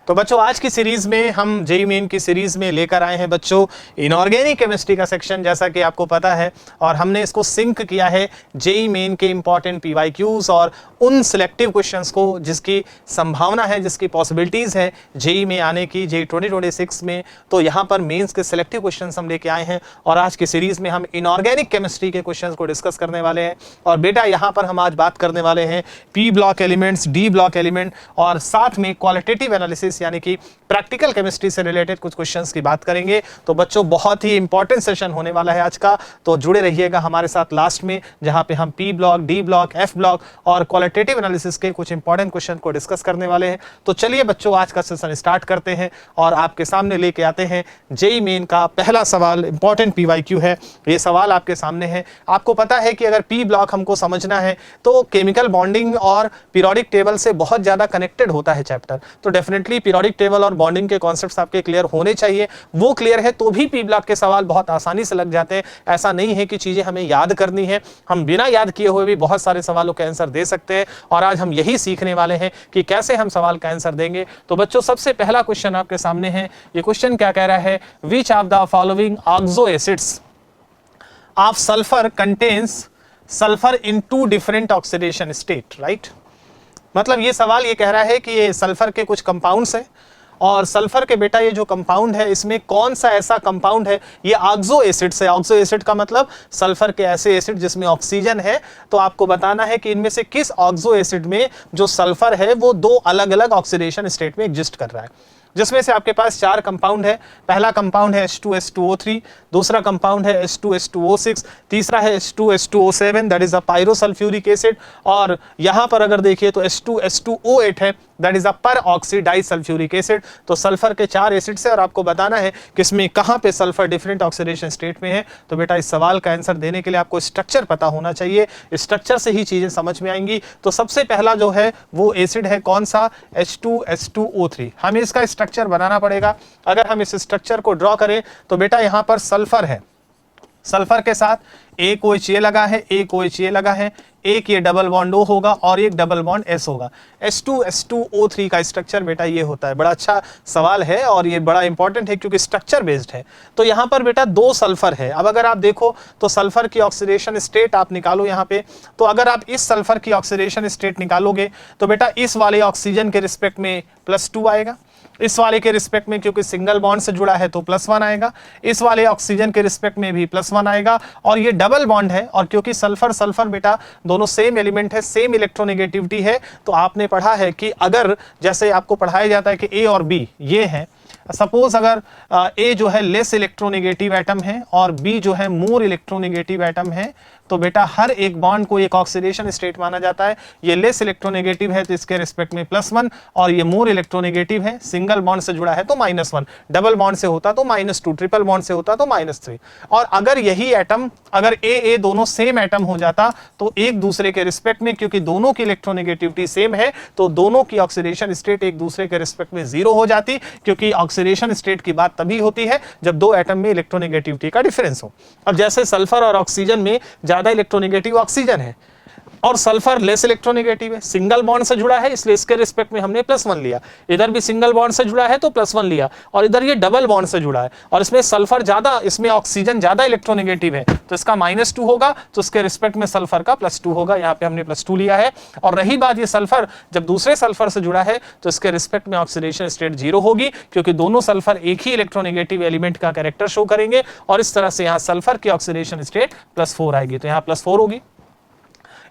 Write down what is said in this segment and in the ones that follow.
तो बच्चों आज की सीरीज में हम जेईई मेन की सीरीज में लेकर आए हैं बच्चों इनऑर्गेनिक केमिस्ट्री का सेक्शन, जैसा कि आपको पता है, और हमने इसको सिंक किया है जेईई मेन के इंपॉर्टेंट पीवाईक्यूज और उन सिलेक्टिव क्वेश्चंस को जिसकी संभावना है, जिसकी पॉसिबिलिटीज है जेईई में आने की, जेईई 2026 में। तो यहाँ पर मेंस के सिलेक्टिव क्वेश्चंस हम लेके आए हैं और आज की सीरीज में हम इनऑर्गेनिक केमिस्ट्री के क्वेश्चंस को डिस्कस करने वाले हैं। और बेटा यहाँ पर हम आज बात करने वाले हैं P block elements, D block element और साथ में क्वालिटेटिव एनालिसिस यानी कि प्रैक्टिकल केमिस्ट्री से रिलेटेड कुछ क्वेश्चंस की बात करेंगे। तो बच्चों बहुत ही इंपॉर्टेंट सेशन होने वाला है आज का, तो जुड़े रहिएगा हमारे साथ लास्ट में, जहां पे हम P block, D block, F block और क्वालिटेटिव एनालिसिस के कुछ इंपॉर्टेंट क्वेश्चन को डिस्कस करने वाले हैं। तो चलिए बच्चों आज का सेशन स्टार्ट करते हैं और आपके सामने लेके आते हैं जेईई मेन का पहला सवाल। इंपॉर्टेंट पीवाईक्यू है ये सवाल, आपके सामने है। आपको पता है कि अगर पी ब्लॉक हमको समझना है तो केमिकल बॉन्डिंग और पीरियोडिक टेबल से बहुत ज्यादा कनेक्टेड होता है चैप्टर, तो डेफिनेटली पीरियोडिक टेबल और बॉन्डिंग के कॉन्सेप्ट्स आपके क्लियर होने चाहिए। वो क्लियर है तो भी पी ब्लॉक के सवाल बहुत आसानी से लग जाते हैं। ऐसा नहीं है कि चीजें हमें याद करनी है, हम बिना याद किए हुए भी बहुत सारे सवालों के आंसर दे सकते हैं और आज हम यही सीखने वाले हैं कि कैसे हम सवाल का आंसर देंगे। तो बच्चों सबसे पहला क्वेश्चन आपके सामने है। ये क्वेश्चन क्या कह रहा है? Which of the following oxo acids of sulphur contains sulphur in two different oxidation state, right? मतलब ये सवाल ये कह रहा है कि ये सल्फर के कुछ कंपाउंड्स हैं और सल्फर के बेटा ये जो कंपाउंड है इसमें कौन सा ऐसा कंपाउंड है, ये ऑक्सो एसिड से। ऑक्सो एसिड का मतलब सल्फर के ऐसे एसिड जिसमें ऑक्सीजन है। तो आपको बताना है कि इनमें से किस ऑक्सो एसिड में जो सल्फर है वो दो अलग अलग ऑक्सीडेशन स्टेट में एग्जिस्ट कर रहा है, जिसमें से आपके पास चार कंपाउंड है। पहला कंपाउंड है H2S2O3, दूसरा कंपाउंड है H2S2O6, तीसरा है H2S2O7 that is a pyrosulphuric acid, और यहां पर अगर देखिए तो H2S2O8 है दैट इज अ पर ऑक्सी डाइसल्फ्यूरिक एसिड। तो सल्फर के चार एसिड से और आपको बताना है कि इसमें कहां पे सल्फर डिफरेंट ऑक्सीडेशन स्टेट में है। तो बेटा इस सवाल का आंसर देने के लिए आपको स्ट्रक्चर पता होना चाहिए, स्ट्रक्चर से ही चीजें समझ में आएंगी। तो सबसे पहला जो है वो एसिड है कौन सा? H2S2O3। हमें इसका स्ट्रक्चर बनाना पड़ेगा। अगर हम इस स्ट्रक्चर को ड्रॉ करें तो बेटा यहां पर सल्फर है, सल्फर के साथ एक OH ये लगा है, एक OH ये लगा है, एक ये डबल बॉन्ड O होगा और एक डबल बॉन्ड S होगा। H2S2O3 का स्ट्रक्चर बेटा ये होता है। बड़ा अच्छा सवाल है और ये बड़ा इंपॉर्टेंट है क्योंकि स्ट्रक्चर बेस्ड है। तो यहाँ पर बेटा दो सल्फर है। अब अगर आप देखो तो सल्फर की ऑक्सीडेशन स्टेट आप निकालो यहाँ पे, तो अगर आप इस सल्फर की ऑक्सीडेशन स्टेट निकालोगे तो बेटा इस वाले ऑक्सीजन के रिस्पेक्ट में +2 आएगा, इस वाले के रिस्पेक्ट में क्योंकि सिंगल बॉन्ड से जुड़ा है तो +1 आएगा, इस वाले ऑक्सीजन के रिस्पेक्ट में भी +1 आएगा, और ये डबल बॉन्ड है और क्योंकि सल्फर सल्फर बेटा दोनों सेम एलिमेंट है, सेम इलेक्ट्रोनेगेटिविटी है। तो आपने पढ़ा है कि अगर जैसे आपको पढ़ाया जाता है कि ए और बी ये हैं, सपोज अगर ए जो है लेस इलेक्ट्रोनेगेटिव एटम है और बी जो है मोर इलेक्ट्रोनेगेटिव एटम है, तो बेटा हर एक बॉन्ड को एक ऑक्सीडेशन स्टेट माना जाता है। ये लेस इलेक्ट्रोनेगेटिव है तो इसके रिस्पेक्ट में +1, और ये मोर इलेक्ट्रोनेगेटिव है, सिंगल बॉन्ड से जुड़ा है तो -1, डबल बॉन्ड से होता तो -2, ट्रिपल बॉन्ड से होता तो -3। और अगर यही एटम, अगर ए दोनों सेम एटम हो जाता तो एक दूसरे के रिस्पेक्ट में, क्योंकि दोनों की इलेक्ट्रोनेगेटिविटी सेम है, तो दोनों की ऑक्सीडेशन स्टेट एक दूसरे के रिस्पेक्ट में 0 हो जाती, क्योंकि ऑक्सीडेशन स्टेट की बात तभी होती है जब दो एटम में इलेक्ट्रोनेगेटिविटी का डिफरेंस हो। अब जैसे सल्फर और ऑक्सीजन में ज्यादा इलेक्ट्रोनेगेटिव ऑक्सीजन है और सल्फर लेस इलेक्ट्रोनेगेटिव है, सिंगल बॉन्ड से जुड़ा है इसलिए इसके रिस्पेक्ट में हमने +1 लिया, इधर भी सिंगल बॉन्ड से जुड़ा है तो +1 लिया, और इधर ये डबल बॉन्ड से जुड़ा है और इसमें सल्फर ज्यादा, इसमें ऑक्सीजन ज्यादा इलेक्ट्रोनेगेटिव है तो इसका -2 होगा, तो इसके रिस्पेक्ट में सल्फर का +2 होगा। यहाँ पे हमने +2 लिया है। और रही बात ये सल्फर जब दूसरे सल्फर से जुड़ा है तो इसके रिस्पेक्ट में ऑक्सीडेशन स्टेट 0 होगी, क्योंकि दोनों सल्फर एक ही इलेक्ट्रोनेगेटिव एलिमेंट का कैरेक्टर शो करेंगे, और इस तरह से यहाँ सल्फर की ऑक्सीडेशन स्टेट +4 आएगी, तो यहाँ +4 होगी।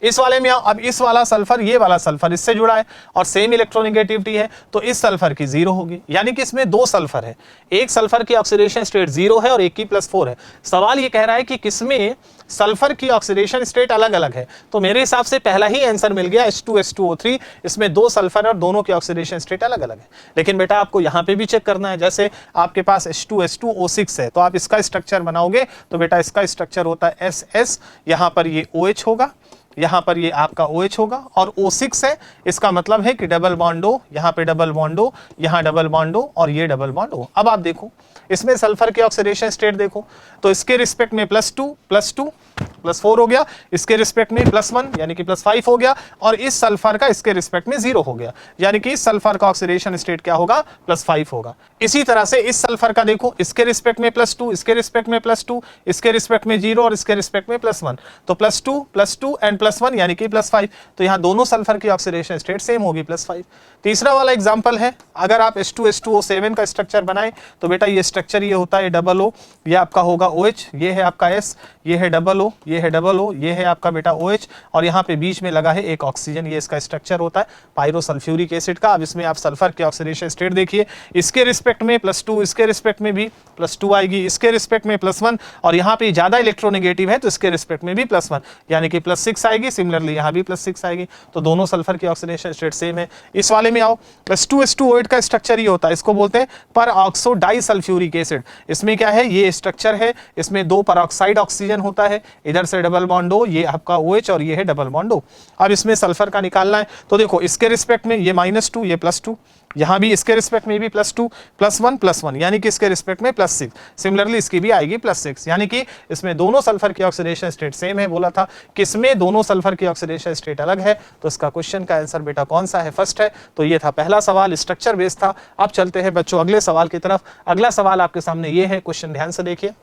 इस वाले में अब इस वाला सल्फर, ये वाला सल्फर इससे जुड़ा है और सेम इलेक्ट्रोनेगेटिविटी है, तो इस सल्फर की 0 होगी, यानी कि इसमें दो सल्फर है, एक सल्फर की ऑक्सीडेशन स्टेट 0 है और एक की +4 है। सवाल ये कह रहा है कि किसमें सल्फर की ऑक्सीडेशन स्टेट अलग अलग है। तो मेरे हिसाब से पहला ही आंसर मिल गया, H2S2O3, इसमें दो सल्फर और दोनों की ऑक्सीडेशन स्टेट अलग अलग है। लेकिन बेटा आपको यहाँ पे भी चेक करना है, जैसे आपके पास H2S2O6 है तो आप इसका स्ट्रक्चर बनाओगे तो बेटा इसका स्ट्रक्चर होता है SS, यहाँ पर ये OH होगा, यहाँ पर ये आपका OH होगा और O6 है, इसका मतलब है कि डबल बॉन्ड O, यहाँ पे डबल बॉन्ड O, यहाँ डबल बॉन्ड O और ये डबल बॉन्ड O। अब आप देखो इसमें सल्फर के ऑक्सीडेशन स्टेट देखो, तो इसके रिस्पेक्ट में +2 +4 हो गया, इसके रिस्पेक्ट में +1 यानी कि +5 हो गया, और इस सल्फर का इसके रिस्पेक्ट में 0 हो गया, यानी कि इस सल्फर का ऑक्सीडेशन स्टेट क्या होगा, +5 होगा। इसी तरह से इस सल्फर का देखो, इसके रिस्पेक्ट में +2, इसके रिस्पेक्ट में +2, इसके रिस्पेक्ट में 0 और इसके रिस्पेक्ट में +1, तो +2 एंड +1 यानी कि +5, तो यहाँ दोनों सल्फर की ऑक्सीडेशन स्टेट सेम होगी +5। तीसरा वाला एग्जांपल है, अगर आप H2SO7 का स्ट्रक्चर बनाएं तो बेटा ये स्ट्रक्चर ये होता है डबल O, ये आपका होगा OH, ये है आपका S, ये है डबल O, ये है डबल O, ये है आपका बेटा OH, और यहाँ पे बीच में लगा है एक ऑक्सीजन, ये इसका स्ट्रक्चर होता है पायरोसल्फ्यूरिक एसिड का। अब इसमें आप सल्फर के ऑक्सीडेशन स्टेट देखिए, इसके रिस्पेक्ट में +2, इसके रिस्पेक्ट में भी +2 आएगी, इसके रिस्पेक्ट में +1, और यहाँ पे ज्यादा इलेक्ट्रोनेगेटिव है तो इसके रिस्पेक्ट में भी +1 यानी कि +6 आएगी, सिमिलरली यहाँ भी +6 आएगी, तो दोनों सल्फर की ऑक्सीडेशन स्टेट सेम है। इस वाले में आओ, H2SO8 का स्ट्रक्चर ये होता है, इसको बोलते हैं पर ऑक्सो डाइसल्फ्यूरिक एसिड। इसमें क्या है, ये स्ट्रक्चर है, इसमें 2 परऑक्साइड ऑक्सीजन होता है, इधर से डबल बॉन्ड O, ये आपका OH और ये है डबल बॉन्ड O। अब इसमें सल्फर का निकालना है, तो देखो इसके रिस्पेक्ट में ये -2, ये +2, यहाँ भी इसके रिस्पेक्ट में भी +2 +1 यानी कि इसके रिस्पेक्ट में +6, सिमिलरली इसकी भी आएगी +6, यानी कि इसमें दोनों सल्फर की ऑक्सीडेशन स्टेट सेम है। बोला था किसमें दोनों सल्फर की ऑक्सीडेशन स्टेट अलग है, तो इसका क्वेश्चन का आंसर बेटा कौन सा है, फर्स्ट है। तो ये था पहला सवाल, स्ट्रक्चर बेस्ड था। अब चलते हैं बच्चों अगले सवाल की तरफ। अगला सवाल आपके सामने ये है, क्वेश्चन ध्यान से देखिए।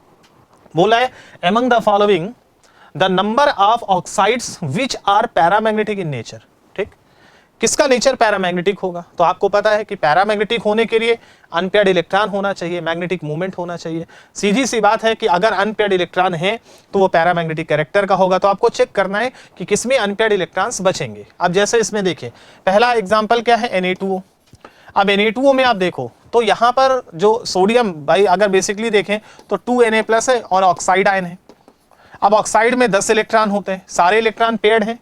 बोला है among the following the number of oxides which are paramagnetic in nature. ठीक, किसका नेचर पैरामैग्नेटिक होगा, तो आपको पता है कि पैरामैग्नेटिक होने के लिए अनपेयर्ड इलेक्ट्रॉन होना चाहिए, मैग्नेटिक मूवमेंट होना चाहिए। सीधी सी बात है कि अगर अनपेयर्ड इलेक्ट्रॉन है तो वो पैरामैग्नेटिक कैरेक्टर का होगा। तो आपको चेक करना है कि किसमें अनपेयर्ड इलेक्ट्रॉन्स बचेंगे। अब जैसे इसमें देखें, पहला एग्जाम्पल क्या है, Na2O। अब Na2O में आप देखो तो यहाँ पर जो सोडियम, भाई अगर बेसिकली देखें तो 2Na+ है और ऑक्साइड आयन है। अब ऑक्साइड में 10 इलेक्ट्रॉन होते हैं, सारे इलेक्ट्रॉन पेयर्ड हैं।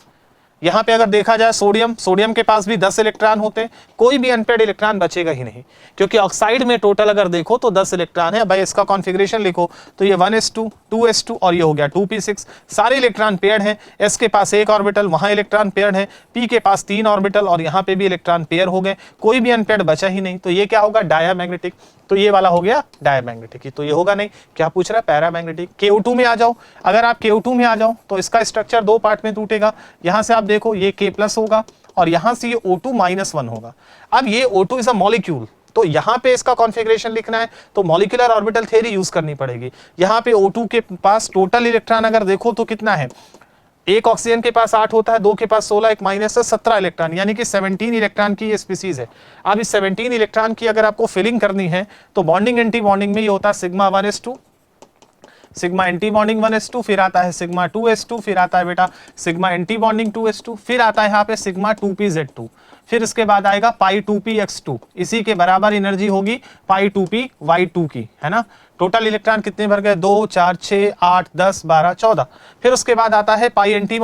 यहाँ पे अगर देखा जाए सोडियम के पास भी 10 इलेक्ट्रॉन होते हैं, कोई भी अनपेयर्ड इलेक्ट्रॉन बचेगा ही नहीं, क्योंकि ऑक्साइड में टोटल अगर देखो तो 10 इलेक्ट्रॉन है। भाई इसका कॉन्फ़िगरेशन लिखो तो ये 1s2 2s2 और ये हो गया 2p6, सारे इलेक्ट्रॉन पेयर्ड हैं। s के पास 1 ऑर्बिटल, वहाँ इलेक्ट्रॉन पेयर्ड है, p के पास 3 ऑर्बिटल और यहाँ पे भी इलेक्ट्रॉन पेयर हो गए, कोई भी अनपेयर्ड बचा ही नहीं। तो ये क्या होगा, डायामैग्नेटिक। तो ये वाला हो गया डायमैग्नेटिक, तो ये होगा नहीं। क्या पूछ रहा है, पैरामैग्नेटिक। K2 में आ जाओ, अगर आप K2 में आ जाओ तो इसका स्ट्रक्चर 2 पार्ट में टूटेगा। यहाँ से आप देखो ये K+ होगा और यहाँ से ये O2 -1 होगा। अब ये O2 इज अ मॉलिक्यूल, तो यहाँ पे इसका कॉन्फ़िगरेशन लिखना है तो मॉलिक्यूलर ऑर्बिटल थ्योरी यूज करनी पड़ेगी। यहाँ पे O2 के पास टोटल इलेक्ट्रॉन अगर देखो तो कितना है, एक ऑक्सीजन के पास 8 होता है, 2 के पास 16, एक माइनस से 17 इलेक्ट्रॉन, यानी कि 17 इलेक्ट्रॉन की ये स्पीसीज है। अब इस 17 इलेक्ट्रॉन की अगर आपको फिलिंग करनी है तो बॉन्डिंग एंटी बॉन्डिंग में ये होता है sigma 1s2, sigma anti bonding 1s2, फिर आता है सिग्मा 2s2, फिर आता है बेटा सिग्मा एंटी बॉन्डिंग 2s2, फिर आता है यहाँ पे सिग्मा 2pz2, फिर इसके बाद आएगा पाई 2px2, इसी के बराबर एनर्जी होगी पाई 2py2 की, है ना। टोटल इलेक्ट्रॉन कितने भर गए, 2 4 6 8 10 12 14। फिर उसके बाद आता है पाई एंटी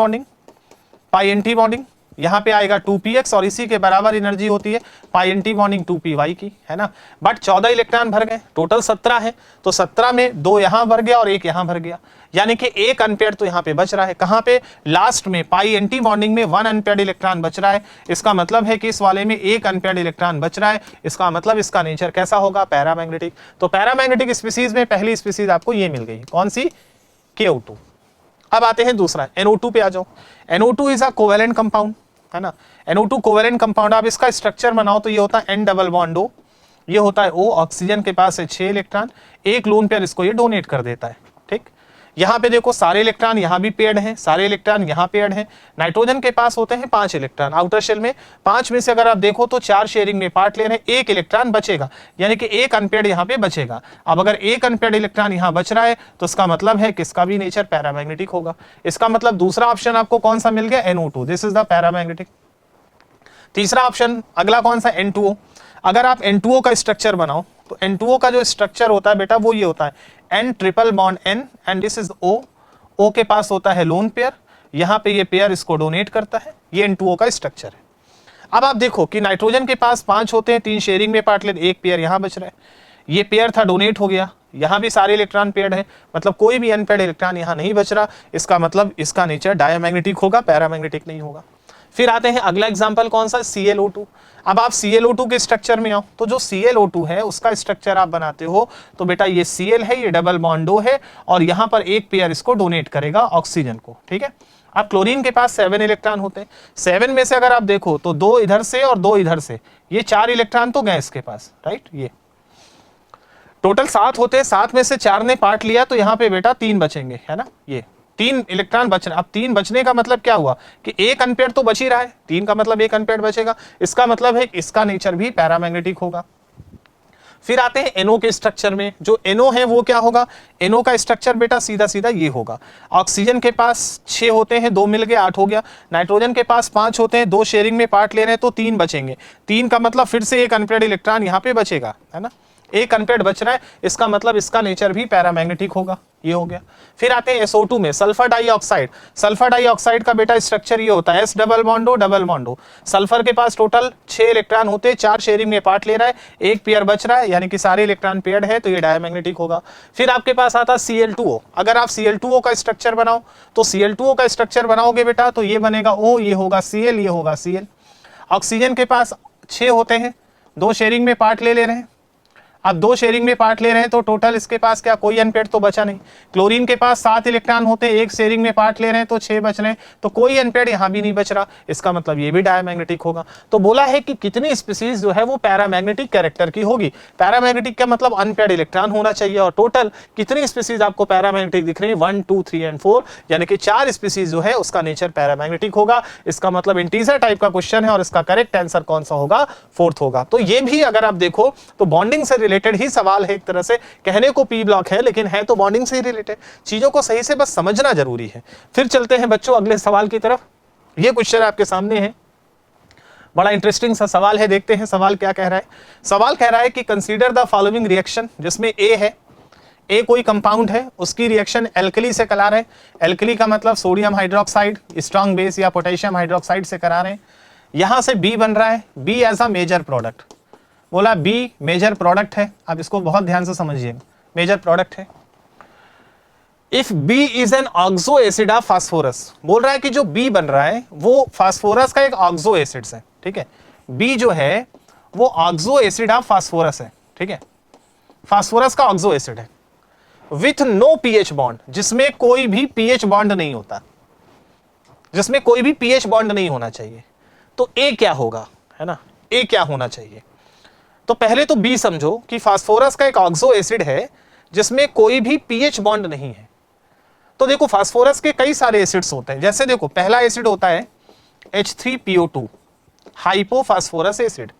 बॉन्डिंग, यहाँ पे आएगा 2px और इसी के बराबर एनर्जी होती है पाई एंटी बॉन्डिंग 2py की, है ना। बट 14 इलेक्ट्रॉन भर गए, टोटल 17 है, तो 17 में 2 यहाँ भर गया और 1 यहाँ भर गया, यानी कि एक अनपेयर्ड तो यहाँ पे बच रहा है। कहाँ पे, लास्ट में पाई एंटी बॉन्डिंग में 1 अनपेयर्ड इलेक्ट्रॉन बच रहा है। इसका मतलब है कि इस वाले में 1 अनपेयर्ड इलेक्ट्रॉन बच रहा है, इसका मतलब इसका नेचर कैसा होगा, पैरामैग्नेटिक। तो पैरामैग्नेटिक स्पीसीज में पहली स्पीसीज आपको ये मिल गई, कौन सी, K2। अब आते हैं दूसरा, NO2 पे आ जाओ। NO2 is a covalent compound, है ना। NO2 covalent compound. आप इसका स्ट्रक्चर बनाओ तो ये होता है N डबल बॉन्ड O, ये होता है O, ऑक्सीजन के पास है 6 इलेक्ट्रॉन, एक लोन पेयर इसको ये डोनेट कर देता है, ठीक। यहाँ पे देखो सारे इलेक्ट्रॉन यहाँ भी पेयर्ड हैं, सारे इलेक्ट्रॉन यहाँ पेयर्ड हैं। नाइट्रोजन के पास होते हैं 5 इलेक्ट्रॉन आउटर शेल में, 5 में से अगर आप देखो तो 4 शेयरिंग में पार्ट ले रहे हैं, 1 इलेक्ट्रॉन बचेगा, यानी कि 1 अनपेयर्ड यहाँ पे बचेगा। अब अगर 1 अनपेयर्ड इलेक्ट्रॉन यहाँ बच रहा है तो इसका मतलब है कि इसका भी नेचर पैरामैग्नेटिक होगा। इसका मतलब दूसरा ऑप्शन आपको कौन सा मिल गया, NO2, this is the paramagnetic. तीसरा ऑप्शन अगला कौन सा, N2O। अगर आप N2O का स्ट्रक्चर बनाओ तो N2O का जो स्ट्रक्चर होता है बेटा वो ये होता है N triple bond N and this is O, O के पास होता है लोन पेयर, यहाँ पे ये पेयर इसको डोनेट करता है, ये N2O का स्ट्रक्चर है। अब आप देखो कि नाइट्रोजन के पास 5 होते हैं, 3 शेयरिंग में पार्ट लेते, 1 पेयर यहाँ बच रहा है। ये पेयर था डोनेट हो गया, यहाँ भी सारे इलेक्ट्रॉन पेयर्ड है, मतलब कोई भी अनपेयर्ड इलेक्ट्रॉन यहाँ नहीं बच रहा, इसका मतलब इसका नेचर डायमैग्नेटिक होगा, पैरामैग्नेटिक नहीं होगा। फिर आते हैं अगला एग्जांपल कौन सा, ClO2। अब आप ClO2 के स्ट्रक्चर में आओ, तो जो ClO2 है उसका स्ट्रक्चर आप बनाते हो तो बेटा ये Cl है, ये डबल बॉन्ड O है, और यहाँ पर एक पेयर इसको डोनेट करेगा ऑक्सीजन को, ठीक है। अब क्लोरीन के पास 7 इलेक्ट्रॉन होते हैं, 7 में से अगर आप देखो तो 2 इधर से और 2 इधर से, ये 4 इलेक्ट्रॉन तो गए इसके पास, राइट। ये टोटल 7 होते हैं, 7 में से 4 ने पार्ट लिया तो यहाँ पे बेटा 3 बचेंगे, है ना। ये 3 इलेक्ट्रॉन बच रहे। अब 3 बचने का मतलब क्या हुआ कि एक अनपेयर्ड तो बच ही रहा है, 3 का मतलब एक अनपेयर्ड बचेगा, इसका मतलब है इसका नेचर भी पैरामैग्नेटिक होगा। फिर आते हैं NO के स्ट्रक्चर में, जो NO है वो क्या होगा, NO का स्ट्रक्चर बेटा सीधा सीधा ये होगा। ऑक्सीजन के पास 6 होते हैं, 2 मिल गए 8 हो गया। नाइट्रोजन के पास 5 होते हैं, 2 शेयरिंग में पार्ट ले रहे हैं तो 3 बचेंगे, 3 का मतलब फिर से एक अनपेयर्ड इलेक्ट्रॉन यहाँ पे बचेगा, है ना। एक अनपेयर्ड बच रहा है, इसका मतलब इसका नेचर भी पैरामैग्नेटिक होगा, ये हो गया। फिर आते हैं SO2 में, सल्फर डाइऑक्साइड। सल्फर डाइऑक्साइड का बेटा स्ट्रक्चर ये होता है S double bond O double bond O। Sulphur के पास टोटल 6 इलेक्ट्रॉन होते हैं, 4 शेयरिंग में पार्ट ले रहा है, एक पेयर बच रहा है, यानी कि सारे इलेक्ट्रॉन पेयर्ड है, तो ये डायमैग्नेटिक होगा। फिर आपके पास आता है Cl2O। अगर आप Cl2O का स्ट्रक्चर बनाओ तो Cl2O का स्ट्रक्चर बनाओगे बेटा तो ये बनेगा O, ये होगा Cl, ये होगा Cl। ऑक्सीजन के पास 6 होते हैं, 2 शेयरिंग में पार्ट ले रहे हैं। अब 2 शेयरिंग में पार्ट ले रहे हैं तो टोटल इसके पास क्या, कोई अनपेयर्ड तो बचा नहीं। क्लोरीन के पास 7 इलेक्ट्रॉन होते हैं, एक शेयरिंग में पार्ट ले रहे हैं तो 6 बच रहे हैं, तो कोई अनपेयर्ड यहाँ भी नहीं बच रहा, इसका मतलब ये भी डायमैग्नेटिक होगा। तो बोला है कि कितनी स्पीसीज जो है वो पैरामैग्नेटिक कैरेक्टर की होगी। पैरामैग्नेटिक का मतलब अनपेयर्ड इलेक्ट्रॉन होना चाहिए, और टोटल कितनी स्पीसीज आपको पैरामैग्नेटिक दिख रही है, 1 2 3 एंड 4, यानी कि 4 स्पीसीज जो है उसका नेचर पैरामैग्नेटिक होगा। इसका मतलब इंटीजर टाइप का क्वेश्चन है और इसका करेक्ट आंसर कौन सा होगा, 4th होगा। तो ये भी अगर आप देखो तो बॉन्डिंग से रिलेटेड ही सवाल है, एक तरह से कहने को पी ब्लॉक है लेकिन है तो बॉन्डिंग से ही रिलेटेड, चीजों को सही से बस समझना जरूरी है। फिर चलते हैं बच्चों अगले सवाल की तरफ। ये क्वेश्चन आपके सामने है, बड़ा इंटरेस्टिंग सा सवाल है, देखते हैं सवाल क्या कह रहा है। सवाल कह रहा है कि कंसीडर द फॉलोइंग रिएक्शन, जिसमें ए है, ए कोई कंपाउंड है, उसकी रिएक्शन एल्कली से करा रहे हैं। एल्कली का मतलब सोडियम हाइड्रोक्साइड, स्ट्रॉन्ग बेस या पोटेशियम हाइड्रोक्साइड से करा रहे हैं। यहां से बी बन रहा है, B as a major product. बोला बी मेजर प्रोडक्ट है, आप इसको बहुत ध्यान से समझिएगा, मेजर प्रोडक्ट है। If B is an oxo acid of phosphorus, बोल रहा है कि जो बी बन रहा है वो फास्फोरस का एक ऑक्सो एसिड है, ठीक है। बी जो है वो ऑक्सो एसिड ऑफ फास्फोरस है, ठीक है, फास्फोरस का ऑक्सो एसिड है, विथ नो पीएच बॉन्ड, जिसमें कोई भी पीएच बॉन्ड नहीं होता, जिसमें कोई भी पीएच बॉन्ड नहीं होना चाहिए। तो ए क्या होगा, है ना, ए क्या होना चाहिए। तो पहले तो बी समझो कि फास्फोरस का एक ऑक्सो एसिड है जिसमें कोई भी पीएच बॉन्ड नहीं है। तो देखो फास्फोरस के कई सारे एसिड्स होते हैं, जैसे देखो पहला एसिड होता है H3PO2, hypophosphorous acid.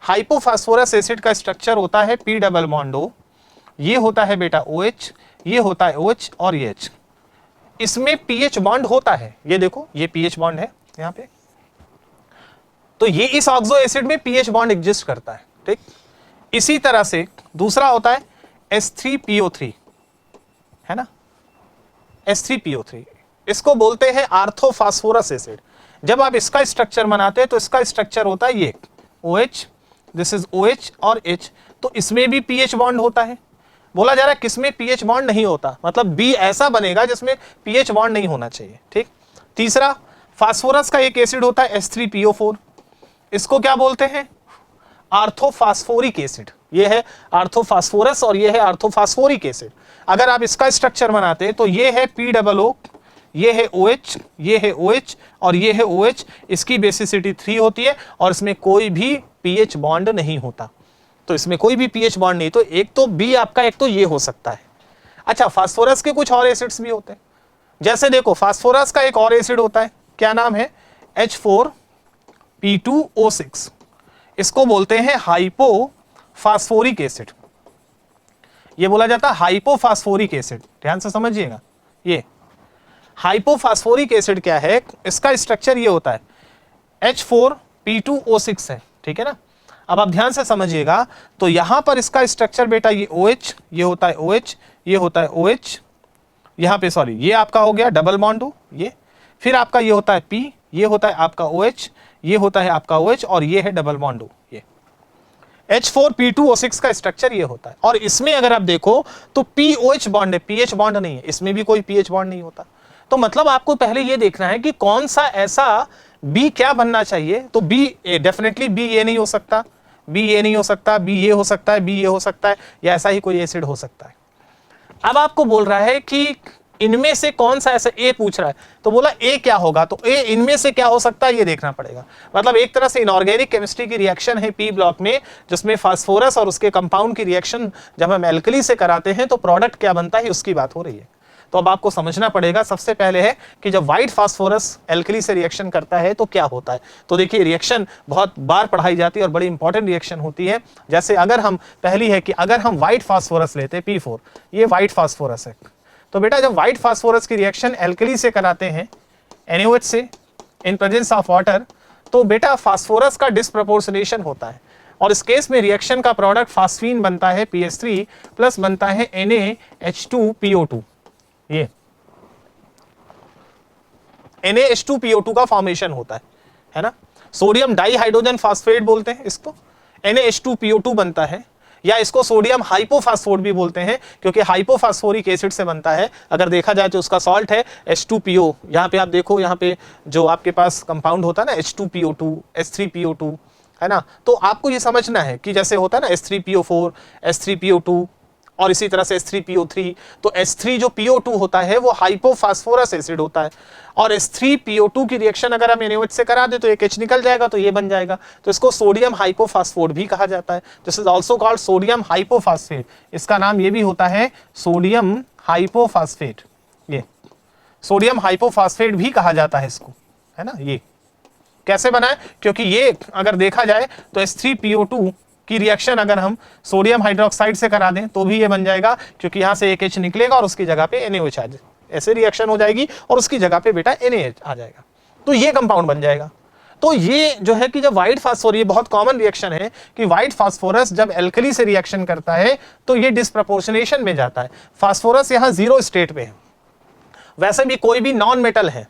Hypophosphorous acid का स्ट्रक्चर होता है P डबल बॉन्ड O, ये होता है बेटा OH, ये होता है OH और ये H। इसमें पीएच बॉन्ड होता है, ये देखो ये पीएच बॉन्ड है यहां पे, तो ये इस ऑक्सो एसिड में पीएच बॉन्ड एग्जिस्ट करता है, ठीक। इसी तरह से दूसरा होता है H3PO3, है ना, H3PO3, इसको बोलते हैं आर्थोफास्फोरस एसिड। जब आप इसका स्ट्रक्चर बनाते हैं तो इसका स्ट्रक्चर होता है ये OH, दिस इज OH और H, तो इसमें भी पीएच बॉन्ड होता है। बोला जा रहा है किसमें पीएच बॉन्ड नहीं होता, मतलब बी ऐसा बनेगा जिसमें पीएच बॉन्ड नहीं होना चाहिए, ठीक। तीसरा, फास्फोरस का एक एसिड होता है H3PO4, इसको क्या बोलते हैं, आर्थोफास्फोरिक एसिड। ये है आर्थोफास्फोरस और ये है आर्थोफास्फोरिक एसिड। अगर आप इसका स्ट्रक्चर बनाते हैं तो ये है P-O-O, ये है OH, ये है OH और ये है OH। इसकी बेसिसिटी 3 होती है और इसमें कोई भी पीएच बॉन्ड नहीं होता, तो इसमें कोई भी पीएच बॉन्ड नहीं, तो एक तो बी आपका, एक तो ये हो सकता है। अच्छा, फास्फोरस के कुछ और एसिड्स भी होते हैं, जैसे देखो फास्फोरस का एक और एसिड होता है, क्या नाम है, H4P2O6, इसको बोलते हैं हाइपोफास्फोरिक एसिड। ये बोला जाता है हाइपोफास्फोरिक एसिड, ध्यान से समझिएगा। ये हाइपोफास्फोरिक एसिड क्या है, इसका स्ट्रक्चर ये होता है H4P2O6 है, ठीक है ना। अब आप ध्यान से समझिएगा, तो यहां पर इसका स्ट्रक्चर बेटा ये OH, ये होता है OH, ये होता है OH, यहां पे सॉरी ये आपका हो गया डबल बॉन्ड ये, फिर आपका ये होता है P, ये होता है आपका OH, ये होता है आपका OH और ये है डबल बॉन्ड ये। H4P2O6 का स्ट्रक्चर ये होता है। और इसमें अगर आप देखो तो POH बॉन्ड है, PH बॉन्ड नहीं है, इसमें भी कोई PH बॉन्ड नहीं होता। तो मतलब आपको पहले ये देखना है कि कौन सा ऐसा B क्या बनना चाहिए। तो B डेफिनेटली B ये नहीं हो सकता, B ये नहीं हो सकता, B ये हो सकता है, B ये हो सकता है, या ऐसा ही कोई एसिड हो सकता है। अब आपको बोल रहा है कि इनमें से कौन सा ऐसा, ए पूछ रहा है, तो बोला ए क्या होगा, तो ए इनमें से क्या हो सकता है ये देखना पड़ेगा। मतलब एक तरह से इनऑर्गेनिक केमिस्ट्री की रिएक्शन है पी ब्लॉक में, जिसमें फास्फोरस और उसके कंपाउंड की रिएक्शन जब हम एल्कली से कराते हैं तो प्रोडक्ट क्या बनता है उसकी बात हो रही है। तो अब आपको समझना पड़ेगा सबसे पहले है कि जब व्हाइट फास्फोरस एल्कली से रिएक्शन करता है तो क्या होता है। तो देखिए रिएक्शन बहुत बार पढ़ाई जाती है और बड़ी इंपॉर्टेंट रिएक्शन होती है। जैसे अगर हम पहली है कि अगर हम व्हाइट फास्फोरस लेते हैं P4, ये व्हाइट फास्फोरस है, तो बेटा जब व्हाइट फास्फोरस की रिएक्शन एल्कली से कराते हैं NaOH से इन प्रेजेंस ऑफ वाटर, तो बेटा फास्फोरस का डिस्प्रपोर्शनेशन होता है और इस केस में रिएक्शन का प्रोडक्ट फास्फीन बनता है PH3 प्लस बनता है NaH2PO2। ये NaH2PO2 का फॉर्मेशन होता है ना। सोडियम डाइहाइड्रोजन फास्फेट बोलते हैं इसको, NaH2PO2 बनता है, या इसको सोडियम हाइपोफास्फोट भी बोलते हैं क्योंकि हाइपोफास्फोरिक एसिड से बनता है। अगर देखा जाए तो उसका सॉल्ट है H2PO। यहाँ पे आप देखो, यहाँ पे जो आपके पास कंपाउंड होता है ना H2PO2, H3PO2, है ना। तो आपको ये समझना है कि जैसे होता है ना H3PO4, H3PO2 और इसी तरह से H3PO3, तो H3 जो PO2 होता है वो हाइपोफास्फोरस एसिड होता है और H3PO2 की रिएक्शन अगर हम NaOH से करा दे तो एक H निकल जाएगा, तो ये बन जाएगा। तो इसको सोडियम हाइपोफास्फोट भी कहा जाता है, this is also called sodium hypophosphate. इसका नाम ये भी होता है सोडियम हाइपोफास्फेट, ये सोडियम हाइपोफास्फेट भी कहा जाता है इसको, है ना। ये कैसे बना है, क्योंकि ये अगर देखा जाए तो H3PO2 की रिएक्शन अगर हम सोडियम हाइड्रोक्साइड से करा दें तो भी ये बन जाएगा, क्योंकि यहां से एक H निकलेगा और उसकी जगह पे NaOH आ जाए, ऐसे रिएक्शन हो जाएगी और उसकी जगह पे बेटा NaH आ जाएगा, तो ये कंपाउंड बन जाएगा। तो ये जो है कि जब व्हाइट फास्फोरस, ये बहुत कॉमन रिएक्शन है कि व्हाइट फास्फोरस जब एल्कली से रिएक्शन करता है तो ये डिस्प्रपोर्शनेशन में जाता है। फास्फोरस यहाँ 0 स्टेट पे है। वैसे भी कोई भी नॉन मेटल है,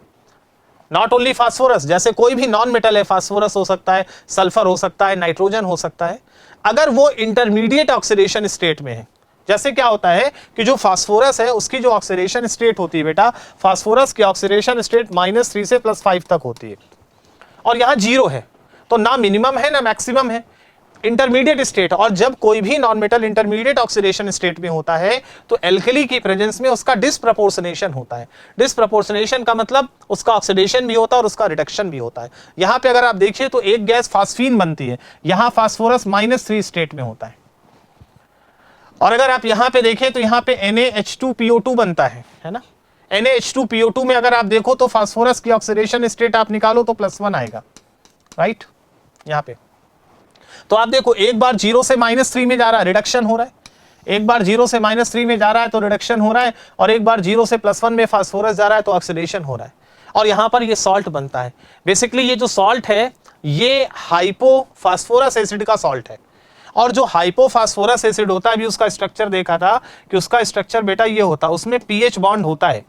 नॉट ओनली फास्फोरस, जैसे कोई भी नॉन मेटल है, फास्फोरस हो सकता है, सल्फर हो सकता है, नाइट्रोजन हो सकता है, अगर वो इंटरमीडिएट ऑक्सीडेशन स्टेट में है। जैसे क्या होता है कि जो फास्फोरस है उसकी जो ऑक्सीडेशन स्टेट होती है बेटा, फास्फोरस की ऑक्सीडेशन स्टेट -3 से +5 तक होती है और यहाँ 0 है, तो ना मिनिमम है ना मैक्सिमम है, इंटरमीडिएट स्टेट। और जब कोई भी non metal intermediate oxidation state में होता है तो एल्कली की प्रेजेंस में उसका डिस्प्रपोर्शनेशन होता है। डिस्प्रपोर्शनेशन का मतलब उसका ऑक्सीडेशन भी होता है और उसका रिडक्शन भी होता है। यहां पे अगर आप देखिए तो एक गैस फास्फीन बनती है, यहां फास्फोरस -3 स्टेट में होता है, और अगर आप यहां पे देखें तो यहां पे NaH2PO2 बनता है ना। NaH2PO2 में अगर आप देखो तो फास्फोरस की ऑक्सीडेशन स्टेट आप निकालो तो +1 आएगा, राइट। यहां पे तो आप देखो एक बार 0 से -3 में जा रहा है, रिडक्शन हो रहा है, एक बार 0 से -3 में जा रहा है तो रिडक्शन हो रहा है, और एक बार 0 से +1 में फास्फोरस जा रहा है तो ऑक्सीडेशन हो रहा है, और यहां पर ये सॉल्ट बनता है। बेसिकली ये जो सॉल्ट है ये हाइपोफास्फोरस एसिड का सॉल्ट है, और जो हाइपोफास्फोरस एसिड होता है, अभी उसका स्ट्रक्चर देखा था कि उसका स्ट्रक्चर बेटा ये होता है, उसमें पीएच बॉन्ड होता है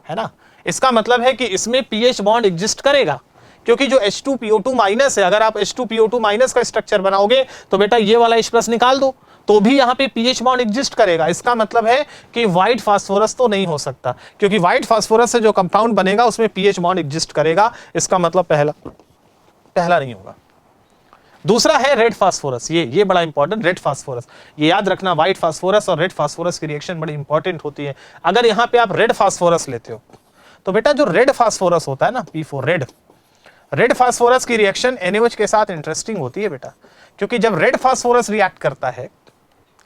ना। इसका मतलब है कि इसमें पीएच बॉन्ड एग्जिस्ट करेगा, क्योंकि जो H2PO2 माइनस है, अगर आप H2PO2 माइनस का स्ट्रक्चर बनाओगे तो बेटा ये वाला H+ निकाल दो तो भी यहाँ पे पीएच बॉन्ड एग्जिस्ट करेगा। इसका मतलब है कि व्हाइट फास्फोरस तो नहीं हो सकता, क्योंकि व्हाइट फास्फोरस से जो कंपाउंड बनेगा उसमें पीएच बॉन्ड एग्जिस्ट करेगा। इसका मतलब पहला नहीं होगा। दूसरा है रेड फास्फोरस, ये बड़ा इंपॉर्टेंट, रेड फास्फोरस। ये याद रखना, व्हाइट फास्फोरस और रेड फास्फोरस की रिएक्शन बड़ी इंपॉर्टेंट होती है। अगर यहाँ पे आप रेड फास्फोरस लेते हो तो बेटा जो रेड फास्फोरस होता है ना, P4 रेड फास्फोरस की रिएक्शन NaOH के साथ इंटरेस्टिंग होती है बेटा, क्योंकि जब रेड फास्फोरस रिएक्ट करता है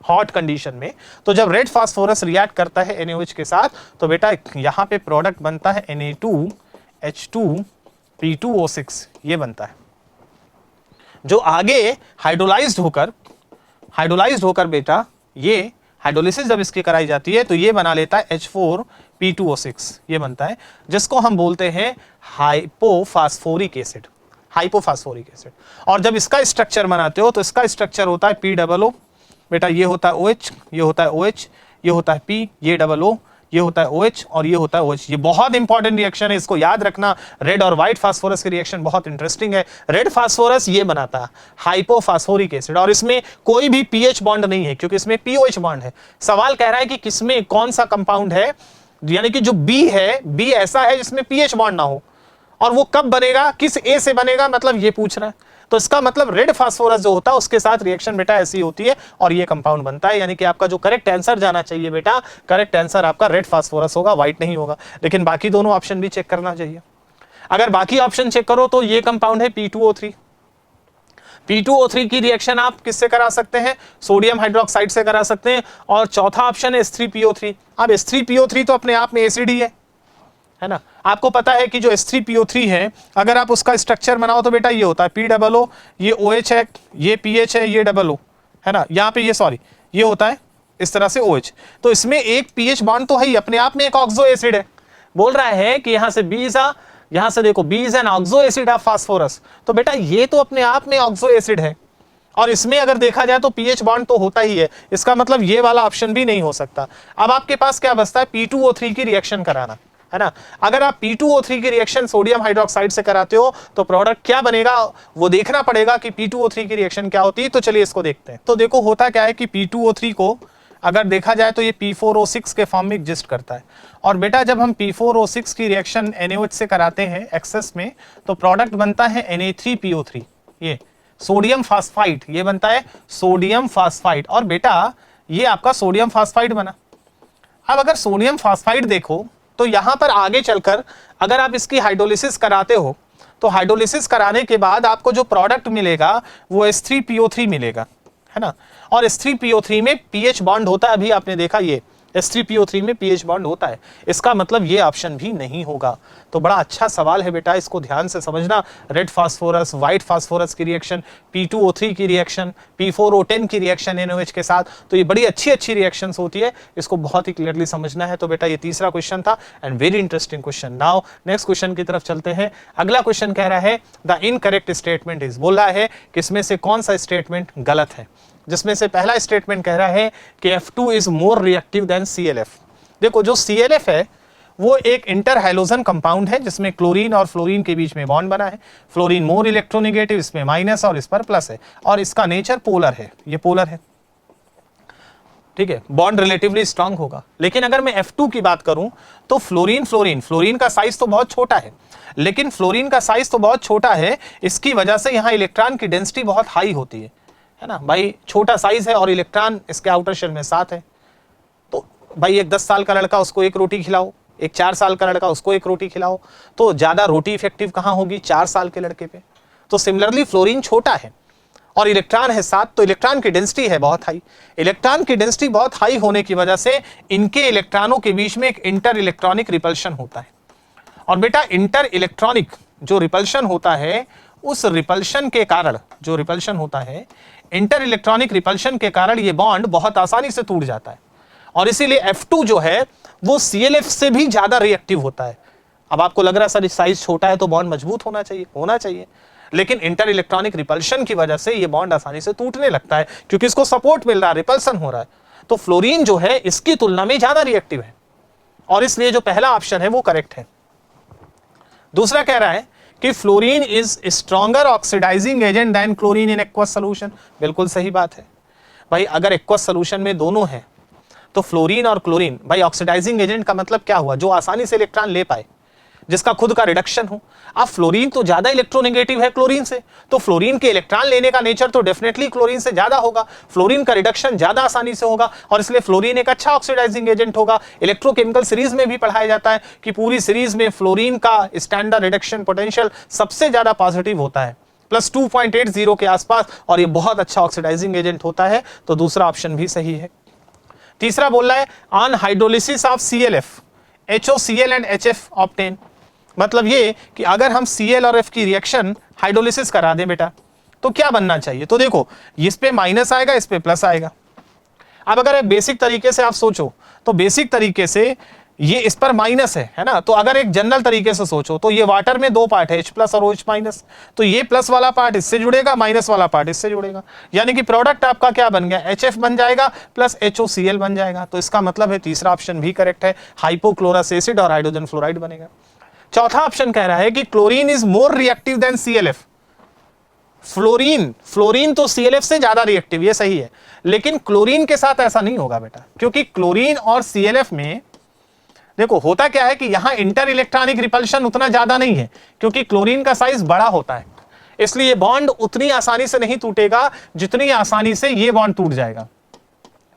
हॉट कंडीशन में, तो जब रेड फास्फोरस रिएक्ट करता है NaOH के साथ तो बेटा यहाँ पे प्रोडक्ट बनता है Na2H2P2O6, ये बनता है, जो आगे हाइड्रोलाइज्ड होकर बेटा ये हाइड्रोलिसिस जब इसकी कराई जाती है तो ये बना लेता है H4P2O6, ये बनता है, जिसको हम बोलते हैं हाइपोफास्फोरिक एसिड। और जब इसका स्ट्रक्चर बनाते हो तो इसका स्ट्रक्चर होता है POO, बेटा ये होता है OH, ये होता है OH, ये होता है P, ये OO, ये होता है OH और ये होता है OH। ये बहुत इंपॉर्टेंट रिएक्शन है, इसको याद रखना। रेड और व्हाइट फास्फोरस की रिएक्शन बहुत इंटरेस्टिंग है। रेड फास्फोरस ये बनाता है हाइपोफास्फोरिक एसिड, और इसमें कोई भी पीएच बॉन्ड नहीं है क्योंकि इसमें पीओएच बॉन्ड है। सवाल कह रहा है कि किसमें कौन सा कंपाउंड है, यानी कि जो बी है, बी ऐसा है जिसमें पीएच बॉन्ड ना हो, और वो कब बनेगा, किस ए से बनेगा, मतलब ये पूछ रहा है। तो इसका मतलब रेड फास्फोरस जो होता है उसके साथ रिएक्शन बेटा ऐसी होती है और ये कंपाउंड बनता है। यानी कि आपका जो करेक्ट आंसर जाना चाहिए बेटा, करेक्ट आंसर आपका रेड फास्फोरस होगा, व्हाइट नहीं होगा। लेकिन बाकी दोनों ऑप्शन भी चेक करना चाहिए। अगर बाकी ऑप्शन चेक करो तो ये कंपाउंड है P2O3। P2O3 की रिएक्शन आप किससे करा सकते हैं, सोडियम हाइड्रोक्साइड से करा सकते हैं। और चौथा ऑप्शन है H3PO3। अब H3PO3 तो अपने आप में एसिड ही है ना। आपको पता है कि जो H3PO3 है, अगर आप उसका स्ट्रक्चर बनाओ तो बेटा ये होता है POO, ये OH है, ये PH है, ये OO है ना। यहाँ पे ये होता है इस तरह से OH। तो इसमें एक PH बॉन्ड तो है ही, अपने आप में एक ऑक्सो एसिड है। बोल रहा है कि यहाँ से यहाँ से देखो B is an oxo acid of phosphorus. तो बेटा ये तो अपने आप में ऑक्सो एसिड है, और इसमें अगर देखा जाए तो पीएच बॉन्ड तो होता ही है। इसका मतलब ये वाला ऑप्शन भी नहीं हो सकता। अब आपके पास क्या बचता है, P2O3 की रिएक्शन कराना है ना। अगर आप P2O3 की रिएक्शन सोडियम हाइड्रोक्साइड से कराते हो तो प्रोडक्ट क्या बनेगा वो देखना पड़ेगा कि P2O3 की रिएक्शन क्या होती है। तो चलिए इसको देखते हैं। तो देखो होता क्या है कि P2O3 को अगर देखा जाए तो ये P4O6 के फॉर्म में एग्जिस्ट करता है। और बेटा जब हम P4O6 की रिएक्शन NaOH से कराते हैं एक्सेस में, तो प्रोडक्ट बनता है Na3PO3, ये सोडियम फास्फाइड, ये बनता है सोडियम फास्फाइड। और बेटा ये आपका सोडियम फास्फाइड बना। अब अगर सोडियम फास्फाइड देखो तो यहां पर आगे चलकर अगर आप इसकी हाइड्रोलिसिस कराते हो तो हाइड्रोलिसिस कराने के बाद आपको जो प्रोडक्ट मिलेगा वो H3PO3 मिलेगा, है ना। और H3PO3 में पीएच बॉन्ड होता है, अभी आपने देखा ये H3PO3 में पीएच बॉन्ड होता है। इसका मतलब ये ऑप्शन भी नहीं होगा। तो बड़ा अच्छा सवाल है बेटा, इसको ध्यान से समझना। रेड फास्फोरस, व्हाइट फास्फोरस की रिएक्शन, P2O3 की रिएक्शन, P4O10 की रिएक्शन NaOH के साथ, तो ये बड़ी अच्छी रिएक्शंस होती है। इसको बहुत ही क्लियरली समझना है। तो बेटा ये तीसरा क्वेश्चन था and very interesting question. Now next question की तरफ चलते हैं। अगला क्वेश्चन कह रहा है द इनकरेक्ट स्टेटमेंट इज, बोल रहा है कि इसमें से कौन सा स्टेटमेंट गलत है। जिसमें से पहला स्टेटमेंट कह रहा है कि F2 is more reactive than ClF। देखो जो ClF है वो एक इंटर हैलोजन कंपाउंड है जिसमें क्लोरीन और फ्लोरीन के बीच में बॉन्ड बना है। फ्लोरीन मोर इलेक्ट्रोनेगेटिव, इसमें माइनस और इस पर प्लस है, और इसका नेचर पोलर है, ये पोलर है, ठीक है। बॉन्ड रिलेटिवली स्ट्रांग होगा। लेकिन अगर मैं F2 की बात करूं तो फ्लोरीन का साइज तो बहुत छोटा है, लेकिन फ्लोरीन का साइज तो बहुत छोटा है, इसकी वजह से यहां इलेक्ट्रॉन की डेंसिटी बहुत हाई होती है ना भाई। छोटा साइज है और इलेक्ट्रॉन इसके आउटर शेल में 7 है। तो भाई एक 10 साल का लड़का उसको एक रोटी खिलाओ, एक 4 साल का लड़का उसको एक रोटी खिलाओ, तो ज्यादा रोटी इफेक्टिव कहां होगी, 4 साल के लड़के पे। तो सिमिलरली फ्लोरीन छोटा है और इलेक्ट्रॉन है 7, तो इलेक्ट्रॉन की डेंसिटी है बहुत हाई। इलेक्ट्रॉन की डेंसिटी बहुत हाई होने की वजह से इनके इलेक्ट्रॉनों के बीच में एक इंटर इलेक्ट्रॉनिक रिपल्शन होता है। और बेटा इंटर इलेक्ट्रॉनिक जो रिपल्शन होता है, उस रिपल्शन के कारण, जो रिपल्शन होता है, इंटर इलेक्ट्रॉनिक रिपल्शन के कारण ये बॉन्ड बहुत आसानी से टूट जाता है। और इसीलिए F2 जो है वो ClF से भी ज्यादा रिएक्टिव होता है। अब आपको लग रहा है सर साइज छोटा है तो बॉन्ड मजबूत होना चाहिए, लेकिन इंटर इलेक्ट्रॉनिक रिपल्शन की वजह से ये बॉन्ड आसानी से टूटने लगता है क्योंकि इसको सपोर्ट मिल रहा है, रिपल्सन हो रहा है। तो फ्लोरीन जो है इसकी तुलना में ज्यादा रिएक्टिव है, और इसलिए जो पहला ऑप्शन है वो करेक्ट है। दूसरा कह रहा है कि fluorine is stronger oxidising agent than chlorine in aqueous solution. बिल्कुल सही बात है भाई। अगर एक्वस सोल्यूशन में दोनों है तो फ्लोरीन और क्लोरीन, भाई ऑक्सीडाइजिंग एजेंट का मतलब क्या हुआ, जो आसानी से इलेक्ट्रॉन ले पाए, जिसका खुद का रिडक्शन हो। अब फ्लोरीन तो ज्यादा इलेक्ट्रोनेगेटिव है क्लोरीन से, तो फ्लोरीन के इलेक्ट्रॉन लेने का नेचर तो डेफिनेटली क्लोरीन से ज्यादा होगा, फ्लोरीन का रिडक्शन ज्यादा आसानी से होगा, और इसलिए फ्लोरीन एक अच्छा ऑक्सीडाइजिंग एजेंट होगा। इलेक्ट्रोकेमिकल सीरीज में भी पढ़ाया जाता है कि पूरी सीरीज में फ्लोरीन का स्टैंडर्ड रिडक्शन पोटेंशियल सबसे ज्यादा पॉजिटिव होता है, प्लस 2.80 के आसपास, और ये बहुत अच्छा ऑक्सीडाइजिंग एजेंट होता है। तो दूसरा ऑप्शन भी सही है। तीसरा बोल रहा है on hydrolysis of ClF HOCl and HF obtain. मतलब ये कि अगर हम Cl और F की रिएक्शन हाइड्रोलिसिस करा दें बेटा तो क्या बनना चाहिए। तो देखो इस पे माइनस आएगा, इस पे प्लस आएगा। अब अगर बेसिक तरीके से आप सोचो तो बेसिक तरीके से ये इस पर माइनस है ना। तो अगर एक जनरल तरीके से सोचो तो ये वाटर में दो पार्ट है, H प्लस और OH माइनस, तो ये प्लस वाला पार्ट इससे जुड़ेगा, माइनस वाला पार्ट इससे जुड़ेगा, यानी कि प्रोडक्ट आपका क्या बन गया, HF बन जाएगा प्लस HOCl बन जाएगा। तो इसका मतलब है तीसरा ऑप्शन भी करेक्ट है, हाइपोक्लोरस एसिड और हाइड्रोजन फ्लोराइड बनेगा। चौथा ऑप्शन कह रहा है कि chlorine is more reactive than ClF। Fluorine तो ClF से ज्यादा रिएक्टिव, ये सही है, लेकिन क्लोरीन के साथ ऐसा नहीं होगा बेटा, क्योंकि क्लोरीन और ClF में देखो होता क्या है कि यहां इंटर इलेक्ट्रॉनिक रिपल्शन उतना ज्यादा नहीं है, क्योंकि क्लोरीन का साइज बड़ा होता है, इसलिए बॉन्ड उतनी आसानी से नहीं टूटेगा जितनी आसानी से ये बॉन्ड टूट जाएगा।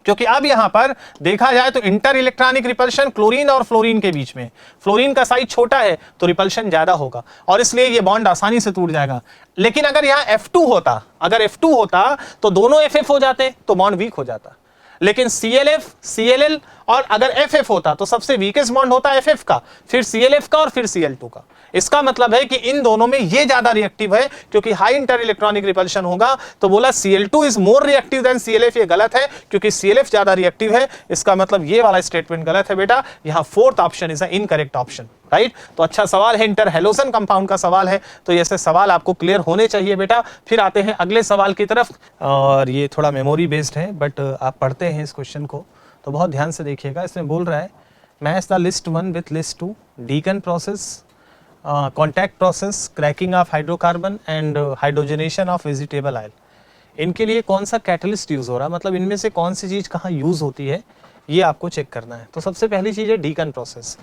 क्योंकि अब यहां पर देखा जाए तो इंटर इलेक्ट्रॉनिक रिपल्शन क्लोरीन और फ्लोरीन के बीच में, फ्लोरीन का साइज छोटा है तो रिपल्शन ज्यादा होगा और इसलिए ये बॉन्ड आसानी से टूट जाएगा। लेकिन अगर यहां F2 होता, अगर F2 होता तो दोनों FF हो जाते तो बॉन्ड वीक हो जाता, लेकिन ClF, ClL और अगर FF होता तो सबसे वीकेस्ट बॉन्ड होता FF का, फिर ClF का और फिर Cl2 का। इसका मतलब है कि इन दोनों में ये ज्यादा रिएक्टिव है, क्योंकि हाई इंटर इलेक्ट्रॉनिक रिपल्शन होगा, तो बोला Cl2 is more reactive than ClF, ये गलत है, क्योंकि ClF ज्यादा रिएक्टिव है। इसका मतलब ये वाला स्टेटमेंट गलत है बेटा, यहां fourth option is incorrect option, right. तो अच्छा सवाल है, इंटर हेलोजन कंपाउंड का सवाल है, तो ऐसे सवाल आपको क्लियर होने चाहिए बेटा। फिर आते हैं अगले सवाल की तरफ, और ये थोड़ा मेमोरी बेस्ड है, बट आप पढ़ते हैं इस क्वेश्चन को तो बहुत ध्यान से देखिएगा। इसमें बोल रहा है match the list 1 with list 2, Deacon process, contact process, cracking of hydrocarbon and hydrogenation of vegetable oil. इनके लिए कौन सा कैटलिस्ट यूज हो रहा है, मतलब इनमें से कौन सी चीज कहाँ यूज होती है, ये आपको चेक करना है। तो सबसे पहली चीज है डीकन प्रोसेस।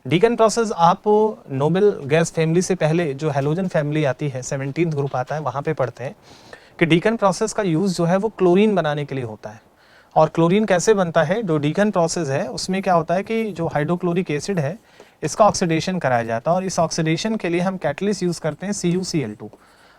डीकन प्रोसेस आप नोबेल गैस फैमिली से पहले जो हेलोजन फैमिली आती है, 17th ग्रुप आता है, वहाँ पे पढ़ते हैं कि डीकन प्रोसेस का यूज जो है वो क्लोरीन बनाने के लिए होता है। और क्लोरीन कैसे बनता है, जो डीकन प्रोसेस है उसमें क्या होता है कि जो हाइड्रोक्लोरिक एसिड है इसका ऑक्सीडेशन कराया जाता है, और इस ऑक्सीडेशन के लिए हम कैटलिस्ट यूज करते हैं CuCl2।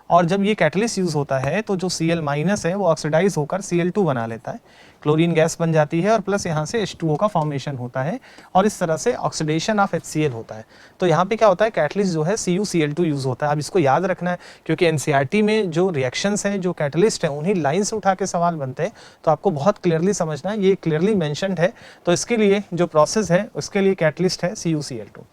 और जब ये कैटलिस्ट यूज होता है तो जो Cl माइनस है वो ऑक्सीडाइज होकर Cl2 बना लेता है, क्लोरीन गैस बन जाती है, और प्लस यहाँ से H2O का फॉर्मेशन होता है, और इस तरह से ऑक्सीडेशन ऑफ HCl होता है। तो यहाँ पे क्या होता है, कैटलिस्ट जो है CuCl2 यूज होता है। अब इसको याद रखना है, क्योंकि NCERT में जो रिएक्शंस हैं, जो कैटलिस्ट हैं, उन्हीं लाइन से उठा के सवाल बनते हैं, तो आपको बहुत क्लियरली समझना है, ये क्लियरली मैंशनड है। तो इसके लिए जो प्रोसेस है उसके लिए कैटलिस्ट है CuCl2।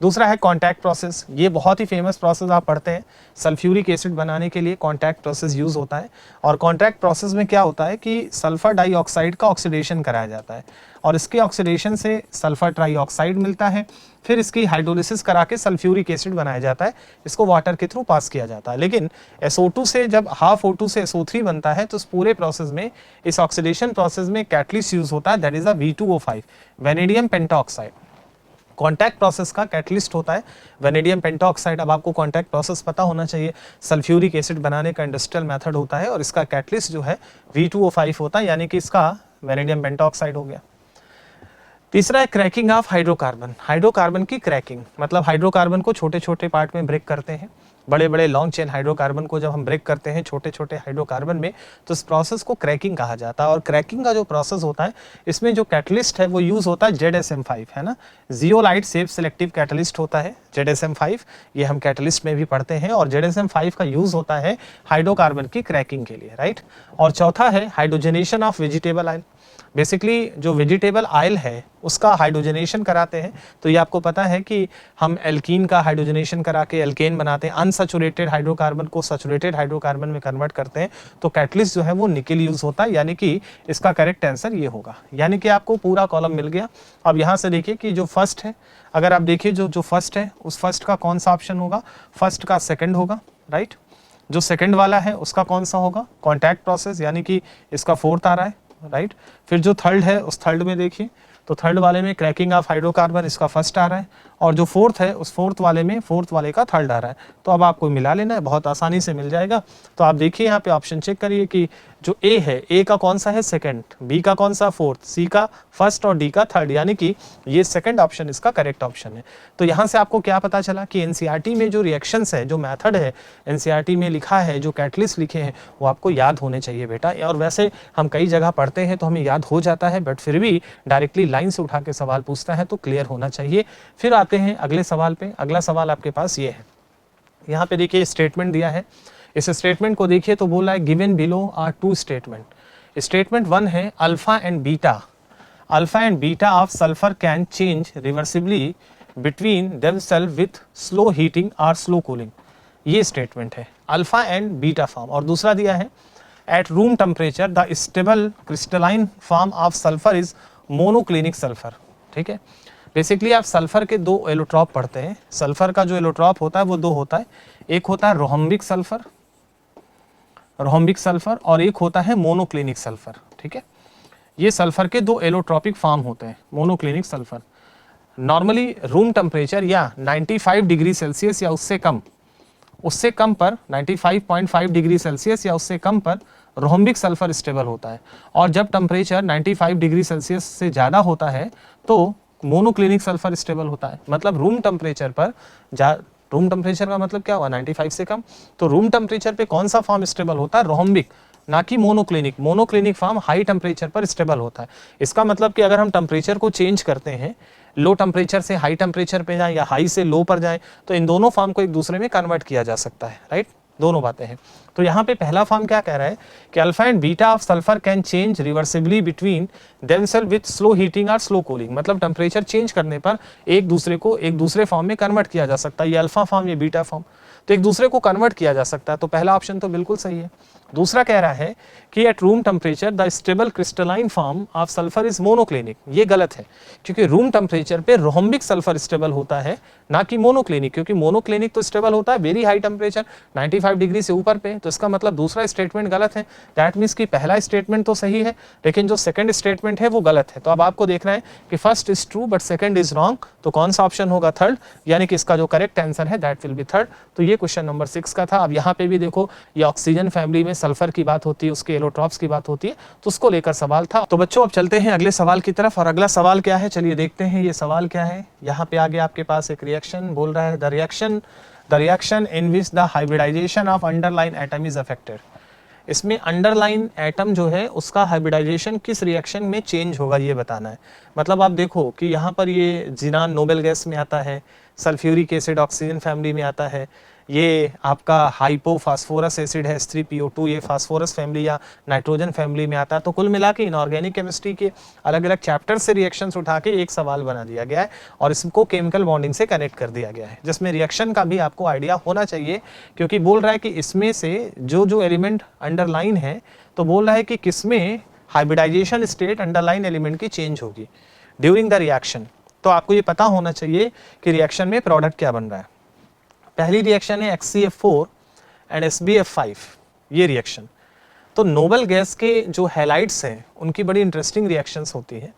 दूसरा है कॉन्टैक्ट प्रोसेस, ये बहुत ही फेमस प्रोसेस आप पढ़ते हैं, सल्फ्यूरिक एसिड बनाने के लिए कॉन्टैक्ट प्रोसेस यूज होता है। और कॉन्टैक्ट प्रोसेस में क्या होता है कि सल्फर डाइऑक्साइड का ऑक्सीडेशन कराया जाता है, और इसके ऑक्सीडेशन से सल्फर ट्राइऑक्साइड मिलता है, फिर इसकी हाइड्रोलिसिस करा के सल्फ्यूरिक एसिड बनाया जाता है, इसको वाटर के थ्रू पास किया जाता है। लेकिन SO2 से जब हाफ O2 से SO3 बनता है तो इस पूरे प्रोसेस में, इस ऑक्सीडेशन प्रोसेस में कैटलिस्ट यूज होता है, that is a V2O5, vanadium pentoxide. Contact process का कैटलिस्ट होता है वेनेडियम पेंटाऑक्साइड। अब आपको कॉन्टैक्ट प्रोसेस पता होना चाहिए, सल्फ्यूरिक एसिड बनाने का इंडस्ट्रियल मेथड होता है, और इसका कैटलिस्ट जो है V2O5 होता है, यानी कि इसका वेनेडियम पेंटाऑक्साइड हो गया। तीसरा है क्रैकिंग ऑफ हाइड्रोकार्बन। हाइड्रोकार्बन की क्रैकिंग मतलब हाइड्रोकार्बन को छोटे छोटे पार्ट में ब्रेक करते हैं, बड़े बड़े लॉन्ग चेन हाइड्रोकार्बन को जब हम ब्रेक करते हैं छोटे छोटे हाइड्रोकार्बन में, तो इस प्रोसेस को क्रैकिंग कहा जाता है। और क्रैकिंग का जो प्रोसेस होता है, इसमें जो कैटलिस्ट है वो यूज होता है ZSM5, है ना, जियोलाइट सेफ सिलेक्टिव कैटलिस्ट होता है ZSM5, ये हम कैटलिस्ट में भी पढ़ते हैं। और ZSM5 का यूज होता है हाइड्रोकार्बन की क्रैकिंग के लिए, राइट। और चौथा है hydrogenation of vegetable oil. Basically जो वेजिटेबल ऑयल है उसका हाइड्रोजनेशन कराते हैं। तो ये आपको पता है कि हम एल्कीन का हाइड्रोजनेशन करा के एल्केन बनाते हैं, अनसैचुरेटेड हाइड्रोकार्बन को सैचुरेटेड हाइड्रोकार्बन में कन्वर्ट करते हैं। तो कैटलिस्ट जो है वो निकेल यूज होता है, यानी कि इसका करेक्ट आंसर ये होगा। यानी कि आपको पूरा कॉलम मिल गया। अब यहाँ से देखिए कि जो फर्स्ट है, अगर आप देखिए जो फर्स्ट है उस फर्स्ट का कौन सा ऑप्शन होगा, फर्स्ट का सेकंड होगा, राइट। जो सेकंड वाला है उसका कौन सा होगा, कॉन्टैक्ट प्रोसेस, यानी कि इसका फोर्थ आ रहा है, राइट। फिर जो थर्ड है उस थर्ड में देखिए, तो थर्ड वाले में क्रैकिंग ऑफ हाइड्रोकार्बन, इसका फर्स्ट आ रहा है। और जो फोर्थ है उस फोर्थ वाले में फोर्थ वाले का थर्ड आ रहा है। तो अब आपको मिला लेना है, बहुत आसानी से मिल जाएगा। तो आप देखिए यहाँ पे ऑप्शन चेक करिए कि जो ए है, ए का कौन सा है सेकंड, बी का कौन सा फोर्थ, सी का फर्स्ट और डी का थर्ड, यानी कि ये सेकंड ऑप्शन इसका करेक्ट ऑप्शन है। तो यहाँ से आपको क्या पता चला कि एनसीईआरटी में जो रिएक्शंस है, जो मेथड है एनसीईआरटी में लिखा है, जो कैटलिस्ट लिखे हैं, वो आपको याद होने चाहिए बेटा। और वैसे हम कई जगह पढ़ते हैं तो हमें याद हो जाता है, बट फिर भी डायरेक्टली लाइन से उठा के सवाल पूछता है तो क्लियर होना चाहिए। फिर आते हैं अगले सवाल पे। अगला सवाल आपके पास ये है, यहाँ पे देखिए स्टेटमेंट दिया है। इस स्टेटमेंट को देखिए तो बोला है given below are two statement. Statement 1 है alpha and beta alpha and beta of sulphur can change reversibly between themselves with slow heating और स्लो कूलिंग। ये स्टेटमेंट है अल्फा एंड बीटा फॉर्म। और दूसरा दिया है at room temperature the stable crystalline form of sulphur is monoclinic sulphur. ठीक है, basically आप सल्फर के दो एलोट्रॉप पढ़ते हैं। सल्फर का जो एलोट्रॉप होता है वो दो होता है, एक होता है रोहम्बिक सल्फर, और एक होता है मोनोक्लिनिक सल्फर। ठीक है, ये सल्फर के दो एलोट्रॉपिक फॉर्म होते हैं, monoclinic sulphur. Normally room temperature या 95 डिग्री सेल्सियस या उससे कम पर 95.5 डिग्री सेल्सियस या उससे कम पर रोहम्बिक सल्फर स्टेबल होता है। और जब टेम्परेचर 95 डिग्री सेल्सियस से ज़्यादा होता है तो मोनोक्लिनिक सल्फर स्टेबल होता है। मतलब रूम टेम्परेचर का मतलब क्या हुआ, 95 से कम। तो रूम टेम्परेचर पे कौन सा फॉर्म स्टेबल होता है, रोहम्बिक, ना कि monoclinic. Monoclinic form high temperature पर स्टेबल होता है। इसका मतलब कि अगर हम टेम्परेचर को चेंज करते हैं, लो टेम्परेचर से हाई टेम्परेचर पे जाएं या हाई से लो पर जाएं, तो इन दोनों फॉर्म को एक दूसरे में कन्वर्ट किया जा सकता है। राइट, दोनों बातें हैं। तो यहाँ पे पहला फॉर्म क्या कह रहा है कि alpha and beta of sulphur can change reversibly between themselves with slow heating और स्लो कूलिंग। मतलब टेम्परेचर चेंज करने पर एक दूसरे फॉर्म में कन्वर्ट किया जा सकता है। ये अल्फा फॉर्म, ये बीटा फॉर्म, तो एक दूसरे को कन्वर्ट किया जा सकता है। तो पहला ऑप्शन तो बिल्कुल सही है। दूसरा कह रहा है कि eight room temperature the stable crystalline form of sulphur is monoclinic. ये गलत है, क्योंकि रूम टेम्परेचर पे रोहम्बिक सल्फर स्टेबल होता है, ना कि मोनोक्लिनिक। क्योंकि मोनोक्लिनिक तो स्टेबल होता है वेरी हाई टेम्परेचर 95 डिग्री से ऊपर पे। तो इसका मतलब दूसरा स्टेटमेंट गलत है। दैट मीन्स कि पहला स्टेटमेंट तो सही है, लेकिन जो सेकंड स्टेटमेंट है वो गलत है। तो अब आपको देखना है कि first is true but second is wrong, तो कौन सा ऑप्शन होगा, थर्ड। यानी कि इसका जो करेक्ट आंसर है दैट विल बी थर्ड। तो ये क्वेश्चन नंबर 6 का था। अब यहाँ पे भी देखो, ये ऑक्सीजन फैमिली में सल्फर की बात होती है, उसके एलोट्रॉप्स की बात होती है, तो उसको लेकर सवाल था। तो बच्चों अब चलते हैं अगले सवाल की तरफ। और अगला सवाल क्या है, चलिए देखते हैं ये सवाल क्या है। यहाँ पे आगे आपके पास एक रिएक्शन बोल रहा है, the reaction in which the hybridisation of underline atom is affected. इसमें अंडरलाइन एटम जो है उसका हाइब्रिडाइजेशन किस रिएक्शन में चेंज होगा ये बताना है। मतलब आप देखो कि यहाँ पर ये जिनान नोबेल गैस में आता है, सल्फ्यूरिक एसिड ऑक्सीजन फैमिली में आता है, ये आपका हाइपोफास्फोरस एसिड है H3PO2, ये फास्फोरस फैमिली या नाइट्रोजन फैमिली में आता है। तो कुल मिला के इनऑर्गेनिक केमिस्ट्री के अलग अलग चैप्टर से रिएक्शंस उठा के एक सवाल बना दिया गया है और इसको केमिकल बॉन्डिंग से कनेक्ट कर दिया गया है, जिसमें रिएक्शन का भी आपको आइडिया होना चाहिए। क्योंकि बोल रहा है कि इसमें से जो एलिमेंट अंडरलाइन है, तो बोल रहा है कि किसमें हाइब्रिडाइजेशन स्टेट अंडरलाइन एलिमेंट की चेंज होगी ड्यूरिंग द रिएक्शन। तो आपको ये पता होना चाहिए कि रिएक्शन में प्रोडक्ट क्या बन रहा है। पहली रिएक्शन है HCF4 एंड SbF5, ये रिएक्शन। तो नोबेल गैस के जो हैलाइड्स हैं उनकी बड़ी इंटरेस्टिंग रिएक्शंस होती है,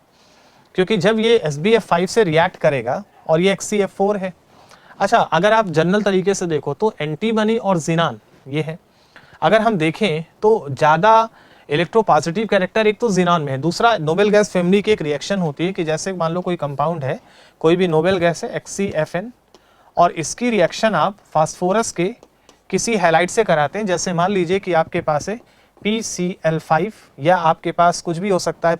क्योंकि जब ये SbF5 से रिएक्ट करेगा और ये HCF4 है। अच्छा, अगर आप जनरल तरीके से देखो तो एंटीमनी और जिनान ये है। अगर हम देखें तो ज़्यादा इलेक्ट्रोपॉजिटिव कैरेक्टर एक तो जिनान में है। दूसरा, नोबेल गैस फैमिली की एक रिएक्शन होती है कि जैसे मान लो कोई कंपाउंड है, कोई भी नोबेल गैस है HCFN, और इसकी रिएक्शन आप फास्फोरस के किसी हैलाइड से कराते हैं। जैसे मान लीजिए कि आपके पास है PCl5, या आपके पास कुछ भी हो सकता है,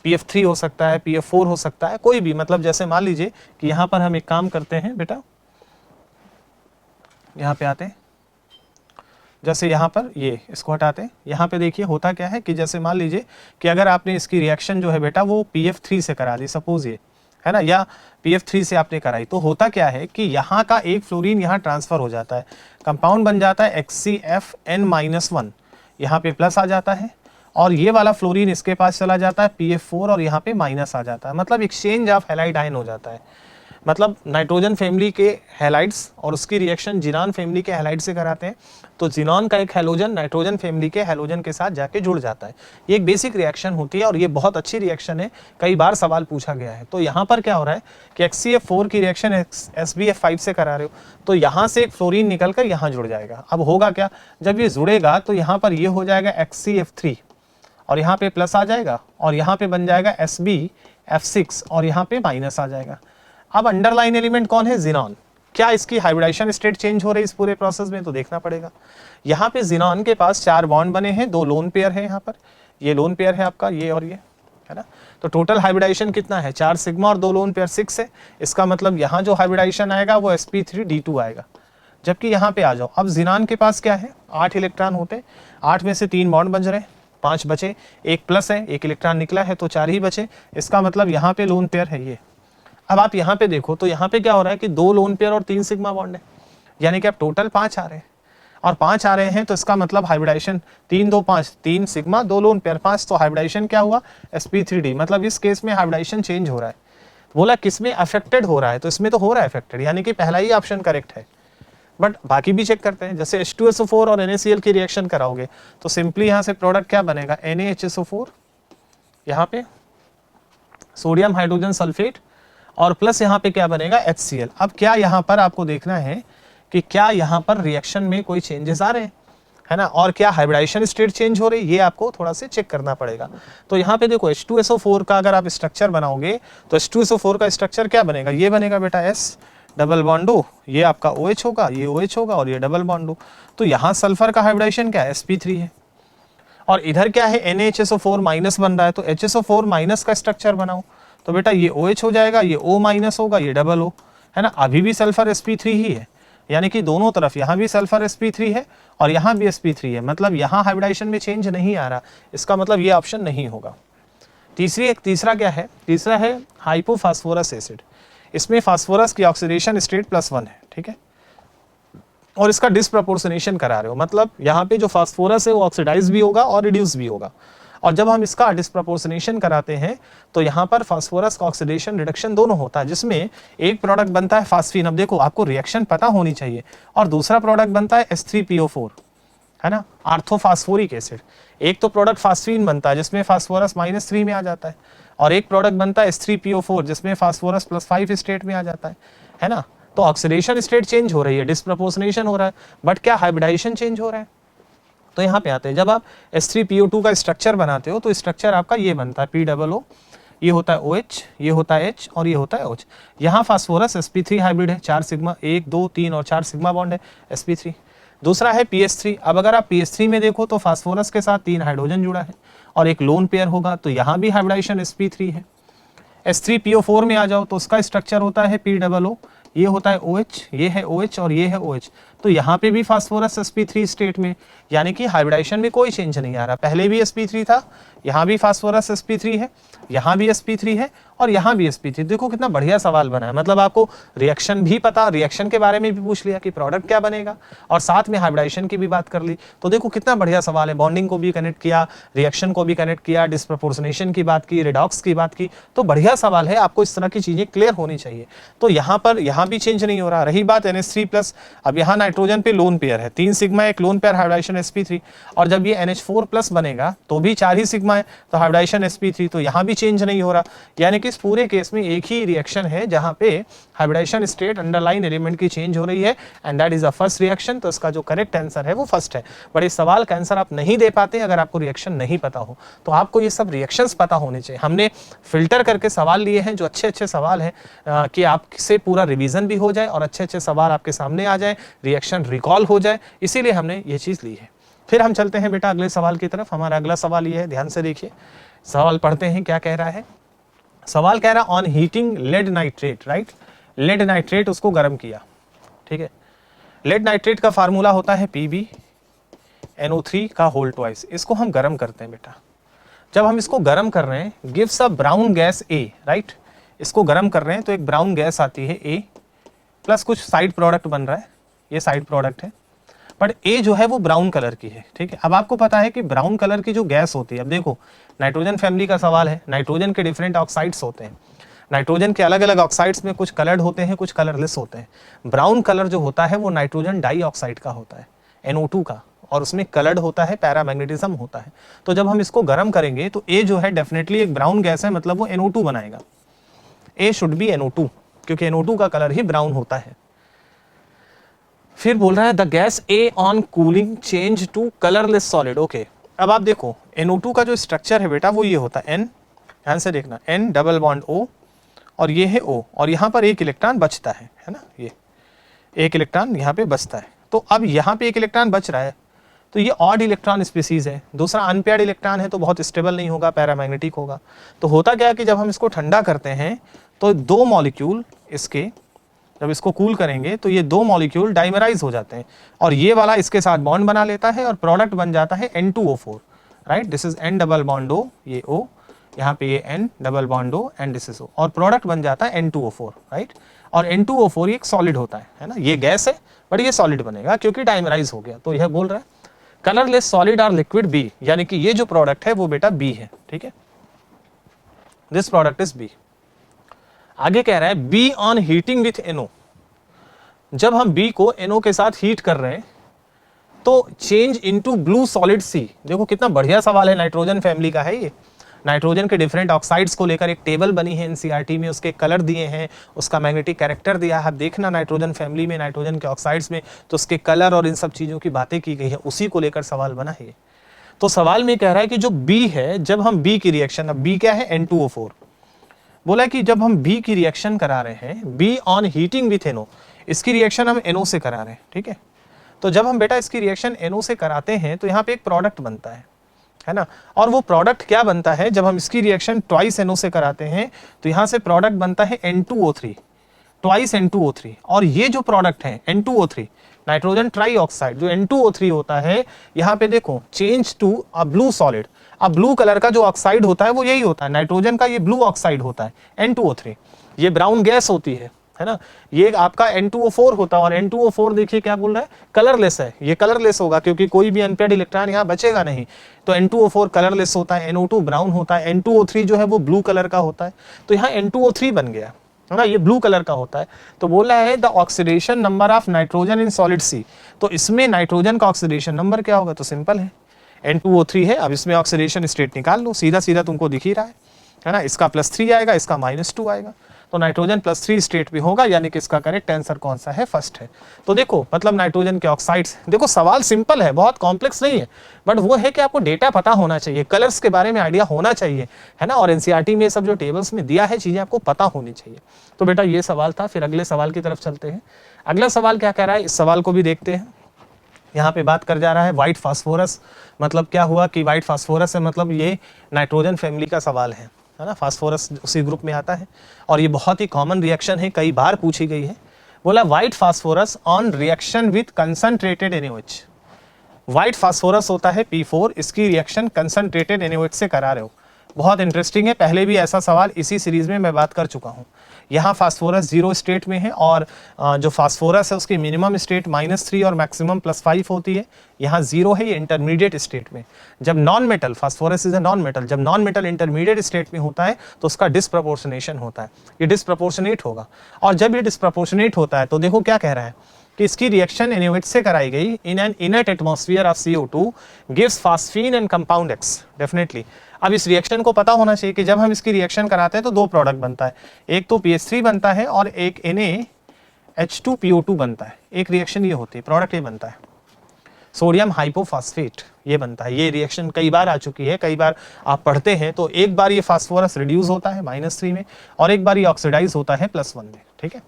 PF3 हो सकता है, PF4 हो सकता है, कोई भी। मतलब जैसे मान लीजिए कि यहाँ पर हम एक काम करते हैं बेटा, यहाँ पे आते हैं, जैसे यहाँ पर ये इसको हटाते हैं। यहाँ पे देखिए होता क्या है कि जैसे मान लीजिए कि अगर आपने इसकी रिएक्शन जो है बेटा वो PF3 से करा दी, सपोज ये है ना, या PF3 से आपने कराई, तो होता क्या है कि यहाँ का एक फ्लोरीन यहाँ ट्रांसफर हो जाता है, कंपाउंड बन जाता है HCFN-1, यहाँ पे प्लस आ जाता है, और ये वाला फ्लोरीन इसके पास चला जाता है PF4 और यहाँ पे माइनस आ जाता है। मतलब एक्सचेंज ऑफ हैलाइड आयन हो जाता है। मतलब नाइट्रोजन फैमिली के हैलाइड्स और उसकी रिएक्शन जिनान फैमिली के हैलाइड से कराते हैं, तो जिनान का एक हैलोजन नाइट्रोजन फैमिली के हैलोजन के साथ जाके जुड़ जाता है। ये एक बेसिक रिएक्शन होती है और ये बहुत अच्छी रिएक्शन है, कई बार सवाल पूछा गया है। तो यहाँ पर क्या हो रहा है कि HCF4 की रिएक्शन SbF5 से करा रहे हो, तो यहाँ से एक फ्लोरीन निकल कर यहाँ जुड़ जाएगा। अब होगा क्या, जब ये जुड़ेगा तो यहाँ पर ये हो जाएगा HCF3 और यहाँ पे प्लस आ जाएगा, और यहाँ पे बन जाएगा SbF6 और यहाँ पे माइनस आ जाएगा। अब अंडरलाइन एलिमेंट कौन है, जिनान। क्या इसकी हाइब्रिडाइजेशन स्टेट चेंज हो रही है इस पूरे प्रोसेस में, तो देखना पड़ेगा। यहाँ पे जिनान के पास 4 बॉन्ड बने हैं, 2 लोन पेयर है, यहाँ पर ये लोन पेयर है आपका, ये और ये है ना। तो टोटल हाइब्रिडाइजेशन कितना है, 4 सिग्मा और 2 लोन पेयर 6 है। इसका मतलब यहाँ जो हाइब्रिडाइजेशन आएगा वो sp3d2 आएगा। जबकि यहाँ पे आ जाओ, अब जिनान के पास क्या है, 8 इलेक्ट्रॉन होते हैं, 8 में से 3 बॉन्ड बन रहे हैं, 5 बचे, एक प्लस है, एक इलेक्ट्रॉन निकला है तो 4 ही बचे। इसका मतलब यहाँ पे लोन पेयर है ये। अब आप यहाँ पे देखो तो यहाँ पे क्या हो रहा है कि 2 लोन पेयर और 3 सिग्मा बॉन्ड है, यानी कि अब टोटल 5 आ रहे हैं और 5 आ रहे हैं तो इसका मतलब हाइब्रिडाइजेशन 3 2 5, 3 सिग्मा 2 लोन पेयर 5, तो हाइब्रिडाइजेशन क्या हुआ sp3d। मतलब इस केस में हाइब्रिडाइजेशन चेंज हो रहा है। बोला किसमें अफेक्टेड हो रहा है, तो इसमें तो हो रहा है अफेक्टेड, यानी कि पहला ही ऑप्शन करेक्ट है। बट बाकी भी चेक करते हैं, जैसे H2SO4 और NaCl की रिएक्शन कराओगे तो सिंपली यहाँ से प्रोडक्ट क्या बनेगा, NaHSO4, यहाँ पे सोडियम हाइड्रोजन सल्फेट और प्लस यहाँ पे क्या बनेगा HCl। अब क्या यहाँ पर आपको देखना है कि क्या यहाँ पर रिएक्शन में कोई चेंजेस आ रहे हैं, है ना, और क्या हाइब्रिडाइजेशन स्टेट चेंज हो रही है, ये आपको थोड़ा से चेक करना पड़ेगा। तो यहाँ पे देखो H2SO4 का अगर आप स्ट्रक्चर बनाओगे तो H2SO4 का स्ट्रक्चर क्या बनेगा, ये बनेगा बेटा S डबल बॉन्ड O, ये आपका OH होगा, ये OH होगा और ये डबल बॉन्ड O। तो यहाँ सल्फर का हाइब्रिडाइजेशन क्या है, sp3 है, और इधर क्या है NaHSO4 माइनस बन रहा है, तो HSO4 माइनस का स्ट्रक्चर बनाओ तो बेटा ये OH हो जाएगा, ये O माइनस होगा, ये डबल O, है ना। अभी भी सल्फर sp3 ही है, यानी कि दोनों तरफ यहाँ भी सल्फर sp3 है और यहाँ भी sp3 है, मतलब यहाँ हाइब्रिडाइजेशन में चेंज नहीं आ रहा, इसका मतलब ये ऑप्शन नहीं होगा। तीसरा क्या है, तीसरा है हाइपोफास्फोरस एसिड। इसमें फास्फोरस की ऑक्सीडेशन स्टेट +1 है, ठीक है, और इसका डिस्प्रपोर्शनेशन करा रहे हो, मतलब यहाँ पे जो फास्फोरस है वो ऑक्सीडाइज भी होगा और रिड्यूस भी होगा, और जब हम इसका डिस्प्रपोर्शनेशन कराते हैं तो यहाँ पर फास्फोरस का ऑक्सीडेशन रिडक्शन दोनों होता है, जिसमें एक प्रोडक्ट बनता है फास्फीन। अब देखो आपको रिएक्शन पता होनी चाहिए, और दूसरा प्रोडक्ट बनता है H3PO4, है ना, आर्थोफास्फोरिक एसिड। एक तो प्रोडक्ट फास्फीन बनता है जिसमें फास्फोरस -3 में आ जाता है, और एक प्रोडक्ट बनता है H3PO4 जिसमें फास्फोरस +5 स्टेट में आ जाता है ना। तो ऑक्सीडेशन स्टेट चेंज हो रही है, डिस्प्रपोर्शनेशन हो रहा है, बट क्या हाइब्रिडाइजेशन चेंज हो रहा है। तो यहाँ पे आते हैं, जब आप H3PO2 का स्ट्रक्चर बनाते हो तो स्ट्रक्चर आपका ये बनता है POO, ये होता है OH, ये होता है H और ये होता है OH। यहाँ फास्फोरस sp3 हाइब्रिड है, 4 सिग्मा, 1 2 3 और 4 सिग्मा बॉन्ड है sp3। दूसरा है PS3। अब अगर आप PS3 में देखो तो फास्फोरस के साथ 3 हाइड्रोजन जुड़ा है और एक लोन पेयर होगा, तो यहाँ भी हाइब्रिडाइजेशन sp3 है। H3PO4 में आ जाओ तो उसका स्ट्रक्चर होता है POO, ये होता है OH, ये है OH और ये है OH। तो यहाँ पे भी फास्फोरस sp3 स्टेट में, यानी कि हाइब्रिडाइजेशन में कोई चेंज नहीं आ रहा। पहले भी sp3 था, यहाँ भी फास्फोरस sp3 है, यहाँ भी sp3 है और यहाँ भी sp3। देखो कितना बढ़िया सवाल बना है, मतलब आपको रिएक्शन भी पता, रिएक्शन के बारे में भी पूछ लिया कि प्रोडक्ट क्या बनेगा, और साथ में हाइब्रिडाइजेशन की भी बात कर ली। तो देखो कितना बढ़िया सवाल है, बॉन्डिंग को भी कनेक्ट किया, रिएक्शन को भी कनेक्ट किया, डिस्प्रपोर्शनेशन की बात की, रिडॉक्स की बात की। तो बढ़िया सवाल है, आपको इस तरह की चीजें क्लियर होनी चाहिए। तो यहाँ पर यहाँ भी चेंज नहीं हो रहा। रही बात NH3+, अब यहाँ नाइट्रोजन पे लोन पेयर है, 3 सिग्मा एक लोन पेयर हाइब्रिडाइजेशन sp3, और जब ये NH4+ बनेगा तो भी 4 ही सिग्मा है, तो हाइब्रिडाइजेशन sp3, तो यहाँ भी चेंज नहीं हो रहा। यानी कि इस पूरे केस में एक ही रिएक्शन है जहाँ पे हाइब्रिडाइजेशन स्टेट अंडरलाइन एलिमेंट की चेंज हो रही है, and that is a first reaction. तो इसका जो करेक्ट आंसर है वो फर्स्ट है। बट इस सवाल का आंसर आप नहीं दे पाते अगर आपको रिएक्शन नहीं पता हो। तो आपको ये सब रिएक्शंस पता होने चाहिए। हमने फिल्टर करके सवाल लिए हैं जो अच्छे अच्छे सवाल हैं, कि आपसे पूरा रिवीजन भी हो जाए और अच्छे अच्छे सवाल आपके सामने आ जाए, रिएक्शन रिकॉल हो जाए, इसीलिए हमने ये चीज़ ली है। फिर हम चलते हैं बेटा अगले सवाल की तरफ। हमारा अगला सवाल ये है, ध्यान से देखिए, सवाल पढ़ते हैं क्या कह रहा है। सवाल कह रहा on heating lead nitrate, right, lead nitrate उसको गर्म किया, ठीक है। लेड नाइट्रेट का फार्मूला होता है PbNO3 का होल ट्वाइस। इसको हम गर्म करते हैं बेटा। जब हम इसको गर्म कर रहे हैं, gives a brown gas A, right, इसको गर्म कर रहे हैं तो एक ब्राउन गैस आती है A, प्लस कुछ साइड प्रोडक्ट बन रहा है, ये साइड प्रोडक्ट है, बट A जो है वो ब्राउन कलर की है, ठीक है। अब आपको पता है कि ब्राउन कलर की जो गैस होती है, अब देखो नाइट्रोजन फैमिली का सवाल है, नाइट्रोजन के डिफरेंट ऑक्साइड्स होते हैं, नाइट्रोजन के अलग अलग ऑक्साइड्स में कुछ कलर्ड होते हैं, कुछ कलरलेस होते हैं। ब्राउन कलर जो होता है वो नाइट्रोजन डाइऑक्साइड का होता है, NO2 का, और उसमें कलर्ड होता है, पैरामैग्नेटिज्म होता है। तो जब हम इसको गर्म करेंगे तो A जो है डेफिनेटली एक ब्राउन गैस है, मतलब वो NO2 बनाएगा। A शुड बी NO2, क्योंकि NO2 का कलर ही ब्राउन होता है। फिर बोल रहा है the gas A on cooling change to colourless solid. Okay, अब आप देखो NO2 का जो स्ट्रक्चर है बेटा वो ये होता है N, ध्यान से देखना, N डबल बॉन्ड O, और ये है O, और यहाँ पर एक इलेक्ट्रॉन बचता है ना, ये एक इलेक्ट्रॉन यहाँ पे बचता है। तो अब यहाँ पे एक इलेक्ट्रॉन बच रहा है, तो ये ऑड इलेक्ट्रॉन स्पीसीज है, दूसरा अनपेयर्ड इलेक्ट्रॉन है, तो बहुत स्टेबल नहीं होगा, पैरामैग्नेटिक होगा। तो होता क्या है कि जब हम इसको ठंडा करते हैं तो 2 मॉलिक्यूल इसके, जब इसको कूल करेंगे तो ये 2 मॉलिक्यूल डाइमराइज हो जाते हैं, और ये वाला इसके साथ बॉन्ड बना लेता है और प्रोडक्ट बन जाता है N2O4, right, this is N double bond O, ये O, यहाँ पे ये N double bond O and this is O, और प्रोडक्ट बन जाता है N2O4, राइट। और N2O4 ये एक सॉलिड होता है ना, ये गैस है बट ये सॉलिड बनेगा क्योंकि डाइमराइज हो गया। तो यह बोल रहा है कलरलेस सॉलिड और लिक्विड B, यानी कि ये जो प्रोडक्ट है वो बेटा B है, ठीक है, दिस प्रोडक्ट इज B। आगे कह रहा है B on heating with NO, जब हम B को NO के साथ हीट कर रहे हैं तो change into blue solid C। देखो कितना बढ़िया सवाल है, नाइट्रोजन फैमिली का है ये। नाइट्रोजन के डिफरेंट ऑक्साइड्स को लेकर एक टेबल बनी है एनसीईआरटी में, उसके कलर दिए हैं, उसका मैग्नेटिक कैरेक्टर दिया है। आप देखना नाइट्रोजन फैमिली में, नाइट्रोजन के ऑक्साइड्स में, तो उसके कलर और इन सब चीज़ों की बातें की गई है, उसी को लेकर सवाल बना है। तो सवाल में कह रहा है कि जो B है, जब हम B की रिएक्शन, अब B क्या है N2O4, बोला कि जब हम B की रिएक्शन करा रहे हैं, B on heating with NO, इसकी रिएक्शन हम NO से करा रहे हैं, ठीक है। तो जब हम बेटा इसकी रिएक्शन NO से कराते हैं तो यहाँ पे एक प्रोडक्ट बनता है ना, और वो प्रोडक्ट क्या बनता है, जब हम इसकी रिएक्शन ट्वाइस NO से कराते हैं तो यहाँ से प्रोडक्ट बनता है N2O3, ट्वाइस N2O3, और ये जो प्रोडक्ट है N2O3 नाइट्रोजन ट्राईऑक्साइड, जो N2O3 होता है, यहाँ पे देखो change to a blue solid. अब ब्लू कलर का जो ऑक्साइड होता है वो यही होता है, नाइट्रोजन का ये ब्लू ऑक्साइड होता है N2O3, ये ब्राउन गैस होती है ना, ये आपका N2O4 होता है। और N2O4 देखिए क्या बोल रहा है, कलरलेस है, ये कलरलेस होगा क्योंकि कोई भी अनपेयर्ड इलेक्ट्रॉन यहाँ बचेगा नहीं। तो N2O4 कलरलेस होता है, NO2 ब्राउन होता है, N2O3 जो है वो ब्लू कलर का होता है। तो यहाँ N2O3 बन गया है ना, ये ब्लू कलर का होता है। तो बोला है the oxidation number of nitrogen in solid C, तो इसमें नाइट्रोजन का ऑक्सीडेशन नंबर क्या होगा, तो सिंपल है N2O3 है। अब इसमें ऑक्सीडेशन स्टेट निकाल लो, सीधा सीधा तुमको दिख ही रहा है ना, इसका +3 आएगा, इसका -2 आएगा, तो नाइट्रोजन +3 स्टेट भी होगा, यानी कि इसका करेक्ट आंसर कौन सा है, फर्स्ट है। तो देखो मतलब नाइट्रोजन के ऑक्साइड्स, देखो सवाल सिंपल है, बहुत कॉम्प्लेक्स नहीं है, बट वो है कि आपको डेटा पता होना चाहिए, कलर्स के बारे में आइडिया होना चाहिए, है ना, और एनसीईआरटी में सब जो टेबल्स में दिया है चीजें आपको पता होनी चाहिए। तो बेटा ये सवाल था। फिर अगले सवाल की तरफ चलते हैं। अगला सवाल क्या कह रहा है, इस सवाल को भी देखते हैं। यहाँ पे बात कर जा रहा है व्हाइट फास्फोरस, मतलब क्या हुआ कि व्हाइट फास्फोरस है, मतलब ये नाइट्रोजन फैमिली का सवाल है ना, फास्फोरस उसी ग्रुप में आता है, और ये बहुत ही कॉमन रिएक्शन है, कई बार पूछी गई है। बोला white phosphorus on reaction with concentrated NaOH, white phosphorus होता है P4, इसकी रिएक्शन कंसंट्रेटेड NaOH से करा रहे हो। बहुत इंटरेस्टिंग है, पहले भी ऐसा सवाल इसी सीरीज में मैं बात कर चुका हूँ। यहाँ फास्फोरस 0 स्टेट में है, और जो फास्फोरस है उसकी मिनिमम स्टेट -3 और मैक्सिमम +5 होती है। यहाँ 0 है, ये इंटरमीडिएट स्टेट में। जब non metal, phosphorus is a non metal, जब नॉन मेटल इंटरमीडिएट स्टेट में होता है तो उसका डिस्प्रपोर्शनेशन होता है, ये डिस्प्रपोर्शनेट होगा। और जब ये डिस्प्रपोर्शनेट होता है तो देखो क्या कह रहा है कि इसकी रिएक्शन NaOH से कराई गई in an inert atmosphere of CO2 gives phosphine and compound X, definitely. अब इस रिएक्शन को पता होना चाहिए कि जब हम इसकी रिएक्शन कराते हैं तो 2 प्रोडक्ट बनता है, एक तो PH3 बनता है और एक NaH2PO2 बनता है। एक रिएक्शन ये होती है, प्रोडक्ट ये बनता है सोडियम हाइपोफॉस्फेट, ये बनता है। ये रिएक्शन कई बार आ चुकी है, कई बार आप पढ़ते हैं। तो एक बार ये फास्फोरस रिड्यूस होता है -3 में, और एक बार ये ऑक्सीडाइज होता है +1 में, ठीक है।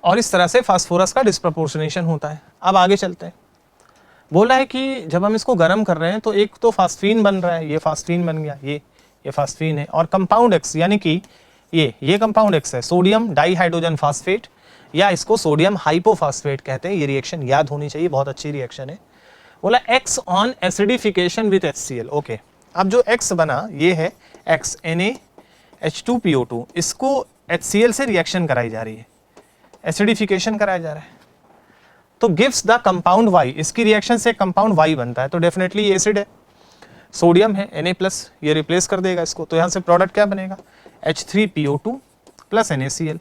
और इस तरह से फास्फोरस का डिस्प्रपोर्शनेशन होता है। अब आगे चलते हैं। बोला है कि जब हम इसको गर्म कर रहे हैं तो एक तो फास्फीन बन रहा है, ये फास्फीन बन गया, ये फास्फीन है, और कंपाउंड X, यानी कि ये कंपाउंड X है, सोडियम डाइहाइड्रोजन फास्फेट, या इसको सोडियम हाइपोफॉस्फेट कहते हैं। ये रिएक्शन याद होनी चाहिए, बहुत अच्छी रिएक्शन है। बोला X on acidification with HCl, okay. अब जो X बना ये है X NaH2PO2, इसको HCl से रिएक्शन कराई जा रही है, एसिडिफिकेशन कराया जा रहा है, तो गिव्स द कंपाउंड Y, इसकी रिएक्शन से कंपाउंड Y बनता है, तो डेफिनेटली ये एसिड है, सोडियम है Na+, ये रिप्लेस कर देगा इसको, तो यहाँ से प्रोडक्ट क्या बनेगा H3PO2 + NaCl,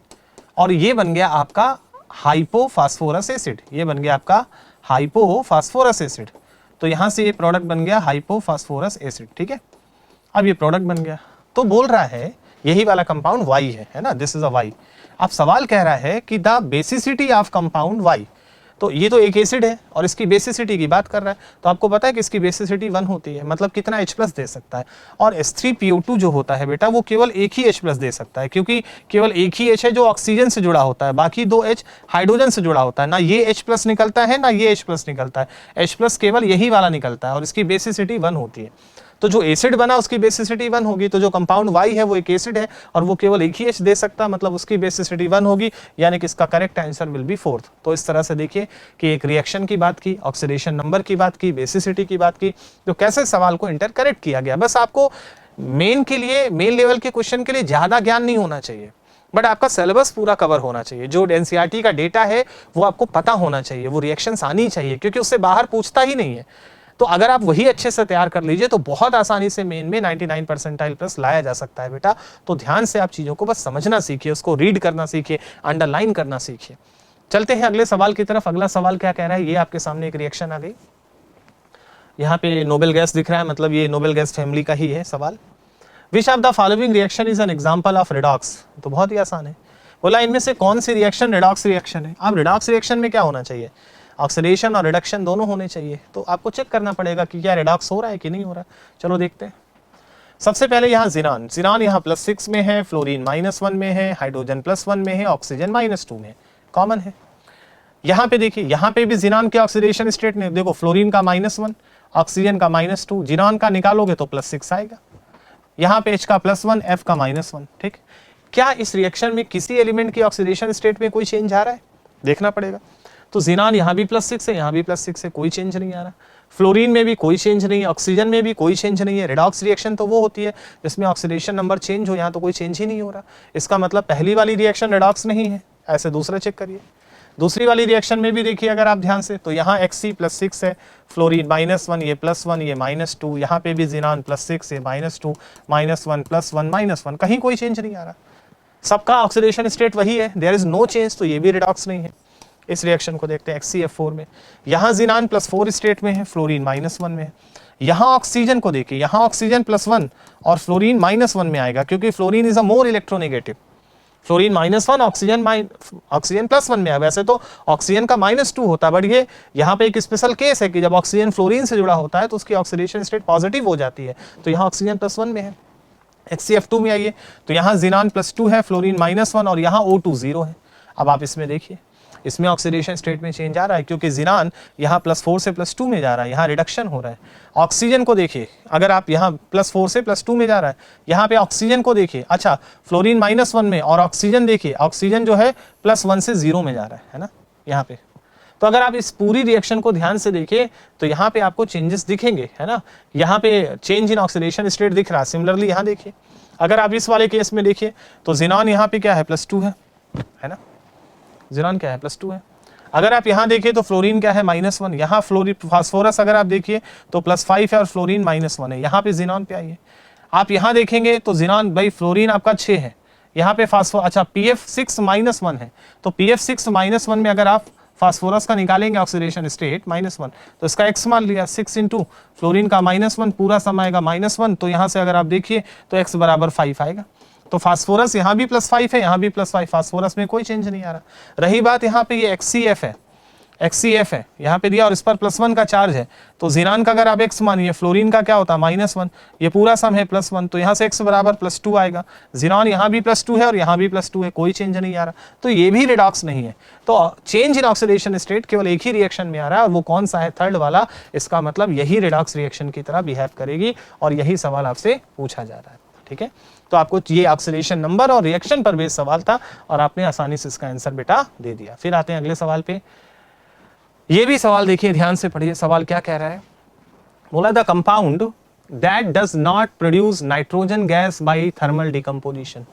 और ये बन गया आपका हाइपोफॉस्फोरस एसिड, ये बन गया आपका हाइपोफॉस्फोरस एसिड। तो यहाँ से ये प्रोडक्ट बन गया हाइपोफॉस्फोरस एसिड, ठीक है। अब ये प्रोडक्ट बन गया, तो बोल रहा है यही वाला कंपाउंड Y है ना, दिस इज अ Y। अब सवाल कह रहा है कि the basicity of compound Y, तो ये तो एक एसिड है और इसकी बेसिसिटी की बात कर रहा है, तो आपको पता है कि इसकी बेसिसिटी 1 होती है, मतलब कितना H+ दे सकता है। और H3PO2 जो होता है बेटा, वो केवल एक ही H+ दे सकता है, क्योंकि केवल एक ही H है जो ऑक्सीजन से जुड़ा होता है, बाकी 2 H हाइड्रोजन से जुड़ा होता है। ना ये H+ निकलता है, ना ये H+ निकलता है, H+ केवल यही वाला निकलता है, और इसकी बेसिसिटी 1 होती है। तो जो एसिड बना उसकी बेसिसिटी 1 होगी, तो जो कंपाउंड Y है वो एक एसिड है और वो केवल एक ही H दे सकता, मतलब उसकी बेसिसिटी 1 होगी, यानी कि इसका correct answer will be 4th। तो इस तरह से देखिए कि एक रिएक्शन की बात की, ऑक्सीडेशन नंबर की बात की, बेसिसिटी की बात की, तो कैसे सवाल को इंटर करेक्ट किया गया। बस आपको मेन के लिए, मेन लेवल के क्वेश्चन के लिए ज्यादा ज्ञान नहीं होना चाहिए, बट आपका सिलेबस पूरा कवर होना चाहिए। जो एनसीईआरटी का डेटा है वो आपको पता होना चाहिए, वो रिएक्शंस आनी चाहिए, क्योंकि उससे बाहर पूछता ही नहीं है। तो अगर आप वही अच्छे से तैयार कर लीजिए तो बहुत आसानी से मेन में 99 परसेंटाइल प्लस लाया जा सकता है बेटा। तो ध्यान से आप चीजों को बस समझना सीखिए, उसको रीड करना सीखिए, अंडरलाइन करना सीखिए। चलते हैं अगले सवाल की तरफ। अगला सवाल क्या कह रहा है, ये आपके सामने एक रिएक्शन आ गई, यहाँ पे नोबेल गैस दिख रहा है, मतलब ये नोबेल गैस फैमिली का ही है सवाल। विच of the following reaction is an example of redox. तो बहुत ही आसान है, बोला इनमें से कौन सी रिएक्शन रिडॉक्स रिएक्शन है। अब रिडॉक्स रिएक्शन में क्या होना चाहिए, ऑक्सीडेशन और रिडक्शन दोनों होने चाहिए। तो आपको चेक करना पड़ेगा कि क्या रिडॉक्स हो रहा है कि नहीं हो रहा। चलो देखते हैं। सबसे पहले यहाँ जिनान, जिनान यहाँ +6 में है, फ्लोरीन -1 में है, हाइड्रोजन +1 में है, ऑक्सीजन -2 में है, कॉमन है। यहाँ पे देखिए, यहाँ पे भी जिनान के ऑक्सीडेशन स्टेट में देखो, फ्लोरीन का -1, ऑक्सीजन का -2, जिनान का निकालोगे तो +6 आएगा। यहाँ पे H का +1, F का -1। ठीक, क्या इस रिएक्शन में किसी एलिमेंट की ऑक्सीडेशन स्टेट में कोई चेंज आ रहा है, देखना पड़ेगा। तो जिनान यहाँ भी +6 है, यहाँ भी +6 है, कोई चेंज नहीं आ रहा। फ्लोरीन में भी कोई चेंज नहीं है, ऑक्सीजन में भी कोई चेंज नहीं है। रिडॉक्स रिएक्शन तो वो होती है जिसमें ऑक्सीडेशन नंबर चेंज हो, यहाँ तो कोई चेंज ही नहीं हो रहा। इसका मतलब पहली वाली रिएक्शन रिडॉक्स नहीं है। ऐसे दूसरा चेक करिए, दूसरी वाली रिएक्शन में भी देखिए अगर आप ध्यान से, तो यहाँ Xc +6 है, फ्लोरीन -1, ये +1, ये -2, यहाँ पे भी जिनान +6, ये -2, -1, +1, -1, कहीं कोई चेंज नहीं आ रहा, सबका ऑक्सीडेशन स्टेट वही है, देयर इज नो चेंज। तो ये भी रिडॉक्स नहीं है। इस रिएक्शन को देखते हैं HCF4 में, यहाँ जिनान +4 स्टेट में है, फ्लोरीन -1 में है। यहाँ ऑक्सीजन को देखिए, यहाँ ऑक्सीजन +1 और फ्लोरीन -1 में आएगा, क्योंकि fluorine is a more electronegative. Fluorine -1, oxygen +1 में है। वैसे तो ऑक्सीजन का -2 होता है, बट ये यहाँ पे एक स्पेशल केस है कि जब ऑक्सीजन फ्लोरीन से जुड़ा होता है तो उसकी ऑक्सीडेशन स्टेट पॉजिटिव हो जाती है। तो यहाँ ऑक्सीजन +1 में है। HCF2 में आइए, तो यहाँ जिनान +2 है, फ्लोरीन -1 और यहाँ O2 0 है। अब आप इसमें देखिए, इसमें ऑक्सीडेशन स्टेट में चेंज आ रहा है, क्योंकि जिनान यहाँ +4 से +2 में जा रहा है, यहाँ रिडक्शन हो रहा है। ऑक्सीजन को देखिए, अगर आप यहाँ +4 से +2 में जा रहा है, यहाँ पे ऑक्सीजन को देखिए, अच्छा फ्लोरीन -1 में, और ऑक्सीजन देखिए, ऑक्सीजन जो है +1 से 0 में जा रहा है ना यहाँ पे। तो अगर आप इस पूरी रिएक्शन को ध्यान से देखिए तो यहाँ पे आपको चेंजेस दिखेंगे, है ना। यहाँ पे चेंज इन ऑक्सीडेशन स्टेट दिख रहा है। सिमिलरली यहाँ देखिए, अगर आप इस वाले केस में देखिए तो जिनान यहाँ पे क्या है, +2 है ना, जिनान क्या है, +2 है। अगर आप यहाँ देखिए तो फ्लोरीन क्या है, -1, यहाँ फ्लोरीन फास्फोरस अगर आप देखिए तो +5 है और फ्लोरीन -1 है। यहाँ पे जिनान पे आइए, आप यहाँ देखेंगे तो जिनान, भाई फ्लोरीन आपका 6 है, यहाँ पे फास्फोर, अच्छा PF6 -1 है, तो PF6 -1 में अगर आप फास्फोरस का निकालेंगे ऑक्सीडेशन स्टेट -1, तो इसका x मान लिया, 6 इंटू फ्लोरीन का -1 पूरा सम आएगा -1, तो यहाँ से अगर आप देखिए तो x बराबर 5 आएगा। तो फास्फोरस यहाँ भी +5 है, यहाँ भी +5, फास्फोरस में कोई चेंज नहीं आ रहा। रही बात यहाँ पे ये HCF है, यहाँ पे दिया और इस पर +1 का चार्ज है, तो जिनान का अगर आप x मानिए, फ्लोरीन का क्या होता है -1, ये पूरा सम है +1, तो यहाँ से x बराबर +2 आएगा। जिनान यहाँ भी +2 है और यहाँ भी +2 है, कोई चेंज नहीं आ रहा, तो ये भी रिडॉक्स नहीं है। तो चेंज इन ऑक्सीडेशन स्टेट केवल एक ही रिएक्शन में आ रहा है, और वो कौन सा है, थर्ड वाला। इसका मतलब यही रिडॉक्स रिएक्शन की तरह बिहेव करेगी, और यही सवाल आपसे पूछा जा रहा है। ठीक है, तो आपको ये ऑक्सीडेशन नंबर और रिएक्शन पर बेस्ड सवाल था, और आपने आसानी से इसका आंसर बेटा दे दिया। फिर आते हैं अगले सवाल पे। ये भी सवाल देखिए, ध्यान से पढ़िए, सवाल क्या कह रहा है। बोला the compound that does not produce nitrogen gas by thermal decomposition.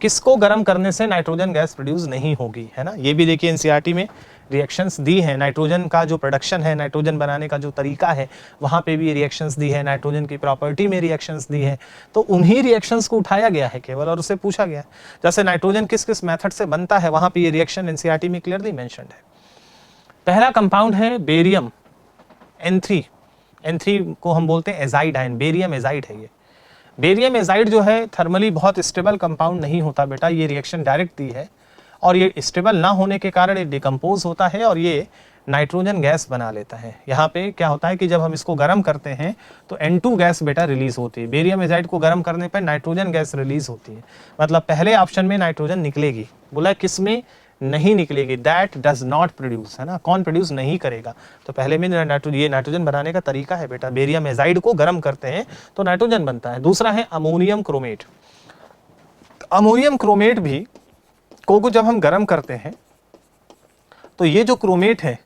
किसको गर्म करने से नाइट्रोजन गैस प्रोड्यूस नहीं होगी, है ना। ये भी देखिए एनसीईआरटी में रिएक्शंस दी है, नाइट्रोजन का जो प्रोडक्शन है, नाइट्रोजन बनाने का जो तरीका है, वहाँ पे भी रिएक्शंस दी है, नाइट्रोजन की प्रॉपर्टी में रिएक्शंस दी है। तो उन्हीं रिएक्शंस को उठाया गया है केवल, और उससे पूछा गया जैसे नाइट्रोजन किस किस मेथड से बनता है, वहाँ पे ये रिएक्शन एनसीईआरटी में क्लियरली मेंशन्ड है। पहला कंपाउंड है बेरियम N3 को हम बोलते हैं एजाइड आयन, बेरियम एजाइड है ये। बेरियम एजाइड जो है थर्मली बहुत स्टेबल कंपाउंड नहीं होता बेटा, ये रिएक्शन डायरेक्ट दी है, और ये स्टेबल ना होने के कारण ये डिकम्पोज होता है और ये नाइट्रोजन गैस बना लेता है। यहाँ पे क्या होता है कि जब हम इसको गर्म करते हैं तो N2 गैस बेटा रिलीज होती है। बेरियम एजाइड को गर्म करने पर नाइट्रोजन गैस रिलीज होती है, मतलब पहले ऑप्शन में नाइट्रोजन निकलेगी। बोला किस में, नहीं निकलेगी, दैट डज नॉट प्रोड्यूस, है ना, कौन प्रोड्यूस नहीं करेगा। तो पहले में ये नाइट्रोजन बनाने का तरीका है बेटा, बेरियम एजाइड को गर्म करते हैं तो नाइट्रोजन बनता है। दूसरा है अमोनियम क्रोमेट। अमोनियम क्रोमेट भी को जब हम गर्म करते हैं तो ये जो क्रोमेट है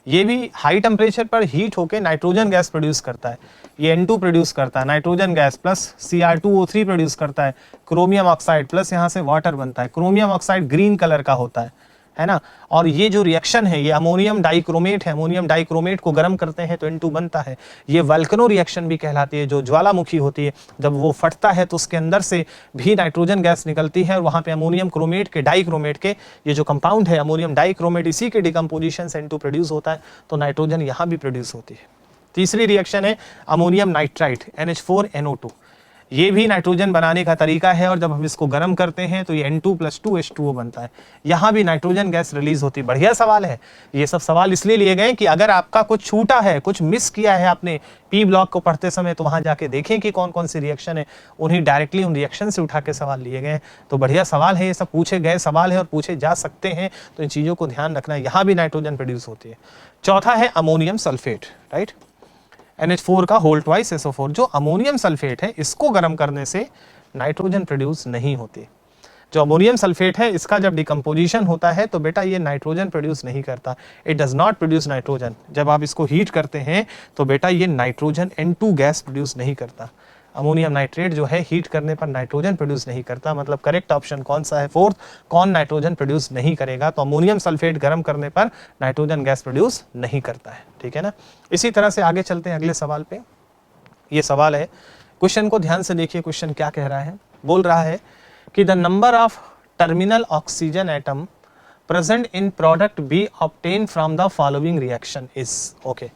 ये भी हाई टेम्परेचर पर हीट होकर नाइट्रोजन गैस प्रोड्यूस करता है। ये N2 प्रोड्यूस करता है, nitrogen gas plus Cr2O3 produce करता है, क्रोमियम ऑक्साइड प्लस यहाँ से वाटर बनता है। क्रोमियम ऑक्साइड ग्रीन कलर का होता है ना। और ये जो रिएक्शन है ये अमोनियम डाइक्रोमेट है, अमोनियम डाइक्रोमेट को गर्म करते हैं तो N2 बनता है। ये वल्केनो रिएक्शन भी कहलाती है, जो ज्वालामुखी होती है जब वो फटता है तो उसके अंदर से भी नाइट्रोजन गैस निकलती है और वहाँ पे अमोनियम क्रोमेट के डाइक्रोमेट के ये जो कंपाउंड है अमोनियम डाइक्रोमेट, इसी के डिकम्पोजिशन से N2 प्रोड्यूस होता है तो नाइट्रोजन यहाँ भी प्रोड्यूस होती है। तीसरी रिएक्शन है अमोनियम नाइट्राइट NH4NO2। ये भी नाइट्रोजन बनाने का तरीका है और जब हम इसको गर्म करते हैं तो ये N2 + 2H2O बनता है। यहाँ भी नाइट्रोजन गैस रिलीज होती है। बढ़िया सवाल है। ये सब सवाल इसलिए लिए गए कि अगर आपका कुछ छूटा है, कुछ मिस किया है आपने पी ब्लॉक को पढ़ते समय, तो वहाँ जाके देखें कि कौन कौन सी रिएक्शन है, उन्हीं डायरेक्टली उन रिएक्शन से उठा के सवाल लिए गए। तो बढ़िया सवाल है, ये सब पूछे गए सवाल है और पूछे जा सकते हैं, तो इन चीज़ों को ध्यान रखना है। यहाँ भी नाइट्रोजन प्रोड्यूस होती है। चौथा है अमोनियम सल्फेट, राइट, NH4 का होल ट्वाइस SO4। जो अमोनियम सल्फेट है इसको गर्म करने से नाइट्रोजन प्रोड्यूस नहीं होती। जो अमोनियम सल्फेट है इसका जब डिकम्पोजिशन होता है तो बेटा ये नाइट्रोजन प्रोड्यूस नहीं करता, it does not produce nitrogen. जब आप इसको हीट करते हैं तो बेटा ये नाइट्रोजन N2 गैस प्रोड्यूस नहीं करता। अमोनियम नाइट्रेट जो है हीट करने पर नाइट्रोजन प्रोड्यूस नहीं करता। मतलब करेक्ट ऑप्शन कौन सा है? फोर्थ, कौन नाइट्रोजन प्रोड्यूस नहीं करेगा? तो अमोनियम सल्फेट गर्म करने पर नाइट्रोजन गैस प्रोड्यूस नहीं करता है। ठीक है ना। इसी तरह से आगे चलते हैं अगले सवाल पे। ये सवाल है, क्वेश्चन को ध्यान से देखिए, क्वेश्चन क्या कह रहा है। बोल रहा है कि the number of terminal oxygen atom present in product B obtain from the following reaction is. Okay,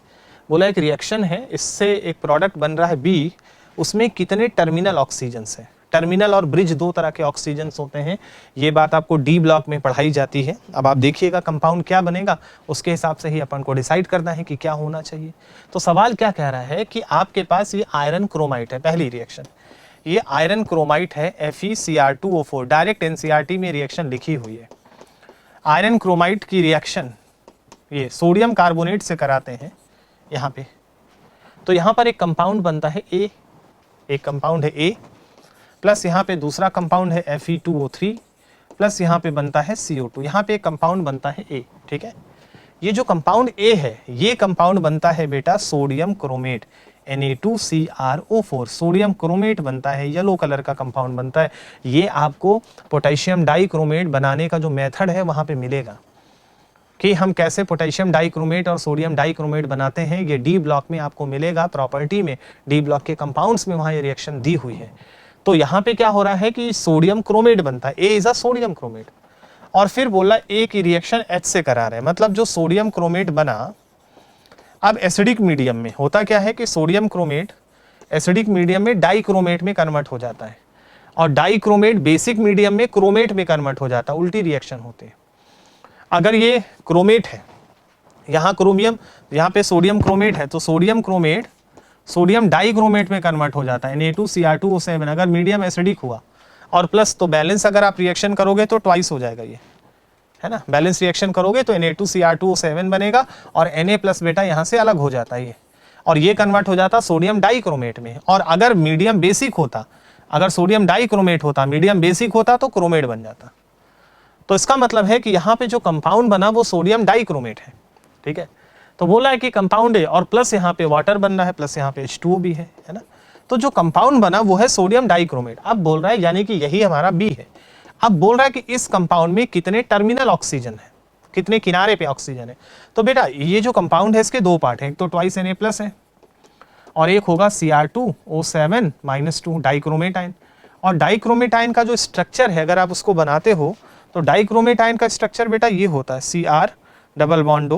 बोला एक रिएक्शन है, इससे एक प्रोडक्ट बन रहा है बी, उसमें कितने टर्मिनल ऑक्सीजन्स हैं। टर्मिनल और ब्रिज दो तरह के ऑक्सीजन्स होते हैं, ये बात आपको डी ब्लॉक में पढ़ाई जाती है। अब आप देखिएगा कंपाउंड क्या बनेगा, उसके हिसाब से ही अपन को डिसाइड करना है कि क्या होना चाहिए। तो सवाल क्या कह रहा है कि आपके पास ये आयरन क्रोमाइट है, पहली रिएक्शन, ये आयरन क्रोमाइट है FeCr2O4, डायरेक्ट NCERT में रिएक्शन लिखी हुई है। आयरन क्रोमाइट की रिएक्शन ये सोडियम कार्बोनेट से कराते हैं यहाँ पे, तो यहाँ पर एक कंपाउंड बनता है A, एक कंपाउंड है A, प्लस यहाँ पे दूसरा कंपाउंड है Fe2O3, प्लस यहाँ पे बनता है CO2, यहाँ पे एक कंपाउंड बनता है A। ठीक है, ये जो कंपाउंड A है ये कंपाउंड बनता है बेटा sodium chromate Na2CrO4, sodium chromate बनता है, येलो कलर का कंपाउंड बनता है। ये आपको पोटेशियम डाइक्रोमेट बनाने का जो मेथड है वहाँ पे मिलेगा कि हम कैसे पोटेशियम डाइक्रोमेट और सोडियम डाइक्रोमेट बनाते हैं। ये डी ब्लॉक में आपको मिलेगा, प्रॉपर्टी में, डी ब्लॉक के कंपाउंड्स में वहाँ ये रिएक्शन दी हुई है। तो यहाँ पे क्या हो रहा है कि सोडियम क्रोमेट बनता है, A is a sodium chromate, और फिर बोला A की रिएक्शन H से करा रहे हैं, मतलब जो सोडियम क्रोमेट बना, अब एसिडिक मीडियम में होता क्या है कि सोडियम क्रोमेट एसिडिक मीडियम में डाइक्रोमेट में कन्वर्ट हो जाता है, और डाइक्रोमेट बेसिक मीडियम में क्रोमेट में कन्वर्ट हो जाता है, उल्टी रिएक्शन होती है। अगर ये क्रोमेट है, यहाँ क्रोमियम, यहाँ पे सोडियम क्रोमेट है, तो सोडियम क्रोमेट सोडियम डाइक्रोमेट में कन्वर्ट हो जाता है Na2Cr2O7, अगर मीडियम एसिडिक हुआ, और प्लस तो बैलेंस अगर आप रिएक्शन करोगे तो ट्वाइस हो जाएगा, ये है ना, बैलेंस रिएक्शन करोगे तो Na2Cr2O7 बनेगा और Na प्लस बेटा यहाँ से अलग हो जाता है ये, और ये कन्वर्ट हो जाता सोडियम डाइक्रोमेट में। और अगर मीडियम बेसिक होता, अगर सोडियम डाइक्रोमेट होता, मीडियम बेसिक होता तो क्रोमेट बन जाता। तो इसका मतलब है कि यहाँ पे जो कंपाउंड बना वो सोडियम डाइक्रोमेट है। ठीक है, तो बोला है कि कंपाउंड है और प्लस यहाँ पे वाटर बन रहा है, प्लस यहाँ पे H2O भी है ना, तो जो कंपाउंड बना वो है सोडियम डाइक्रोमेट। अब बोल रहा है यानी कि यही हमारा बी है। अब बोल रहा है कि इस कंपाउंड में कितने टर्मिनल ऑक्सीजन है, कितने किनारे पे ऑक्सीजन है। तो बेटा ये जो कंपाउंड है इसके दो पार्ट है, एक तो ट्वाइस Na प्लस है और एक होगा Cr2O7-2 डाइक्रोमेट आयन। और डाइक्रोमेट आयन का जो स्ट्रक्चर है अगर आप उसको बनाते हो तो डाइक्रोमेट आयन का स्ट्रक्चर बेटा ये होता है Cr डबल बॉन्ड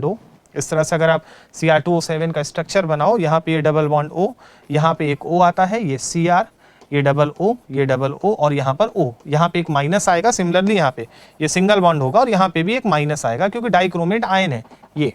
O, इस तरह से अगर आप Cr2O7 का स्ट्रक्चर बनाओ, यहाँ पे ये डबल बॉन्ड O, यहाँ पे एक O आता है, ये Cr, ये डबल O, ये डबल O, और यहाँ पर O, यहाँ पे एक माइनस आएगा। सिमिलरली यहाँ पे ये सिंगल बॉन्ड होगा और यहाँ पे भी एक माइनस आएगा क्योंकि डाइक्रोमेट आयन है ये।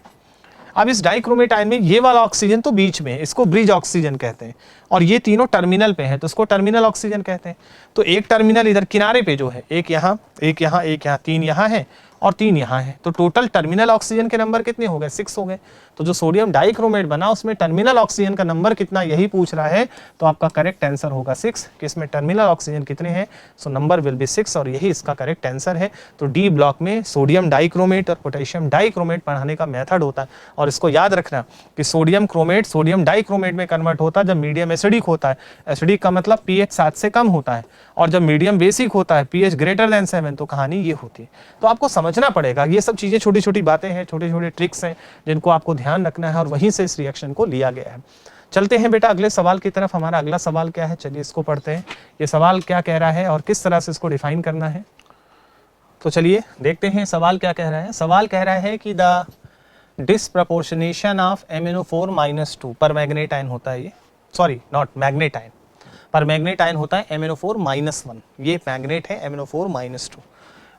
अब इस डाइक्रोमेट आयन में ये वाला ऑक्सीजन तो बीच में है, इसको ब्रिज ऑक्सीजन कहते हैं, और ये तीनों टर्मिनल पे हैं तो इसको टर्मिनल ऑक्सीजन कहते हैं। तो एक टर्मिनल इधर किनारे पे जो है, एक यहाँ, एक यहाँ, एक यहाँ, 3 यहाँ है और 3 यहाँ है, तो टोटल टर्मिनल ऑक्सीजन के नंबर कितने हो गए? 6 हो गए। तो जो सोडियम डाइक्रोमेट बना उसमें टर्मिनल ऑक्सीजन का नंबर कितना यही पूछ रहा है, तो आपका करेक्ट आंसर होगा 6, कि इसमें टर्मिनल ऑक्सीजन कितने हैं, सो नंबर विल बी 6, और यही इसका करेक्ट आंसर है। तो डी ब्लॉक में सोडियम डाइक्रोमेट और पोटेशियम डाइक्रोमेट पढ़ाने का मेथड होता है, और इसको याद रखना कि सोडियम क्रोमेट सोडियम डाइक्रोमेट में कन्वर्ट होता है जब मीडियम एसिडिक होता है। एसिडिक का मतलब pH 7 से कम होता है, और जब मीडियम बेसिक होता है pH ग्रेटर देन 7, तो कहानी ये होती है। तो आपको समझना पड़ेगा, ये सब चीजें छोटी छोटी बातें हैं, छोटे छोटे ट्रिक्स हैं जिनको आपको ध्यान रखना है, और वहीं से इस रिएक्शन को लिया गया है। चलते हैं बेटा अगले सवाल की तरफ। हमारा अगला सवाल क्या है, चलिए इसको पढ़ते हैं। ये सवाल क्या कह रहा है और किस तरह से इसको डिफाइन करना है, तो चलिए देखते हैं सवाल क्या कह रहा है। सवाल कह रहा है कि द डिसप्रपोर्शनेशन ऑफ MnO4-2 पर मैग्नेट आयन होता है, ये सॉरी नॉट मैग्नेट आयन, पर मैग्नेट आयन होता है MnO4-1, ये मैग्नेट है MnO4-2।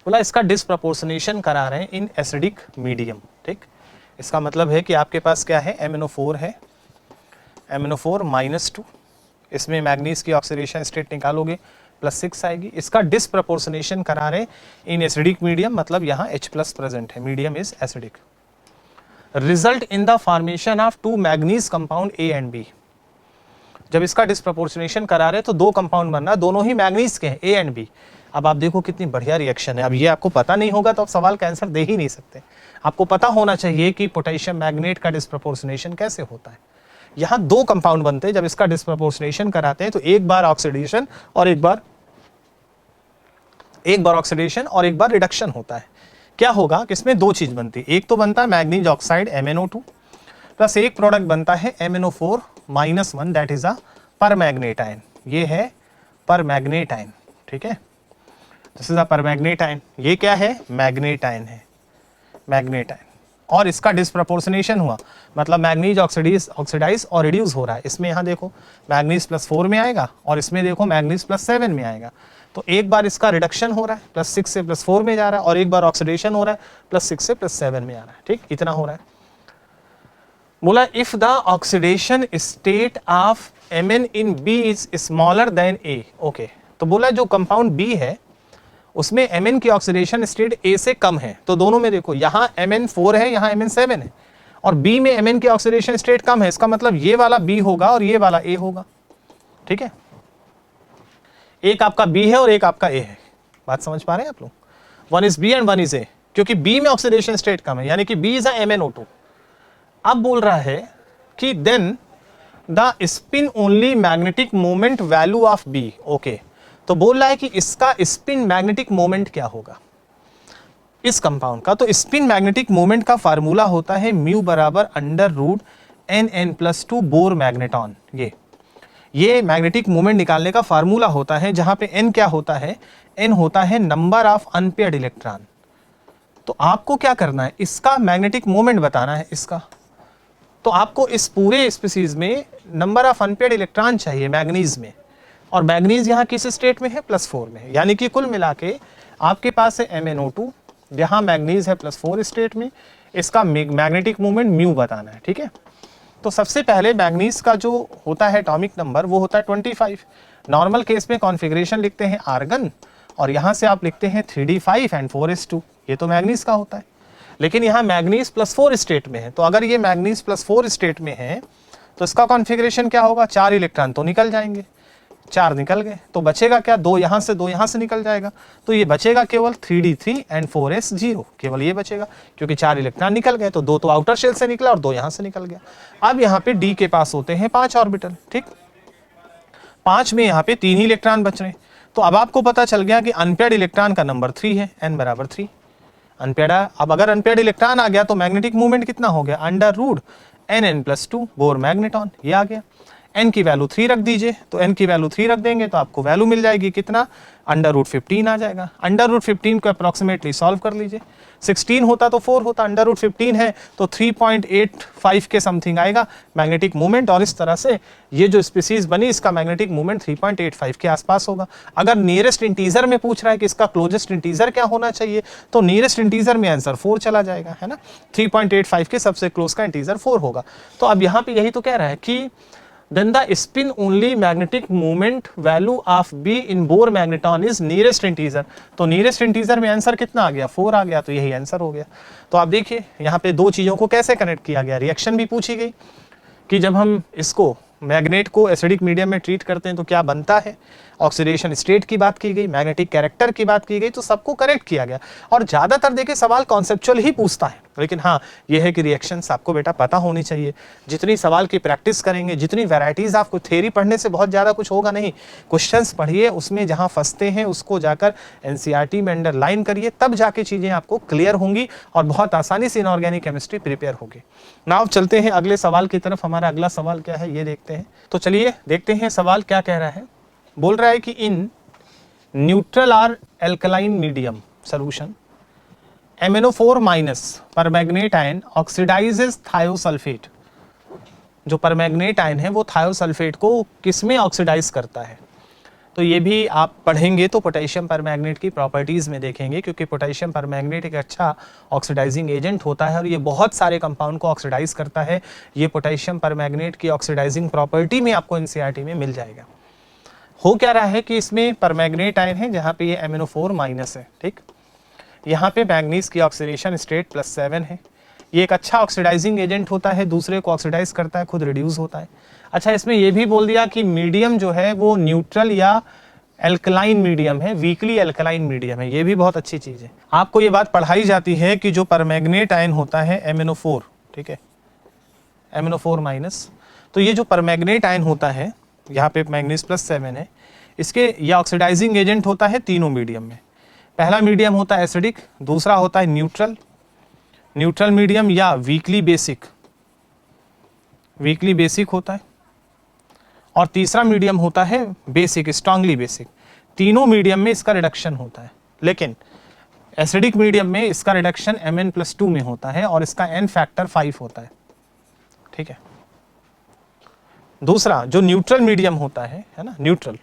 बोला इसका डिसप्रपोर्शनेशन करा रहे हैं इन एसिडिक मीडियम। ठीक, इसका मतलब है कि आपके पास क्या है, MnO4 है, MnO4-2, इसमें मैग्नीज की ऑक्सीडेशन स्टेट निकालोगे +6 आएगी। इसका डिसप्रपोर्शनेशन करा रहे इन एसिडिक मीडियम, मतलब यहाँ H+ प्रेजेंट है, medium is acidic. Result in the formation of 2 manganese compound A and B। जब इसका डिसप्रपोर्शनेशन करा रहे तो 2 कंपाउंड बनना, दोनों ही मैग्नीज के हैं, A एंड B। अब आप देखो कितनी बढ़िया रिएक्शन है। अब ये आपको पता नहीं होगा तो आप सवाल का आंसर दे ही नहीं सकते। आपको पता होना चाहिए कि पोटेशियम मैग्नेट का डिसप्रपोर्शनेशन कैसे होता है। यहाँ 2 कंपाउंड बनते हैं, जब इसका डिसप्रपोर्शनेशन कराते हैं तो एक बार ऑक्सीडेशन और एक बार ऑक्सीडेशन और एक बार रिडक्शन होता है। क्या होगा कि इसमें 2 चीज बनती है, एक तो बनता है मैग्नीज ऑक्साइड MnO2 प्लस एक प्रोडक्ट बनता है MnO4-1, that is a परमैग्नेट ion. ये है परमैग्नेट आयन, ठीक है, दिस इज अ परमैग्नेट आयन। ये क्या है, मैग्नेट आयन है, मैग्नेट आयन। और इसका डिसप्रपोर्शनेशन हुआ, मतलब मैग्नीज ऑक्सीडाइज और रिड्यूस हो रहा है। इसमें यहाँ देखो मैग्नीज +4 में आएगा और इसमें देखो मैग्नीज +7 में आएगा। तो एक बार इसका रिडक्शन हो रहा है, +6 से +4 में जा रहा है, और एक बार ऑक्सीडेशन हो रहा है, +6 से +7 में आ रहा है। ठीक, इतना हो रहा है। बोला if the oxidation state of Mn in B is smaller than A। Okay, तो बोला जो कंपाउंड B है उसमें Mn की ऑक्सीडेशन स्टेट A से कम है। तो दोनों में देखो, यहाँ Mn4 है, यहाँ Mn7 है, और B में Mn की ऑक्सीडेशन स्टेट कम है। इसका मतलब ये वाला B होगा और ये वाला A होगा। ठीक है, एक आपका B है और एक आपका A है। बात समझ पा रहे हैं आप लोग? 1 is B and 1 is A, क्योंकि B में ऑक्सीडेशन स्टेट कम है, यानी कि B इज अ MnO2। अब बोल रहा है कि then the spin only magnetic moment value of B। Okay, तो बोल रहा है कि इसका स्पिन मैग्नेटिक मोमेंट क्या होगा इस कंपाउंड का। तो स्पिन मैग्नेटिक मोमेंट का फार्मूला होता है म्यू बराबर √NN+2 बोर मैग्नेटॉन। ये मैग्नेटिक मोमेंट निकालने का फार्मूला होता है, जहां पे N क्या होता है, N होता है नंबर ऑफ अनपेयर्ड इलेक्ट्रॉन। तो आपको क्या करना है, इसका मैग्नेटिक मोमेंट बताना है इसका। तो आपको इस पूरे स्पीसीज में नंबर ऑफ अनपेयर्ड इलेक्ट्रॉन चाहिए मैग्नीज में, और मैग्नीज यहाँ किस स्टेट में है, +4 में है। यानी कि कुल मिला के आपके पास है MnO2, जहाँ मैग्नीज है +4 स्टेट में। इसका मैग्नेटिक मोमेंट म्यू बताना है। ठीक है, तो सबसे पहले मैग्नीज का जो होता है एटॉमिक नंबर वो होता है 25। नॉर्मल केस में कॉन्फ़िगरेशन लिखते हैं आर्गन, और यहाँ से आप लिखते हैं 3d5 एंड 4s2, ये तो मैग्नीज का होता है। लेकिन यहाँ मैग्नीज +4 स्टेट में है, तो अगर ये मैग्नीज +4 स्टेट में है तो इसका कॉन्फ़िगरेशन क्या होगा, 4 इलेक्ट्रॉन तो निकल जाएंगे, 4 निकल गए, तो बचेगा क्या, 2 यहाँ से 2 यहाँ से निकल जाएगा। तो ये बचेगा केवल 3d3 एंड 4s0, केवल ये बचेगा, क्योंकि 4 इलेक्ट्रॉन निकल गए, तो 2 तो आउटर शेल से निकला और 2 यहाँ से निकल गया। अब यहाँ पे D के पास होते हैं 5 ऑर्बिटल। ठीक, 5 में यहाँ पे 3 ही इलेक्ट्रॉन बच रहे। तो अब आपको पता चल गया कि अनपेयर्ड इलेक्ट्रॉन का नंबर 3 है, n बराबर 3 अनपेयर्ड। अब अगर अनपेयर्ड इलेक्ट्रॉन आ गया तो मैग्नेटिक मूवमेंट कितना हो गया, √NN+2 बोर मैग्नेटॉन, ये आ गया। n की वैल्यू 3 रख दीजिए, तो n की वैल्यू 3 रख देंगे तो आपको वैल्यू मिल जाएगी कितना, √15 आ जाएगा। √15 को अप्रॉक्सीमेटली सॉल्व कर लीजिए, 16 होता तो 4 होता, √15 है तो 3.85 के समथिंग आएगा मैग्नेटिक मोमेंट, और इस तरह से ये जो स्पीसीज बनी इसका मैग्नेटिक मोमेंट 3.85 के आसपास होगा। अगर नियरेस्ट इंटीजर में पूछ रहा है कि इसका क्लोजेस्ट इंटीजर क्या होना चाहिए, तो नियरेस्ट इंटीजर में आंसर 4 चला जाएगा, है ना, 3.85 के सबसे क्लोज का इंटीजर 4 होगा। तो अब यहाँ पे यही तो कह रहा है कि then the spin only magnetic moment value of B in Bohr magneton is nearest integer। तो nearest integer में आंसर कितना आ गया, 4 आ गया, तो यही आंसर हो गया। तो आप देखिए यहाँ पे दो चीजों को कैसे कनेक्ट किया गया, रिएक्शन भी पूछी गई कि जब हम इसको मैग्नेट को एसिडिक मीडियम में ट्रीट करते हैं तो क्या बनता है, ऑक्सीडेशन स्टेट की बात की गई, मैग्नेटिक कैरेक्टर की बात की गई, तो सबको करेक्ट किया गया। और ज़्यादातर देखिए सवाल कॉन्सेप्चुअल ही पूछता है, लेकिन हाँ ये है कि रिएक्शंस आपको बेटा पता होनी चाहिए। जितनी सवाल की प्रैक्टिस करेंगे, जितनी वैरायटीज़, आपको थ्योरी पढ़ने से बहुत ज़्यादा कुछ होगा नहीं, क्वेश्चंस पढ़िए, उसमें जहाँ फंसते हैं उसको जाकर एनसीईआरटी में अंडरलाइन करिए, तब जाके चीज़ें आपको क्लियर होंगी और बहुत आसानी से इनऑर्गेनिक केमिस्ट्री प्रिपेयर होगी। नाउ चलते हैं अगले सवाल की तरफ। हमारा अगला सवाल क्या है ये देखते हैं। तो चलिए देखते हैं सवाल क्या कह रहा है। बोल रहा है कि इन न्यूट्रल और alkaline medium solution MnO4- permanganate ion oxidises thiosulphate. जो परमैंगनेट आयन है वो थायोसल्फेट को किसमें ऑक्सीडाइज करता है, तो ये भी आप पढ़ेंगे तो पोटेशियम परमैंगनेट की प्रॉपर्टीज में देखेंगे, क्योंकि पोटेशियम परमैंगनेट एक अच्छा ऑक्सीडाइजिंग एजेंट होता है और ये बहुत सारे कंपाउंड को ऑक्सीडाइज करता है। ये पोटेशियम परमैंगनेट की ऑक्सीडाइजिंग प्रॉपर्टी में आपको एनसीईआरटी में मिल जाएगा। हो क्या रहा है कि इसमें परमैंगनेट आयन है जहाँ पे ये MnO4- है, ठीक। यहाँ पे मैंगनीज की ऑक्सीडेशन स्टेट +7 है। ये एक अच्छा ऑक्सीडाइजिंग एजेंट होता है, दूसरे को ऑक्सीडाइज करता है, खुद रिड्यूस होता है। अच्छा, इसमें ये भी बोल दिया कि मीडियम जो है वो न्यूट्रल या एल्कलाइन मीडियम है, वीकली एल्कलाइन मीडियम है। ये भी बहुत अच्छी चीज़ है, आपको ये बात पढ़ाई जाती है कि जो परमैंगनेट आयन होता है MnO4, ठीक है, MnO4-, तो ये जो परमैंगनेट आयन होता है, यहाँ पे मैंगनीज +7 है, इसके यह ऑक्सीडाइजिंग एजेंट होता है तीनों मीडियम में। पहला मीडियम होता है एसिडिक, दूसरा होता है न्यूट्रल मीडियम या वीकली बेसिक होता है, और तीसरा मीडियम होता है बेसिक, स्ट्रांगली बेसिक। तीनों मीडियम में इसका रिडक्शन होता है, लेकिन एसिडिक मीडियम में इसका रिडक्शन Mn+2 में होता है और इसका n फैक्टर 5 होता है, ठीक है। दूसरा जो न्यूट्रल मीडियम होता है ना, न्यूट्रल,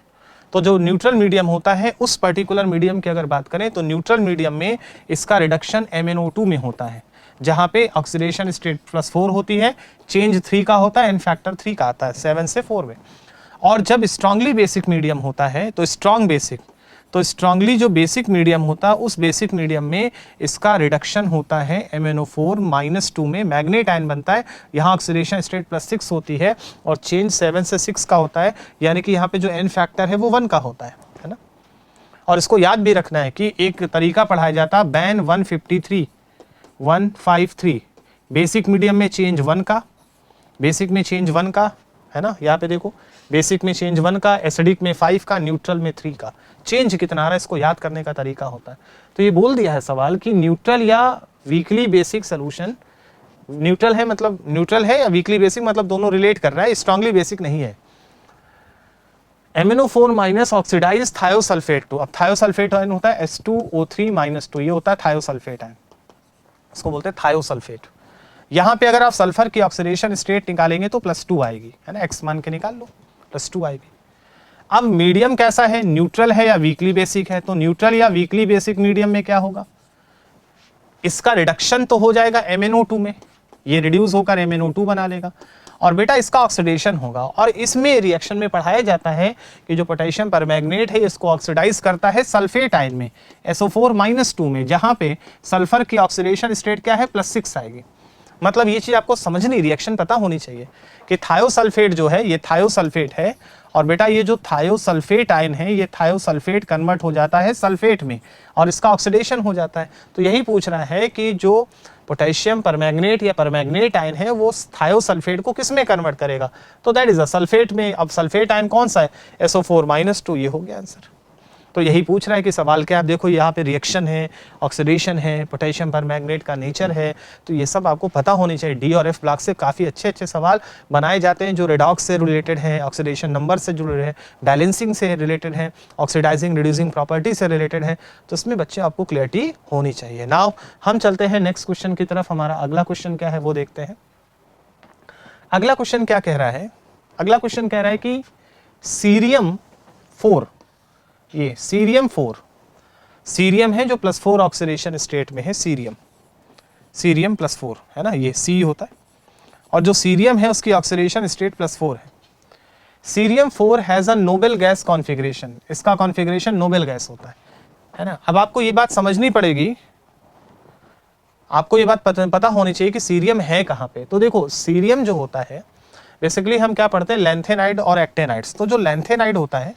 तो जो न्यूट्रल मीडियम होता है उस पर्टिकुलर मीडियम की अगर बात करें तो न्यूट्रल मीडियम में इसका रिडक्शन MnO2 में होता है, जहां पे ऑक्सीडेशन स्टेट +4 होती है, चेंज 3 का होता है, n फैक्टर 3 का आता है, 7 से 4 में। और जब स्ट्रांगली बेसिक मीडियम होता है तो स्ट्रांगली जो बेसिक मीडियम होता है उस बेसिक मीडियम में इसका रिडक्शन होता है MnO4-2 में, मैग्नेट आयन बनता है, यहाँ ऑक्सीडेशन स्टेट +6 होती है और चेंज 7 से 6 का होता है, यानी कि यहाँ पे जो n फैक्टर है वो 1 का होता है ना। और इसको याद भी रखना है कि एक तरीका पढ़ाया जाता है बैन 153 बेसिक मीडियम में चेंज 1 का, बेसिक में चेंज 1 का, है ना। यहाँ पे देखो बेसिक में चेंज 1 का, एसिडिक में 5 का, न्यूट्रल में 3 का। चेंज कितना आ रहा है इसको याद करने का तरीका होता है। तो ये बोल दिया है सवाल कि न्यूट्रल या वीकली बेसिक सोल्यूशन, न्यूट्रल है मतलब न्यूट्रल है या वीकली बेसिक मतलब दोनों रिलेट कर रहा है, स्ट्रांगली बेसिक नहीं है। MnO4- ऑक्सीडाइज थायोसल्फेट टू, अब थायोसल्फेट आयन होता है H2O3-2, ये होता है थायोसल्फेट आयन, इसको बोलते हैं थायोसल्फेट। यहाँ पे अगर आप सल्फर की ऑक्सीडेशन स्टेट निकालेंगे तो +2 आएगी, है ना, x मान के निकाल लो, +2 आएगी। अब मीडियम कैसा है, न्यूट्रल है या वीकली बेसिक है, तो न्यूट्रल या वीकली बेसिक मीडियम में क्या होगा, इसका रिडक्शन तो हो जाएगा MnO2 में, ये रिड्यूस होकर MnO2 बना लेगा, और बेटा इसका ऑक्सीडेशन होगा। और इसमें रिएक्शन में पढ़ाया जाता है कि जो पोटेशियम परमैंगनेट है इसको ऑक्सीडाइज करता है सल्फेट आयन में, SO4-2 में, जहां पे सल्फर की ऑक्सीडेशन स्टेट क्या है, +6 आएगी। मतलब ये चीज आपको समझनी, रिएक्शन पता होनी चाहिए कि थायोसल्फेट जो है ये थायोसल्फेट है, और बेटा ये जो थायोसल्फेट आयन है ये थायोसल्फेट कन्वर्ट हो जाता है सल्फेट में और इसका ऑक्सीडेशन हो जाता है। तो यही पूछ रहा है कि जो पोटेशियम परमैंगनेट या परमैंगनेट आयन है वो थायोसल्फेट को किस में कन्वर्ट करेगा, तो दैट इज अ सल्फेट में। अब सल्फेट आयन कौन सा है, SO4-2, ये हो गया आंसर। तो यही पूछ रहा है कि सवाल क्या, आप देखो यहाँ पे रिएक्शन है, ऑक्सीडेशन है, पोटेशियम परमैंगनेट का नेचर है, तो ये सब आपको पता होनी चाहिए। डी और एफ ब्लॉक से काफ़ी अच्छे सवाल बनाए जाते हैं जो रेडॉक्स से रिलेटेड है, ऑक्सीडेशन नंबर से जुड़े हैं, बैलेंसिंग से रिलेटेड है, ऑक्सीडाइजिंग रिड्यूसिंग प्रॉपर्टी से रिलेटेड है, तो इसमें बच्चे आपको क्लियरिटी होनी चाहिए। नाउ हम चलते हैं नेक्स्ट क्वेश्चन की तरफ। हमारा अगला क्वेश्चन क्या है वो देखते हैं। अगला क्वेश्चन क्या कह रहा है? अगला क्वेश्चन कह रहा है कि सीरियम 4, ये सीरियम 4, सीरियम है जो +4 ऑक्सीडेशन स्टेट में है, सीरियम +4 है ना, ये सी होता है, और जो सीरियम है उसकी ऑक्सीडेशन स्टेट +4 है। Cerium 4 has a noble gas configuration, इसका कॉन्फ़िगरेशन नोबल गैस होता है ना। अब आपको ये बात समझनी पड़ेगी, आपको ये बात पता होनी चाहिए कि सीरियम है कहाँ पे। तो देखो सीरियम जो होता है बेसिकली हम क्या पढ़ते हैं, लैंथेनाइड और एक्टेनाइड्स। तो जो लैंथेनाइड होता है,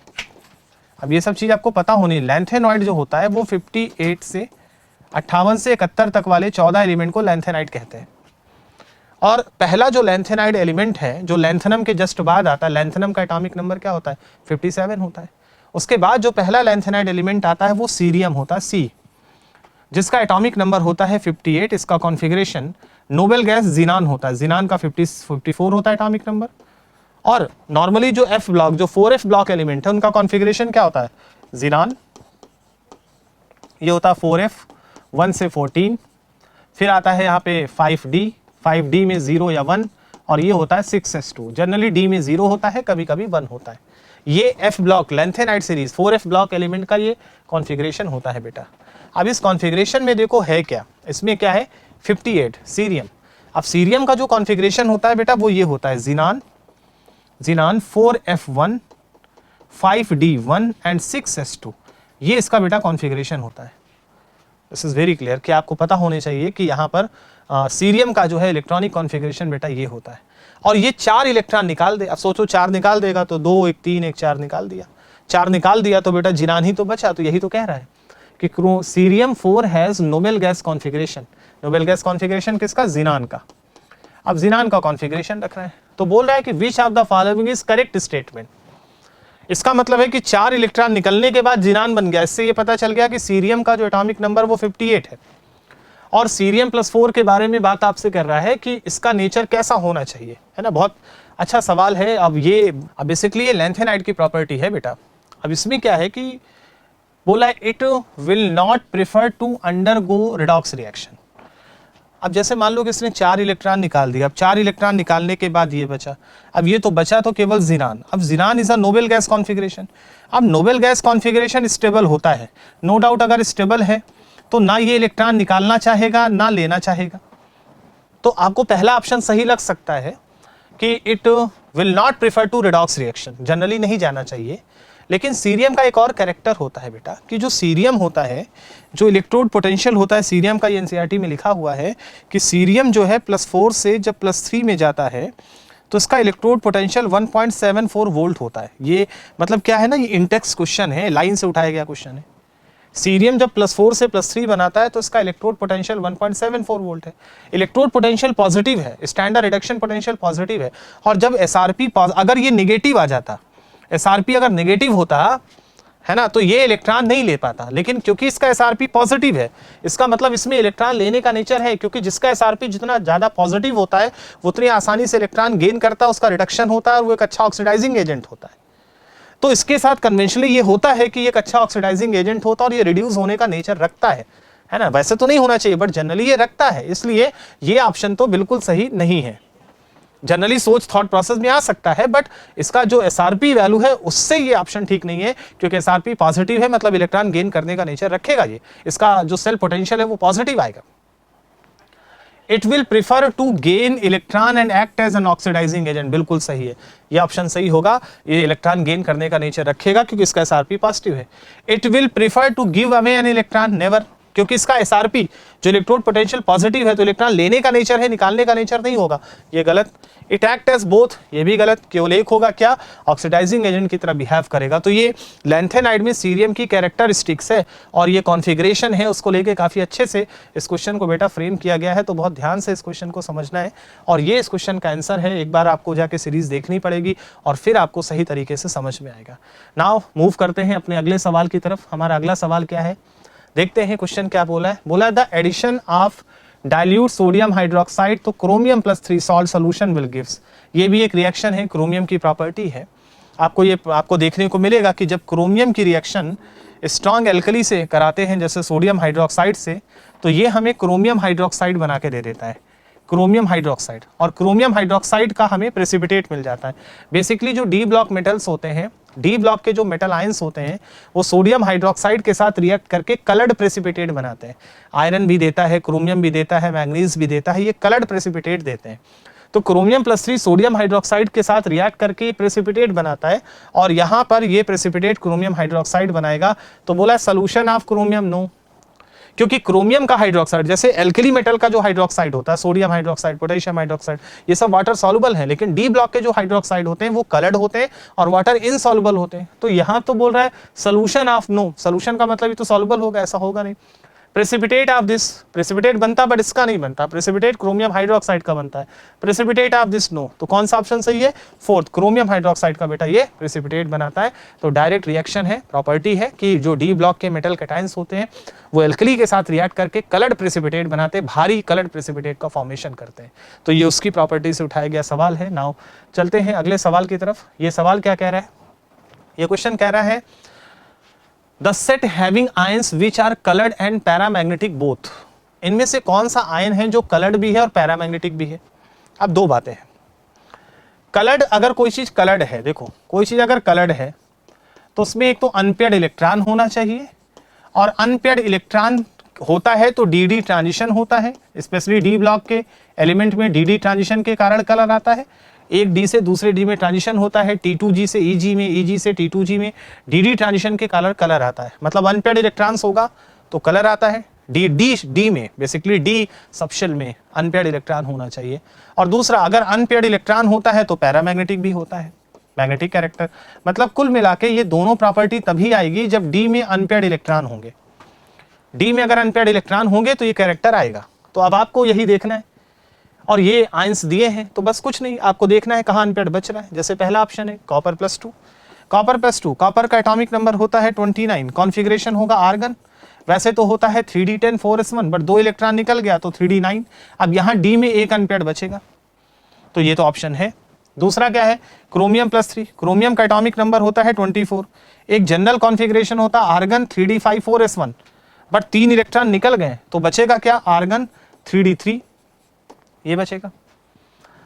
अब ये सब चीज़ आपको पता होनी है, लैंथेनॉइड जो होता है वो 58 से 58 से 71 तक वाले 14 एलिमेंट को लैंथेनाइड कहते हैं। और पहला जो लैंथेनाइड एलिमेंट है जो लैंथेनम के जस्ट बाद आता है, लैंथेनम का एटॉमिक नंबर क्या होता है, 57 होता है। उसके बाद जो पहला लैंथेनाइड एलिमेंट आता है वो सीरियम होता है, सी, जिसका एटॉमिक नंबर होता है 58। इसका कॉन्फ़िगरेशन नोबल गैस जिनान होता है, जिनान का 54 होता है एटॉमिक नंबर। और नॉर्मली जो एफ ब्लॉक, जो 4f ब्लॉक एलिमेंट है उनका कॉन्फ़िगरेशन क्या होता है, जिनान, ये होता है 4f 1 से 14। फिर आता है यहाँ पे 5d में 0 या 1, और ये होता है 6s2। जनरली d में 0 होता है, कभी कभी 1 होता है। ये f block lanthanide series 4f block element का ये कॉन्फ़िगरेशन होता है बेटा। अब इस कॉन्फ़िगरेशन में देखो है क्या, इसमें क्या है 58 सीरियम। अब सीरियम का जो कॉन्फ़िगरेशन होता है बेटा वो ये होता है जिनान 4f1 5d1 एंड 6s2, ये इसका बेटा कॉन्फ़िगरेशन होता है। दिस इज वेरी क्लियर कि आपको पता होने चाहिए कि यहाँ पर सीरियम का जो है इलेक्ट्रॉनिक कॉन्फ़िगरेशन बेटा ये होता है। और ये 4 इलेक्ट्रॉन निकाल दे, अब सोचो 4 निकाल देगा तो 2 1 3 1 4 निकाल दिया, 4 निकाल दिया तो बेटा जिनान ही तो बचा। तो यही तो कह रहा है कि cerium 4 has noble gas configuration. Noble gas configuration किसका, जिनान का। अब जिनान का कॉन्फ़िगरेशन रख रहा है, तो बोल रहा है कि विच of the following is correct statement. इसका मतलब है कि 4 इलेक्ट्रॉन निकलने के बाद जिनान बन गया। इससे ये पता चल गया कि सीरियम का जो एटॉमिक नंबर वो 58 है। और सीरियम +4 के बारे में बात आपसे कर रहा है कि इसका नेचर कैसा होना चाहिए, है ना। बहुत अच्छा सवाल है। अब बेसिकली ये लैंथेनाइड की प्रॉपर्टी है बेटा। अब इसमें क्या है कि बोला है it will not prefer to undergo redox reaction. अब जैसे मान लो कि इसने 4 इलेक्ट्रॉन निकाल दिया, अब 4 इलेक्ट्रॉन निकालने के बाद ये बचा, अब ये तो बचा तो केवल जिनान। अब xenon is a noble gas configuration. अब नोबल गैस कॉन्फ़िगरेशन स्टेबल होता है, नो डाउट। अगर स्टेबल है तो ना ये इलेक्ट्रॉन निकालना चाहेगा ना लेना चाहेगा। तो आपको पहला ऑप्शन सही लग सकता है कि it will not prefer to redox reaction, generally नहीं जाना चाहिए। लेकिन सीरियम का एक और कैरेक्टर होता है बेटा कि जो सीरियम होता है, जो इलेक्ट्रोड पोटेंशियल होता है सीरियम का, ये एनसीईआरटी में लिखा हुआ है कि सीरियम जो है +4 से जब +3 में जाता है तो इसका इलेक्ट्रोड पोटेंशियल 1.74 वोल्ट होता है। ये मतलब क्या है ना, ये इंटेक्स क्वेश्चन है, लाइन से उठाया गया क्वेश्चन है। सीरियम जब +4 से +3 बनाता है तो इसका इलेक्ट्रोड पोटेंशियल 1.74 वोल्ट है। इलेक्ट्रोड पोटेंशियल पॉजिटिव है, स्टैंडर्ड रिडक्शन पोटेंशियल पॉजिटिव है। और जब एसआरपी अगर ये नेगेटिव आ जाता, एसआरपी अगर नेगेटिव होता है ना, तो ये इलेक्ट्रॉन नहीं ले पाता। लेकिन क्योंकि इसका एसआरपी पॉजिटिव है, इसका मतलब इसमें इलेक्ट्रॉन लेने का नेचर है, क्योंकि जिसका एसआरपी जितना ज़्यादा पॉजिटिव होता है वो उतनी आसानी से इलेक्ट्रॉन गेन करता है, उसका रिडक्शन होता है और वो एक अच्छा ऑक्सीडाइजिंग एजेंट होता है। तो इसके साथ कन्वेंशनली ये होता है कि एक अच्छा ऑक्सीडाइजिंग एजेंट होता है और ये रिड्यूस होने का नेचर रखता है ना। वैसे तो नहीं होना चाहिए बट जनरली ये रखता है, इसलिए ये ऑप्शन तो बिल्कुल सही नहीं है। जनरली सोच थॉट प्रोसेस में आ सकता है बट इसका जो एसआरपी वैल्यू है उससे ये ऑप्शन ठीक नहीं है, क्योंकि एसआरपी पॉजिटिव है मतलब इलेक्ट्रॉन गेन करने का नेचर रखेगा। ये इसका जो सेल पोटेंशियल है वो पॉजिटिव आएगा। It will prefer to gain electron and act as an oxidising agent, बिल्कुल सही है, ये ऑप्शन सही होगा। ये इलेक्ट्रॉन गेन करने का नेचर रखेगा क्योंकि इसका एसआरपी पॉजिटिव है। It will prefer to give away an electron, never, क्योंकि इसका SRP जो इलेक्ट्रोड पोटेंशियल पॉजिटिव है तो इलेक्ट्रॉन लेने का नेचर है, निकालने का नेचर नहीं होगा, ये गलत। इट एक्ट एज बोथ, ये भी गलत, केवल एक होगा क्या, ऑक्सीडाइजिंग एजेंट की तरह बिहेव करेगा। तो ये लैंथेनाइड में सीरियम की कैरेक्टरिस्टिक्स है और ये कॉन्फ़िगरेशन है, उसको लेके काफ़ी अच्छे से इस क्वेश्चन को बेटा फ्रेम किया गया है। तो बहुत ध्यान से इस क्वेश्चन को समझना है और ये इस क्वेश्चन का आंसर है। एक बार आपको जाके सीरीज देखनी पड़ेगी और फिर आपको सही तरीके से समझ में आएगा। नाउ मूव करते हैं अपने अगले सवाल की तरफ। हमारा अगला सवाल क्या है, देखते हैं क्वेश्चन क्या बोला है। बोला the addition of dilute sodium hydroxide तो chromium +3 salt solution will gives. ये भी एक रिएक्शन है, क्रोमियम की प्रॉपर्टी है। आपको देखने को मिलेगा कि जब क्रोमियम की रिएक्शन स्ट्रॉन्ग एल्कली से कराते हैं जैसे सोडियम हाइड्रोक्साइड से, तो ये हमें क्रोमियम हाइड्रोक्साइड बना के दे देता है, क्रोमियम हाइड्रोक्साइड। और क्रोमियम हाइड्रोक्साइड का हमें प्रेसिपिटेट मिल जाता है। बेसिकली जो डी ब्लॉक मेटल्स होते हैं, डी ब्लॉक के जो मेटल आयंस होते हैं वो सोडियम हाइड्रोक्साइड के साथ रिएक्ट करके कलर्ड प्रेसिपिटेट बनाते हैं। आयरन भी देता है, क्रोमियम भी देता है, मैंगनीज भी देता है, ये कलर्ड प्रेसिपिटेट देते हैं। तो क्रोमियम +3 सोडियम हाइड्रोक्साइड के साथ रिएक्ट करके प्रेसिपिटेट बनाता है और यहाँ पर ये प्रेसिपिटेट क्रोमियम हाइड्रोक्साइड बनाएगा। तो बोला सोल्यूशन ऑफ क्रोमियम, नो, क्योंकि क्रोमियम का हाइड्रोक्साइड जैसे एल्कली मेटल का जो हाइड्रोक्साइड होता है, सोडियम हाइड्रोक्साइड, पोटेशियम हाइड्रोक्साइड, ये सब वाटर सॉल्युबल है, लेकिन डी ब्लॉक के जो हाइड्रोक्साइड होते हैं वो कलर्ड होते हैं और वाटर इनसॉल्युबल होते हैं। तो यहाँ तो बोल रहा है सोल्यूशन ऑफ, नो, सोल्यूशन का मतलब ये तो सॉल्युबल होगा, ऐसा होगा नहीं। प्रेसिपिटेट ऑफ दिस, प्रेसिपिटेट बनता बट इसका नहीं बनता, प्रेसिपिटेट क्रोमियम हाइड्रोक्साइड का बनता है। प्रेसिपिटेट ऑफ दिस, नो, तो कौन सा ऑप्शन सही है, फोर्थ, क्रोमियम हाइड्रोक्साइड का बेटा ये प्रेसिपिटेट बनाता है। तो डायरेक्ट रिएक्शन है, प्रॉपर्टी है कि जो डी ब्लॉक के मेटल कैटायंस होते हैं वो एल्कली के साथ रिएक्ट करके कलर्ड प्रेसिपिटेट बनाते हैं, भारी कलर्ड प्रेसिपिटेट का फॉर्मेशन करते हैं। तो ये उसकी प्रॉपर्टी से उठाया गया सवाल है। नाउ चलते हैं अगले सवाल की तरफ। ये सवाल क्या कह रहा है, ये क्वेश्चन कह रहा है the set having ions which are coloured and paramagnetic both. इनमें से कौन सा आयन है जो कलर्ड भी है और पैरामैग्नेटिक भी है। अब दो बातें हैं, कलर्ड, अगर कोई चीज कलर्ड है, देखो कोई चीज अगर कलर्ड है तो उसमें एक तो अनपेयर्ड इलेक्ट्रॉन होना चाहिए और अनपेयर्ड इलेक्ट्रॉन होता है तो डी ट्रांजिशन होता है। स्पेशली डी ब्लॉक के एलिमेंट में डी ट्रांजिशन के कारण कलर आता है। एक डी से दूसरे डी में ट्रांजिशन होता है, T2G से EG में, EG से T2G में, डी ट्रांजिशन के कारण कलर आता है। मतलब अनपेयर्ड इलेक्ट्रॉन्स होगा तो कलर आता है। डी में बेसिकली डी सबशेल में अनपेयर्ड इलेक्ट्रॉन होना चाहिए। और दूसरा, अगर अनपेयर्ड इलेक्ट्रॉन होता है तो पैरामैग्नेटिक भी होता है, मैग्नेटिक कैरेक्टर। मतलब कुल मिला के ये दोनों प्रॉपर्टी तभी आएगी जब डी में अनपेयर्ड इलेक्ट्रॉन होंगे। डी में अगर अनपेयर्ड इलेक्ट्रॉन होंगे तो ये कैरेक्टर आएगा। तो अब आपको यही देखना है और ये आयंस दिए हैं तो बस कुछ नहीं, आपको देखना है कहाँ अनपेयर्ड बच रहा है। जैसे पहला ऑप्शन है कॉपर +2, कॉपर +2, कॉपर का एटॉमिक नंबर होता है 29, कॉन्फ़िगरेशन होगा आर्गन। वैसे तो होता है 3d10 4s1, बट 2 इलेक्ट्रॉन निकल गया तो 3d9। अब यहाँ डी में एक अनपेयर्ड बचेगा तो ये तो ऑप्शन है। दूसरा क्या है, क्रोमियम +3, क्रोमियम का एटॉमिक नंबर होता है 24, एक जनरल कॉन्फ़िगरेशन होता है argon 3d5 4s1, but 3 electron निकल गए तो बचेगा क्या, आर्गन 3d3, ये बचेगा।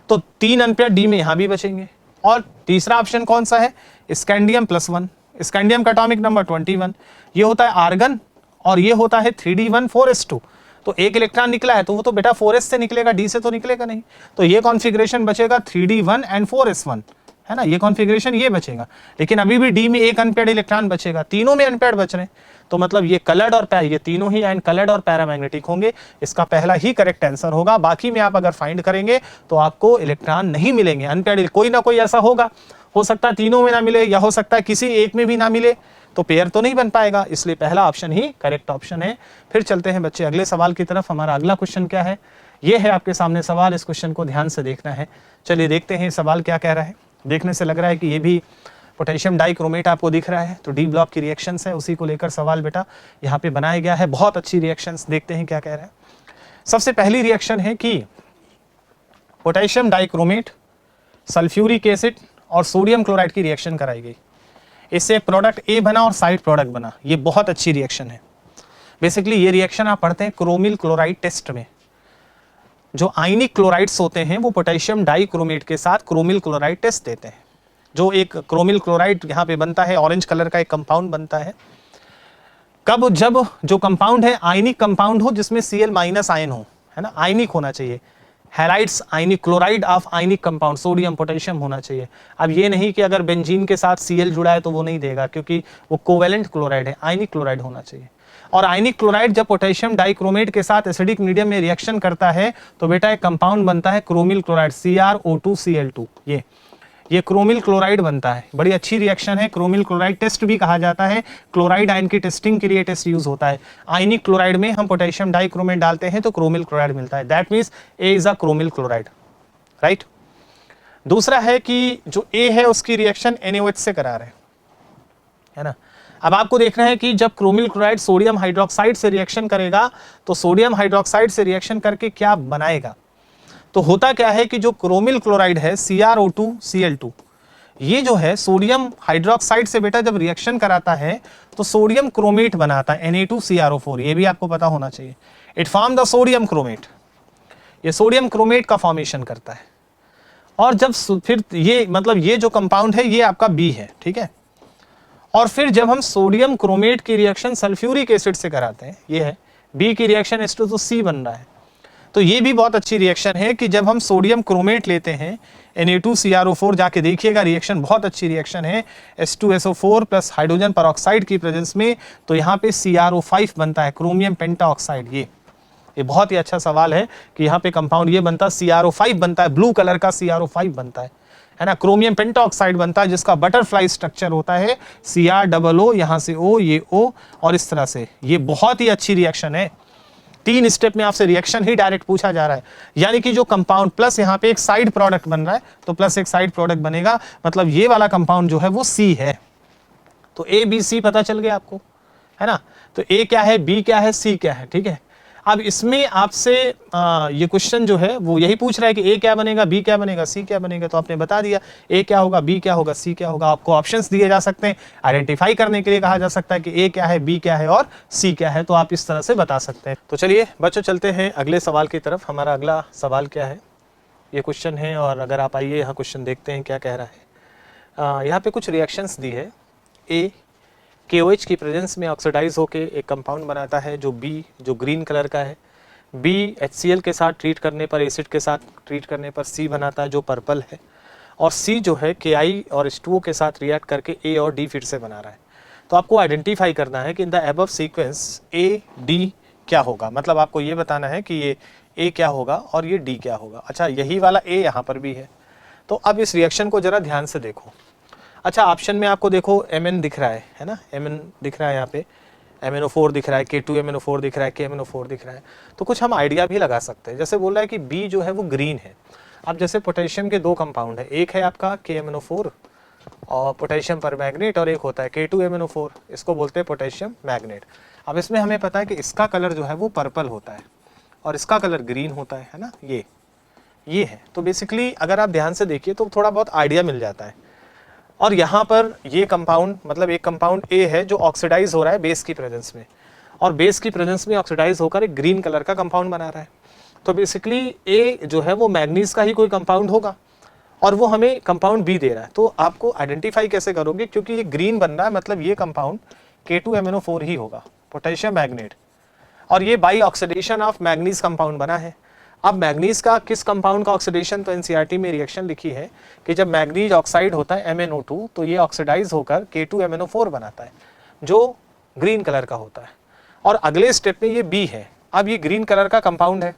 तो 3 अनपेयर्ड डी में यहां भी बचेंगे। और तीसरा ऑप्शन कौन सा है, स्कैंडियम +1, स्कैंडियम का एटॉमिक नंबर 21, ये होता है आर्गन और ये होता है 3d1 4s2। तो एक इलेक्ट्रॉन निकला है तो वो तो बेटा 4s से निकलेगा, डी से तो निकलेगा नहीं। तो ये कॉन्फ़िगरेशन बचेगा 3d1 एंड 4s1, है ना, ये कॉन्फ़िगरेशन ये बचेगा। लेकिन अभी भी डी में एक अनपेयर्ड इलेक्ट्रॉन बचेगा, तीनों में अनपेयर्ड बच रहे हैं। तो मतलब ये कलर्ड और ये तीनों ही आयन कलर्ड और पैरामैग्नेटिक होंगे। इसका पहला ही करेक्ट आंसर होगा। बाकी में आप अगर फाइंड करेंगे तो आपको इलेक्ट्रॉन नहीं मिलेंगे अनपेयर्ड, कोई ना कोई ऐसा होगा, हो सकता है तीनों में ना मिले या हो सकता है किसी एक में भी ना मिले, तो पेयर तो नहीं बन पाएगा। इसलिए पहला ऑप्शन ही करेक्ट ऑप्शन है। फिर चलते हैं बच्चे अगले सवाल की तरफ। हमारा अगला क्वेश्चन क्या है, ये है आपके सामने सवाल। इस क्वेश्चन को ध्यान से देखना है। चलिए देखते हैं सवाल क्या कह रहा है। देखने से लग रहा है कि ये भी पोटेशियम डाइक्रोमेट आपको दिख रहा है, तो डी ब्लॉक की रिएक्शंस है, उसी को लेकर सवाल बेटा यहाँ पे बनाया गया है। बहुत अच्छी रिएक्शंस, देखते हैं क्या कह रहा है। सबसे पहली रिएक्शन है कि पोटेशियम डाइक्रोमेट, सल्फ्यूरिक एसिड और सोडियम क्लोराइड की रिएक्शन कराई गई। इससे प्रोडक्ट ए बना और साइड प्रोडक्ट बना। ये बहुत अच्छी रिएक्शन है। बेसिकली ये रिएक्शन आप पढ़ते हैं क्रोमिल क्लोराइड टेस्ट में। जो आयनिक क्लोराइड्स होते हैं वो पोटेशियम डाइक्रोमेट के साथ क्रोमिल क्लोराइड टेस्ट देते हैं। जो एक क्रोमिल क्लोराइड यहाँ पे बनता है, ऑरेंज कलर का एक कंपाउंड बनता है। कब, जब जो कंपाउंड है आयनिक कंपाउंड हो जिसमें Cl- आयन हो, है ना, आयनिक होना चाहिए। Halides ionic, chloride of ionic compound, sodium potassium होना चाहिए। अब ये नहीं कि अगर बेंजीन के साथ Cl जुड़ा है तो वो नहीं देगा, क्योंकि वो कोवेलेंट क्लोराइड है, आयनिक क्लोराइड होना चाहिए। और आयनिक क्लोराइड जब पोटेशियम डाइक्रोमेट के साथ एसिडिक मीडियम में रिएक्शन करता है तो बेटा एक कंपाउंड बनता है क्रोमिल क्लोराइड, CrO2Cl2। ये क्रोमिल क्लोराइड बनता है। बड़ी अच्छी रिएक्शन है। क्रोमिल क्लोराइड टेस्ट भी कहा जाता है, क्लोराइड आयन की टेस्टिंग के लिए टेस्ट यूज होता है। आयनिक क्लोराइड में हम पोटेशियम डाइक्रोमेट डालते हैं तो क्रोमिल क्लोराइड मिलता है। That means A is a chromyl chloride, right. दूसरा है कि जो ए है उसकी रिएक्शन NaOH से करा रहे हैं, है ना। अब आपको देखना है कि जब क्रोमिल क्लोराइड सोडियम हाइड्रोक्साइड से रिएक्शन करेगा तो सोडियम हाइड्रोक्साइड से रिएक्शन करके क्या बनाएगा। तो होता क्या है कि जो क्रोमिल क्लोराइड है CrO2Cl2, ये जो है सोडियम हाइड्रोक्साइड से बेटा जब रिएक्शन कराता है तो सोडियम क्रोमेट बनाता है Na2CrO4। ये भी आपको पता होना चाहिए। It form the sodium chromate, ये सोडियम क्रोमेट का फॉर्मेशन करता है। और जब फिर ये मतलब ये जो कंपाउंड है ये आपका B है, ठीक है। और फिर जब हम सोडियम क्रोमेट की रिएक्शन सल्फ्यूरिक एसिड से कराते हैं, ये है B की रिएक्शन H2 तो C बन रहा है। तो ये भी बहुत अच्छी रिएक्शन है कि जब हम सोडियम क्रोमेट लेते हैं Na2CrO4, जाके देखिएगा रिएक्शन बहुत अच्छी रिएक्शन है, H2SO4 प्लस हाइड्रोजन परऑक्साइड की प्रेजेंस में, तो यहाँ पे CrO5 बनता है, क्रोमियम पेंटाऑक्साइड। ये बहुत ही अच्छा सवाल है कि यहाँ पे कंपाउंड ये बनता है CrO5 बनता है, ब्लू कलर का CrO5 बनता है ना। क्रोमियम पेंटाऑक्साइड बनता है जिसका बटरफ्लाई स्ट्रक्चर होता है CrOO, यहाँ से O, ये O और इस तरह से। ये बहुत ही अच्छी रिएक्शन है। 3 स्टेप में आपसे रिएक्शन ही डायरेक्ट पूछा जा रहा है, यानी कि जो कंपाउंड प्लस यहाँ पे एक साइड प्रोडक्ट बन रहा है तो प्लस एक साइड प्रोडक्ट बनेगा, मतलब ये वाला कंपाउंड जो है वो C है। तो A B C पता चल गया आपको, है ना। तो A क्या है, B क्या है, C क्या है, ठीक है। अब इसमें आपसे ये क्वेश्चन जो है वो यही पूछ रहा है कि A क्या बनेगा, B क्या बनेगा, C क्या बनेगा। तो आपने बता दिया A क्या होगा, B क्या होगा, C क्या होगा। आपको ऑप्शंस दिए जा सकते हैं, आइडेंटिफाई करने के लिए कहा जा सकता है कि A क्या है, B क्या है और C क्या है। तो आप इस तरह से बता सकते हैं। तो चलिए बच्चों चलते हैं अगले सवाल की तरफ। हमारा अगला सवाल क्या है, ये क्वेश्चन है। और अगर आप आइए यहाँ क्वेश्चन देखते हैं क्या कह रहा है। यहाँ पे कुछ रिएक्शंस दी है। A KOH की प्रेजेंस में ऑक्सीडाइज होकर एक कंपाउंड बनाता है जो B, जो ग्रीन कलर का है। B HCl के साथ ट्रीट करने पर, एसिड के साथ ट्रीट करने पर C बनाता है जो पर्पल है। और C जो है Ki और H2O के साथ रिएक्ट करके A और D फिर से बना रहा है। तो आपको आइडेंटिफाई करना है कि in the above sequence A D क्या होगा। मतलब आपको ये बताना है कि ये A क्या होगा और ये D क्या होगा। अच्छा, यही वाला A यहाँ पर भी है। तो अब इस रिएक्शन को जरा ध्यान से देखो। अच्छा, ऑप्शन में आपको देखो Mn दिख रहा है ना, Mn दिख रहा है, यहाँ पे MnO4 दिख रहा है, K2MnO4 दिख रहा है, KMnO4 दिख रहा है। तो कुछ हम आइडिया भी लगा सकते हैं। जैसे बोल रहा है कि B जो है वो ग्रीन है। अब जैसे पोटेशियम के 2 कंपाउंड है, एक है आपका KMnO4 और पोटेशियम परमैंगनेट, और एक होता है K2MnO4, इसको बोलते हैं पोटेशियम मैग्नेट। अब इसमें हमें पता है कि इसका कलर जो है वो पर्पल होता है और इसका कलर ग्रीन होता है ना, ये है। तो बेसिकली अगर आप ध्यान से देखिए तो थोड़ा बहुत आइडिया मिल जाता है। और यहाँ पर ये कंपाउंड, मतलब एक कंपाउंड A है जो ऑक्सीडाइज हो रहा है बेस की प्रेजेंस में, और बेस की प्रेजेंस में ऑक्सीडाइज होकर एक ग्रीन कलर का कंपाउंड बना रहा है। तो बेसिकली A जो है वो मैग्नीज का ही कोई कंपाउंड होगा और वो हमें कंपाउंड B दे रहा है। तो आपको आइडेंटिफाई कैसे करोगे, क्योंकि ये ग्रीन बन रहा है, मतलब ये कंपाउंड K2MnO4 ही होगा, पोटेशियम मैग्नेट, और ये by oxidation of manganese compound बना है। अब मैग्नीज का किस कंपाउंड का ऑक्सीडेशन, तो एनसीईआरटी में रिएक्शन लिखी है कि जब मैग्नीज ऑक्साइड होता है MnO2 तो ये ऑक्सीडाइज होकर K2MnO4 बनाता है जो ग्रीन कलर का होता है। और अगले स्टेप में ये B है। अब ये ग्रीन कलर का कंपाउंड है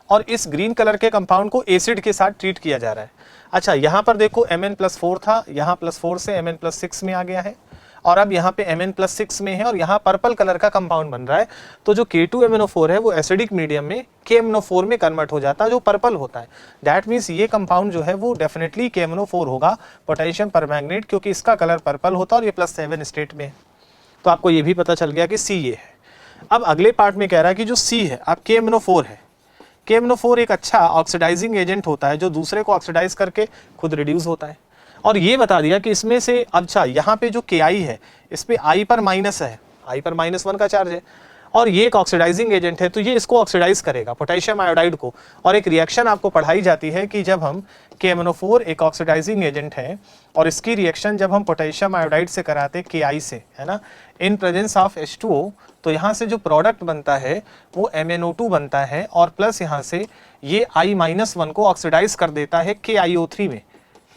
और इस ग्रीन कलर के कंपाउंड को एसिड के साथ ट्रीट किया जा रहा है। अच्छा, यहाँ पर देखो Mn+4 था, यहाँ +4 से Mn+6 में आ गया है, और अब यहाँ पे Mn+6 में है और यहाँ पर्पल कलर का कंपाउंड बन रहा है। तो जो K2MnO4 है वो एसिडिक मीडियम में KMnO4 में कन्वर्ट हो जाता है जो पर्पल होता है। दैट मीन्स ये कंपाउंड जो है वो डेफिनेटली KMnO4 होगा, पोटेशियम परमैंगनेट, क्योंकि इसका कलर पर्पल होता है और ये +7 स्टेट में है। तो आपको ये भी पता चल गया कि C ये है। अब अगले पार्ट में कह रहा है कि जो C है अब KMnO4 है। KMnO4 एक अच्छा ऑक्सीडाइजिंग एजेंट होता है जो दूसरे को ऑक्सीडाइज करके खुद रिड्यूस होता है। और ये बता दिया कि इसमें से, अच्छा यहाँ पे जो Ki है इस पे I पर माइनस है, I पर -1 का चार्ज है, और ये एक ऑक्सीडाइजिंग एजेंट है, तो ये इसको ऑक्सीडाइज करेगा पोटेशियम आयोडाइड को। और एक रिएक्शन आपको पढ़ाई जाती है कि जब हम KMnO4 एक ऑक्सीडाइजिंग एजेंट है और इसकी रिएक्शन जब हम पोटेशियम आयोडाइड से कराते Ki से, है ना, इन प्रेजेंस ऑफ H2O, तो यहाँ से जो प्रोडक्ट बनता है वो MnO2 बनता है और प्लस यहाँ से ये I-1 को ऑक्सीडाइज कर देता है KiO3 में,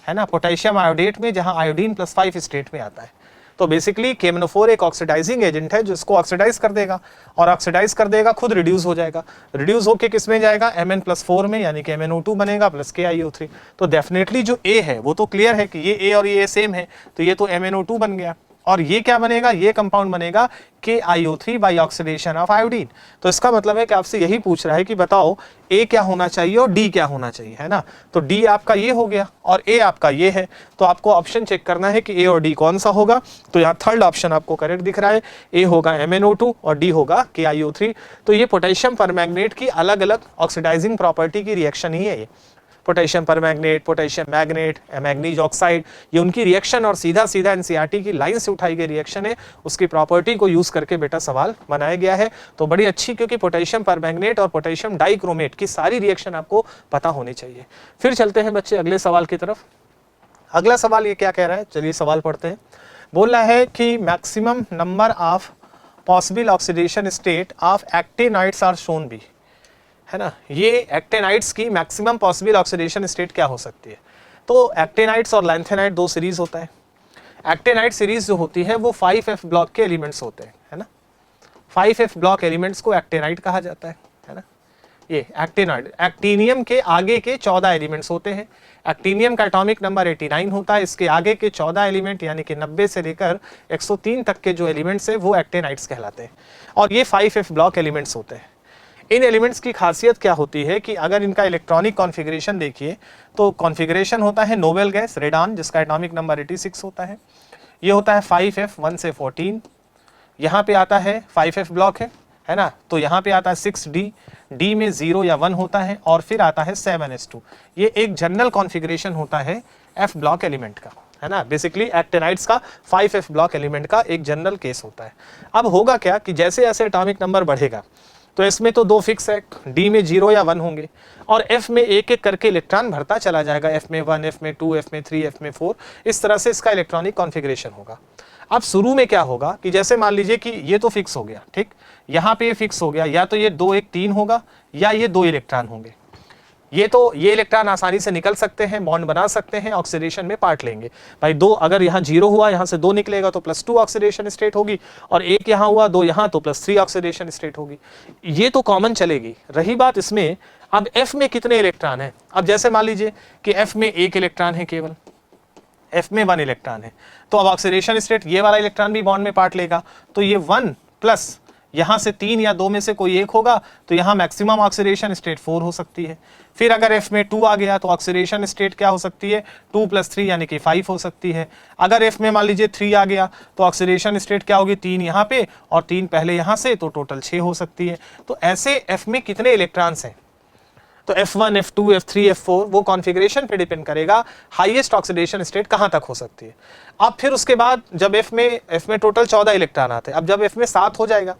है ना, पोटेशियम आयोडेट में, जहाँ आयोडीन +5 स्टेट में आता है। तो बेसिकली KMnO4 एक ऑक्सीडाइजिंग एजेंट है जो इसको ऑक्सीडाइज कर देगा, और ऑक्सीडाइज कर देगा खुद रिड्यूस हो जाएगा, रिड्यूस होके किस में जाएगा, Mn+4 में, यानी कि MnO2 बनेगा प्लस KiO3। तो डेफिनेटली जो A है वो तो क्लियर है कि ये A और ये A सेम है, तो ये तो MnO2 बन गया, और ये क्या बनेगा, ये कंपाउंड बनेगा KiO3 by oxidation of iodine. तो इसका मतलब है कि आपसे यही पूछ रहा है कि बताओ A क्या होना चाहिए और D क्या होना चाहिए, है ना। तो D आपका ये हो गया और A आपका ये है, तो आपको ऑप्शन चेक करना है कि A और D कौन सा होगा। तो यहाँ थर्ड ऑप्शन आपको करेक्ट दिख रहा है, A होगा MnO2 और D होगा KiO3। तो ये पोटेशियम परमैंगनेट की अलग अलग ऑक्सीडाइजिंग प्रॉपर्टी की रिएक्शन ही है ये, potassium permanganate, potassium magnet, manganese oxide, ये उनकी रिएक्शन और सीधा सीधा एनसीईआरटी की लाइन से उठाई गई रिएक्शन है, उसकी प्रॉपर्टी को यूज करके बेटा सवाल बनाया गया है। तो बड़ी अच्छी, क्योंकि पोटेशियम परमैंगनेट और पोटेशियम डाइक्रोमेट की सारी रिएक्शन आपको पता होनी चाहिए। फिर चलते हैं बच्चे अगले सवाल की तरफ। अगला सवाल ये क्या कह रहा है, चलिए सवाल पढ़ते हैं। बोल रहा है कि maximum number of possible oxidation state of actinides are shown by, है ना। ये एक्टिनाइड्स की मैक्सिमम पॉसिबल ऑक्सीडेशन स्टेट क्या हो सकती है। तो एक्टिनाइड्स और लैंथेनाइड दो सीरीज होता है। एक्टिनाइड सीरीज जो होती है वो 5F ब्लॉक के एलिमेंट्स होते हैं, है ना। 5F ब्लॉक एलिमेंट्स को एक्टिनाइड कहा जाता है ना। ये एक्टिनाइड, एक्टिनियम के आगे के 14 एलिमेंट्स होते हैं। एक्टिनियम का एटॉमिक नंबर 89 होता है, इसके आगे के 14 एलिमेंट यानी कि 90 से लेकर 103 तक के जो एलिमेंट्स है वो एक्टिनाइड्स कहलाते हैं, और ये 5F ब्लॉक एलिमेंट्स होते हैं। इन एलिमेंट्स की खासियत क्या होती है कि अगर इनका इलेक्ट्रॉनिक कॉन्फ़िगरेशन देखिए तो कॉन्फ़िगरेशन होता है नोबेल गैस रेडान, जिसका एटॉमिक नंबर 86 होता है। ये होता है 5F 1 से 14, यहाँ पे आता है 5F ब्लॉक है ना। तो यहाँ पे आता है 6D, D में 0 या 1 होता है, और फिर आता है 7S2। ये एक जनरल कॉन्फ़िगरेशन होता है F ब्लॉक एलिमेंट का, है ना। बेसिकली एक्टिनाइड्स का 5F ब्लॉक एलिमेंट का एक जनरल केस होता है। अब होगा क्या कि जैसे जैसे एटॉमिक नंबर बढ़ेगा तो इसमें तो दो फिक्स है, D में 0 या 1 होंगे, और F में एक एक करके इलेक्ट्रॉन भरता चला जाएगा, F में 1, F में 2, F में 3, F में 4, इस तरह से इसका इलेक्ट्रॉनिक कॉन्फ़िगरेशन होगा। अब शुरू में क्या होगा कि जैसे मान लीजिए कि ये तो फिक्स हो गया, ठीक, यहाँ पे ये फिक्स हो गया, या तो ये 2 1 3 होगा या ये 2 इलेक्ट्रॉन होंगे। ये इलेक्ट्रॉन आसानी से निकल सकते हैं, बॉन्ड बना सकते हैं, ऑक्सीडेशन में पार्ट लेंगे। भाई 2 अगर यहाँ 0 हुआ, यहाँ से 2 निकलेगा तो +2 ऑक्सीडेशन स्टेट होगी, और 1 यहाँ हुआ 2 यहाँ तो +3 ऑक्सीडेशन स्टेट होगी। ये तो कॉमन चलेगी। रही बात इसमें अब F में कितने इलेक्ट्रॉन है। अब जैसे मान लीजिए कि F में 1 इलेक्ट्रॉन है, केवल F में 1 इलेक्ट्रॉन है, तो अब ऑक्सीडेशन स्टेट ये वाला इलेक्ट्रॉन भी बॉन्ड में पार्ट लेगा, तो ये 1 प्लस यहाँ से 3 या 2 में से कोई एक होगा, तो यहाँ मैक्सिमम ऑक्सीडेशन स्टेट 4 हो सकती है। फिर अगर F में 2 आ गया तो ऑक्सीडेशन स्टेट क्या हो सकती है, 2 + 3 यानी कि 5 हो सकती है। अगर F में मान लीजिए 3 आ गया तो ऑक्सीडेशन स्टेट क्या होगी, 3 यहाँ पे और 3 पहले यहाँ से, तो टोटल 6 हो सकती है। तो ऐसे F में कितने इलेक्ट्रॉन्स हैं, तो F1, F2, F3, F4 वो कॉन्फ़िगरेशन पे डिपेंड करेगा हाईएस्ट ऑक्सीडेशन स्टेट कहाँ तक हो सकती है। अब फिर उसके बाद जब F में टोटल 14 इलेक्ट्रॉन आते हैं, अब जब F में 7 हो जाएगा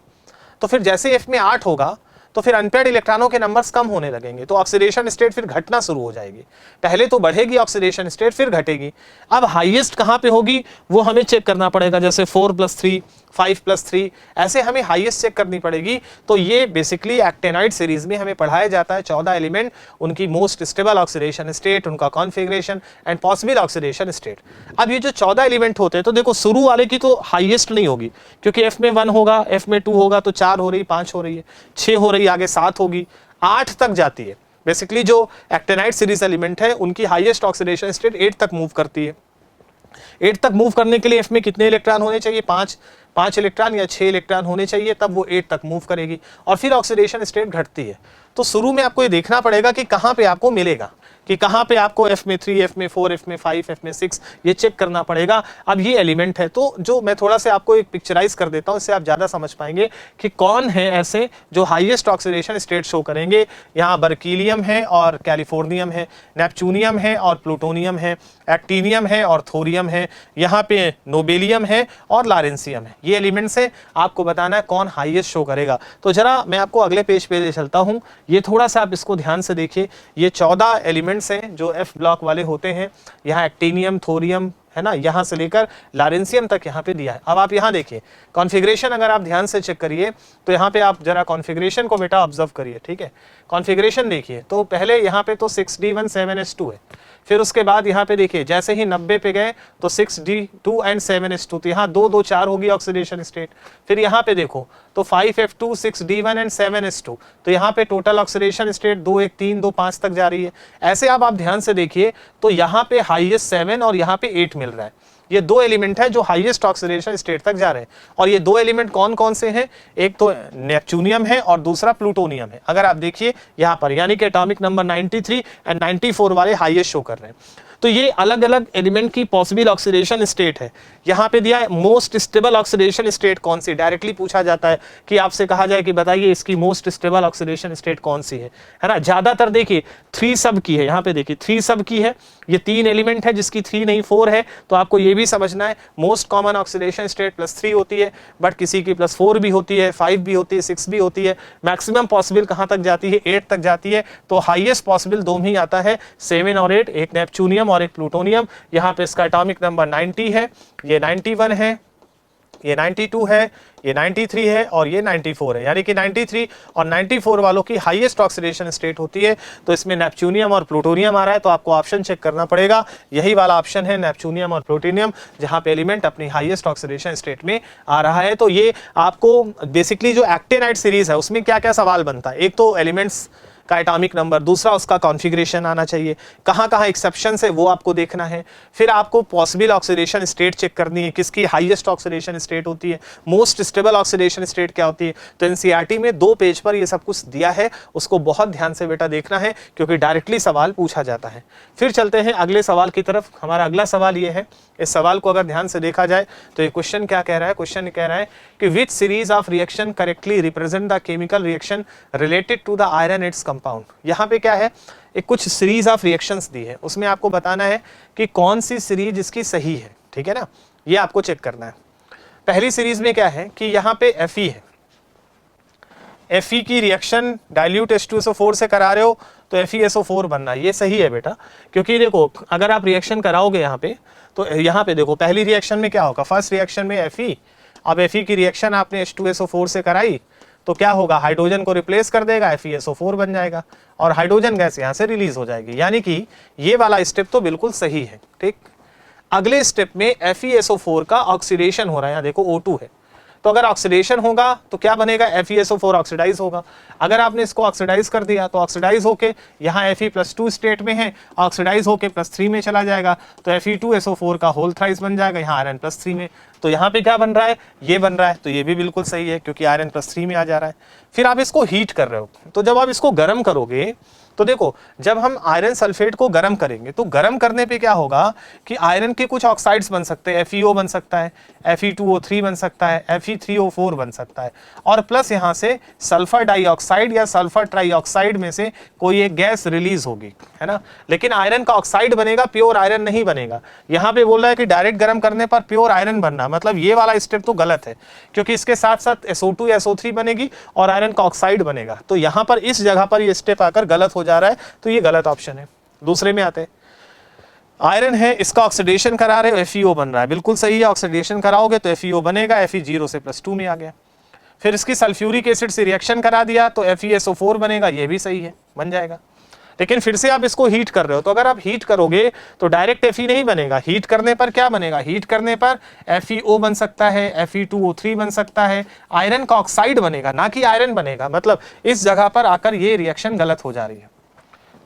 तो फिर जैसे F में 8 होगा तो फिर अनपेयर्ड इलेक्ट्रॉनों के नंबर्स कम होने लगेंगे, तो ऑक्सीडेशन स्टेट फिर घटना शुरू हो जाएगी। पहले तो बढ़ेगी ऑक्सीडेशन स्टेट, फिर घटेगी। अब हाईएस्ट कहाँ पे होगी वो हमें चेक करना पड़ेगा, जैसे 4 + 3, 5 + 3, ऐसे हमें हाईएस्ट चेक करनी पड़ेगी। तो ये बेसिकली एक्टिनाइड सीरीज में हमें पढ़ाया जाता है 14 एलिमेंट, उनकी मोस्ट स्टेबल ऑक्सीडेशन स्टेट, उनका configuration and possible oxidation state. अब ये जो 14 एलिमेंट होते हैं, तो देखो शुरू वाले की तो हाईएस्ट नहीं होगी, क्योंकि F में 1 होगा, F में 2 होगा तो 4 हो रही, 5 हो रही है, 6 हो रही, आगे 7 होगी, 8 तक जाती है। बेसिकली जो एक्टिनाइड सीरीज एलिमेंट है उनकी हाईएस्ट ऑक्सीडेशन स्टेट 8 तक मूव करती है। 8 तक मूव करने के लिए F में कितने इलेक्ट्रॉन होने चाहिए, 5 इलेक्ट्रॉन या 6 इलेक्ट्रॉन होने चाहिए, तब वो 8 तक मूव करेगी, और फिर ऑक्सीडेशन स्टेट घटती है। तो शुरू में आपको ये देखना पड़ेगा कि कहाँ पे आपको मिलेगा, कि कहाँ पे आपको F में 3, F में 4, F में 5, F में 6 ये चेक करना पड़ेगा। अब ये एलिमेंट है, तो जो मैं थोड़ा सा आपको एक पिक्चराइज कर देता हूँ, इससे आप ज़्यादा समझ पाएंगे कि कौन है ऐसे जो हाईएस्ट ऑक्सीडेशन स्टेट शो करेंगे। यहाँ बर्कीलियम है और कैलिफोर्नियम है, नेपच्यूनियम है और प्लूटोनियम है, एक्टिनियम है और थोरियम है, यहाँ पे नोबेलियम है और लॉरेंसियम है। ये एलिमेंट्स है, आपको बताना है कौन हाईएस्ट शो करेगा। तो जरा मैं आपको अगले पेज पे ले चलता हूँ, ये थोड़ा सा आप इसको ध्यान से देखिए। ये 14 एलिमेंट्स हैं जो F ब्लॉक वाले होते हैं। यहाँ एक्टिनियम, थोरियम, है ना, यहाँ से लेकर लॉरेंसियम तक यहाँ पे दिया है। अब आप यहाँ देखिए कॉन्फ़िगरेशन, अगर आप ध्यान से चेक करिए तो यहाँ पे आप जरा कॉन्फ़िगरेशन को बेटा ऑब्जर्व करिए, ठीक है। कॉन्फ़िगरेशन देखिए, तो पहले यहाँ पे तो 6D1 7S2 है, फिर उसके बाद यहाँ पे देखिए जैसे ही 90 पे गए तो 6d2 एंड 7s2, तो यहाँ 2 2 4 होगी ऑक्सीडेशन स्टेट। फिर यहाँ पे देखो तो 5f2 6d1 एंड 7s2, तो यहाँ पे टोटल ऑक्सीडेशन स्टेट 2 1 3 2 5 तक जा रही है। ऐसे आप ध्यान से देखिए तो यहाँ पे हाईएस्ट 7 और यहाँ पे 8 मिल रहा है। ये दो एलिमेंट है जो हाईएस्ट ऑक्सीडेशन स्टेट तक जा रहे हैं। और ये दो एलिमेंट कौन कौन से हैं, एक तो नेपच्यूनियम है और दूसरा प्लूटोनियम है। अगर आप देखिए यहाँ पर यानी कि एटॉमिक नंबर 93 एंड 94 वाले हाईएस्ट शो कर रहे हैं। तो ये अलग अलग एलिमेंट की पॉसिबल ऑक्सीडेशन स्टेट है। यहाँ पे दिया है मोस्ट स्टेबल ऑक्सीडेशन स्टेट कौन सी, डायरेक्टली पूछा जाता है कि आपसे कहा जाए कि बताइए इसकी मोस्ट स्टेबल ऑक्सीडेशन स्टेट कौन सी है ना। ज्यादातर देखिए 3 सब की है, यहाँ पे देखिए 3 सब की है, ये 3 एलिमेंट है जिसकी 3 नहीं 4 है। तो आपको ये भी समझना है मोस्ट कॉमन ऑक्सीडेशन स्टेट +3 होती है, बट किसी की +4 भी होती है, 5 भी होती है, 6 भी होती है। मैक्सिमम पॉसिबल कहाँ तक जाती है, 8 तक जाती है। तो हाईएस्ट पॉसिबल 2 ही आता है, 7 और 8, एक नेपच्यूनियम और एक प्लूटोनियम। यहाँ पे इसका एटॉमिक नंबर 90 है, ये 91 है, ये 92 है, ये 93 है और ये 94 है। यानी कि 93 और 94 वालों की हाईएस्ट ऑक्सीडेशन स्टेट होती है। तो इसमें नेपच्यूनियम और प्लूटोनियम आ रहा है, तो आपको ऑप्शन चेक करना पड़ेगा। यही वाला ऑप्शन है नेपच्यूनियम और प्लूटोनियम, जहां पे एलिमेंट अपनी हाईएस्ट ऑक्सीडेशन स्टेट में आ रहा है। तो ये आपको बेसिकली जो एक्टिनाइड सीरीज है उसमें क्या क्या सवाल बनता है, एक तो एलिमेंट्स का एटॉमिक नंबर, दूसरा उसका कॉन्फ़िगरेशन आना चाहिए, कहाँ कहाँ एक्सेप्शंस है वो आपको देखना है। फिर आपको पॉसिबल ऑक्सीडेशन स्टेट चेक करनी है, किसकी हाईएस्ट ऑक्सीडेशन स्टेट होती है, मोस्ट स्टेबल ऑक्सीडेशन स्टेट क्या होती है। तो एनसीईआरटी में 2 पेज पर ये सब कुछ दिया है, उसको बहुत ध्यान से बेटा देखना है क्योंकि डायरेक्टली सवाल पूछा जाता है। फिर चलते हैं अगले सवाल की तरफ। हमारा अगला सवाल ये है, इस सवाल को अगर ध्यान से देखा जाए तो ये क्वेश्चन क्या कह रहा है, क्वेश्चन कह रहा है कि which series of reaction correctly represent the chemical reaction related to the iron its compound. यहाँ पे क्या है, एक कुछ सीरीज ऑफ रिएक्शंस दी है, उसमें आपको बताना है कि कौन सी सीरीज इसकी सही है, ठीक है ना, ये आपको चेक करना है। पहली सीरीज में क्या है कि यहाँ पे Fe है, Fe की रिएक्शन डाइल्यूट H2SO4 से करा रहे हो तो FeSO4 बनना, ये सही है बेटा। क्योंकि देखो अगर आप रिएक्शन कराओगे यहाँ पे तो यहाँ पे देखो पहली रिएक्शन में क्या होगा, फर्स्ट रिएक्शन में Fe, अब Fe की रिएक्शन आपने H2SO4 से कराई तो क्या होगा, हाइड्रोजन को रिप्लेस कर देगा, FeSO4 बन जाएगा और हाइड्रोजन गैस यहाँ से रिलीज हो जाएगी। यानी कि ये वाला स्टेप तो बिल्कुल सही है, ठीक। अगले स्टेप में FeSO4 का ऑक्सीडेशन हो रहा है, यहाँ देखो O2 है, तो अगर ऑक्सीडेशन होगा तो क्या बनेगा, FeSO4 ऑक्सीडाइज होगा। अगर आपने इसको ऑक्सीडाइज कर दिया तो ऑक्सीडाइज होके यहाँ Fe+2 स्टेट में है, ऑक्सीडाइज होके +3 में चला जाएगा तो Fe2SO4 का होल थ्राइस बन जाएगा यहाँ आयरन +3 में। तो यहाँ पे क्या बन रहा है, ये बन रहा है, तो ये भी बिल्कुल सही है क्योंकि आयरन +3 में आ जा रहा है। फिर आप इसको हीट कर रहे हो, तो जब आप इसको गर्म करोगे तो देखो जब हम आयरन सल्फेट को गर्म करेंगे तो गर्म करने पे क्या होगा कि आयरन के कुछ ऑक्साइड्स बन सकते हैं, FeO बन सकता है, Fe2O3 बन सकता है, Fe3O4 बन सकता है और प्लस यहाँ से सल्फर डाइऑक्साइड या सल्फर ट्राइऑक्साइड में से कोई एक गैस रिलीज होगी, है ना। लेकिन आयरन का ऑक्साइड बनेगा, प्योर आयरन नहीं बनेगा। यहाँ पे बोल रहा है कि डायरेक्ट गर्म करने पर प्योर आयरन बनना, मतलब ये वाला स्टेप तो गलत है क्योंकि इसके साथ साथ SO2 या SO3 बनेगी और आयरन का ऑक्साइड बनेगा। तो यहाँ पर इस जगह पर ये स्टेप आकर गलत हो जा रहा है, तो ये गलत ऑप्शन है। दूसरे में आते हैं, आयरन है, इसका ऑक्सीडेशन करा रहे हो, FeO बन रहा है, बिल्कुल सही है। ऑक्सीडेशन कराओगे तो FeO बनेगा, Fe 0 से +2 में आ गया। फिर इसकी सल्फ्यूरिक एसिड से रिएक्शन करा दिया तो FeSO4 बनेगा, ये भी सही है, बन जाएगा। लेकिन फिर से आप इसको हीट कर रहे हो, तो अगर आप हीट करोगे तो डायरेक्ट Fe नहीं बनेगा, हीट करने पर क्या बनेगा, हीट करने पर FeO बन सकता है, Fe2O3 बन सकता है, आयरन का ऑक्साइड बनेगा, ना कि आयरन बनेगा। मतलब इस जगह पर आकर ये रिएक्शन गलत हो जा रही है।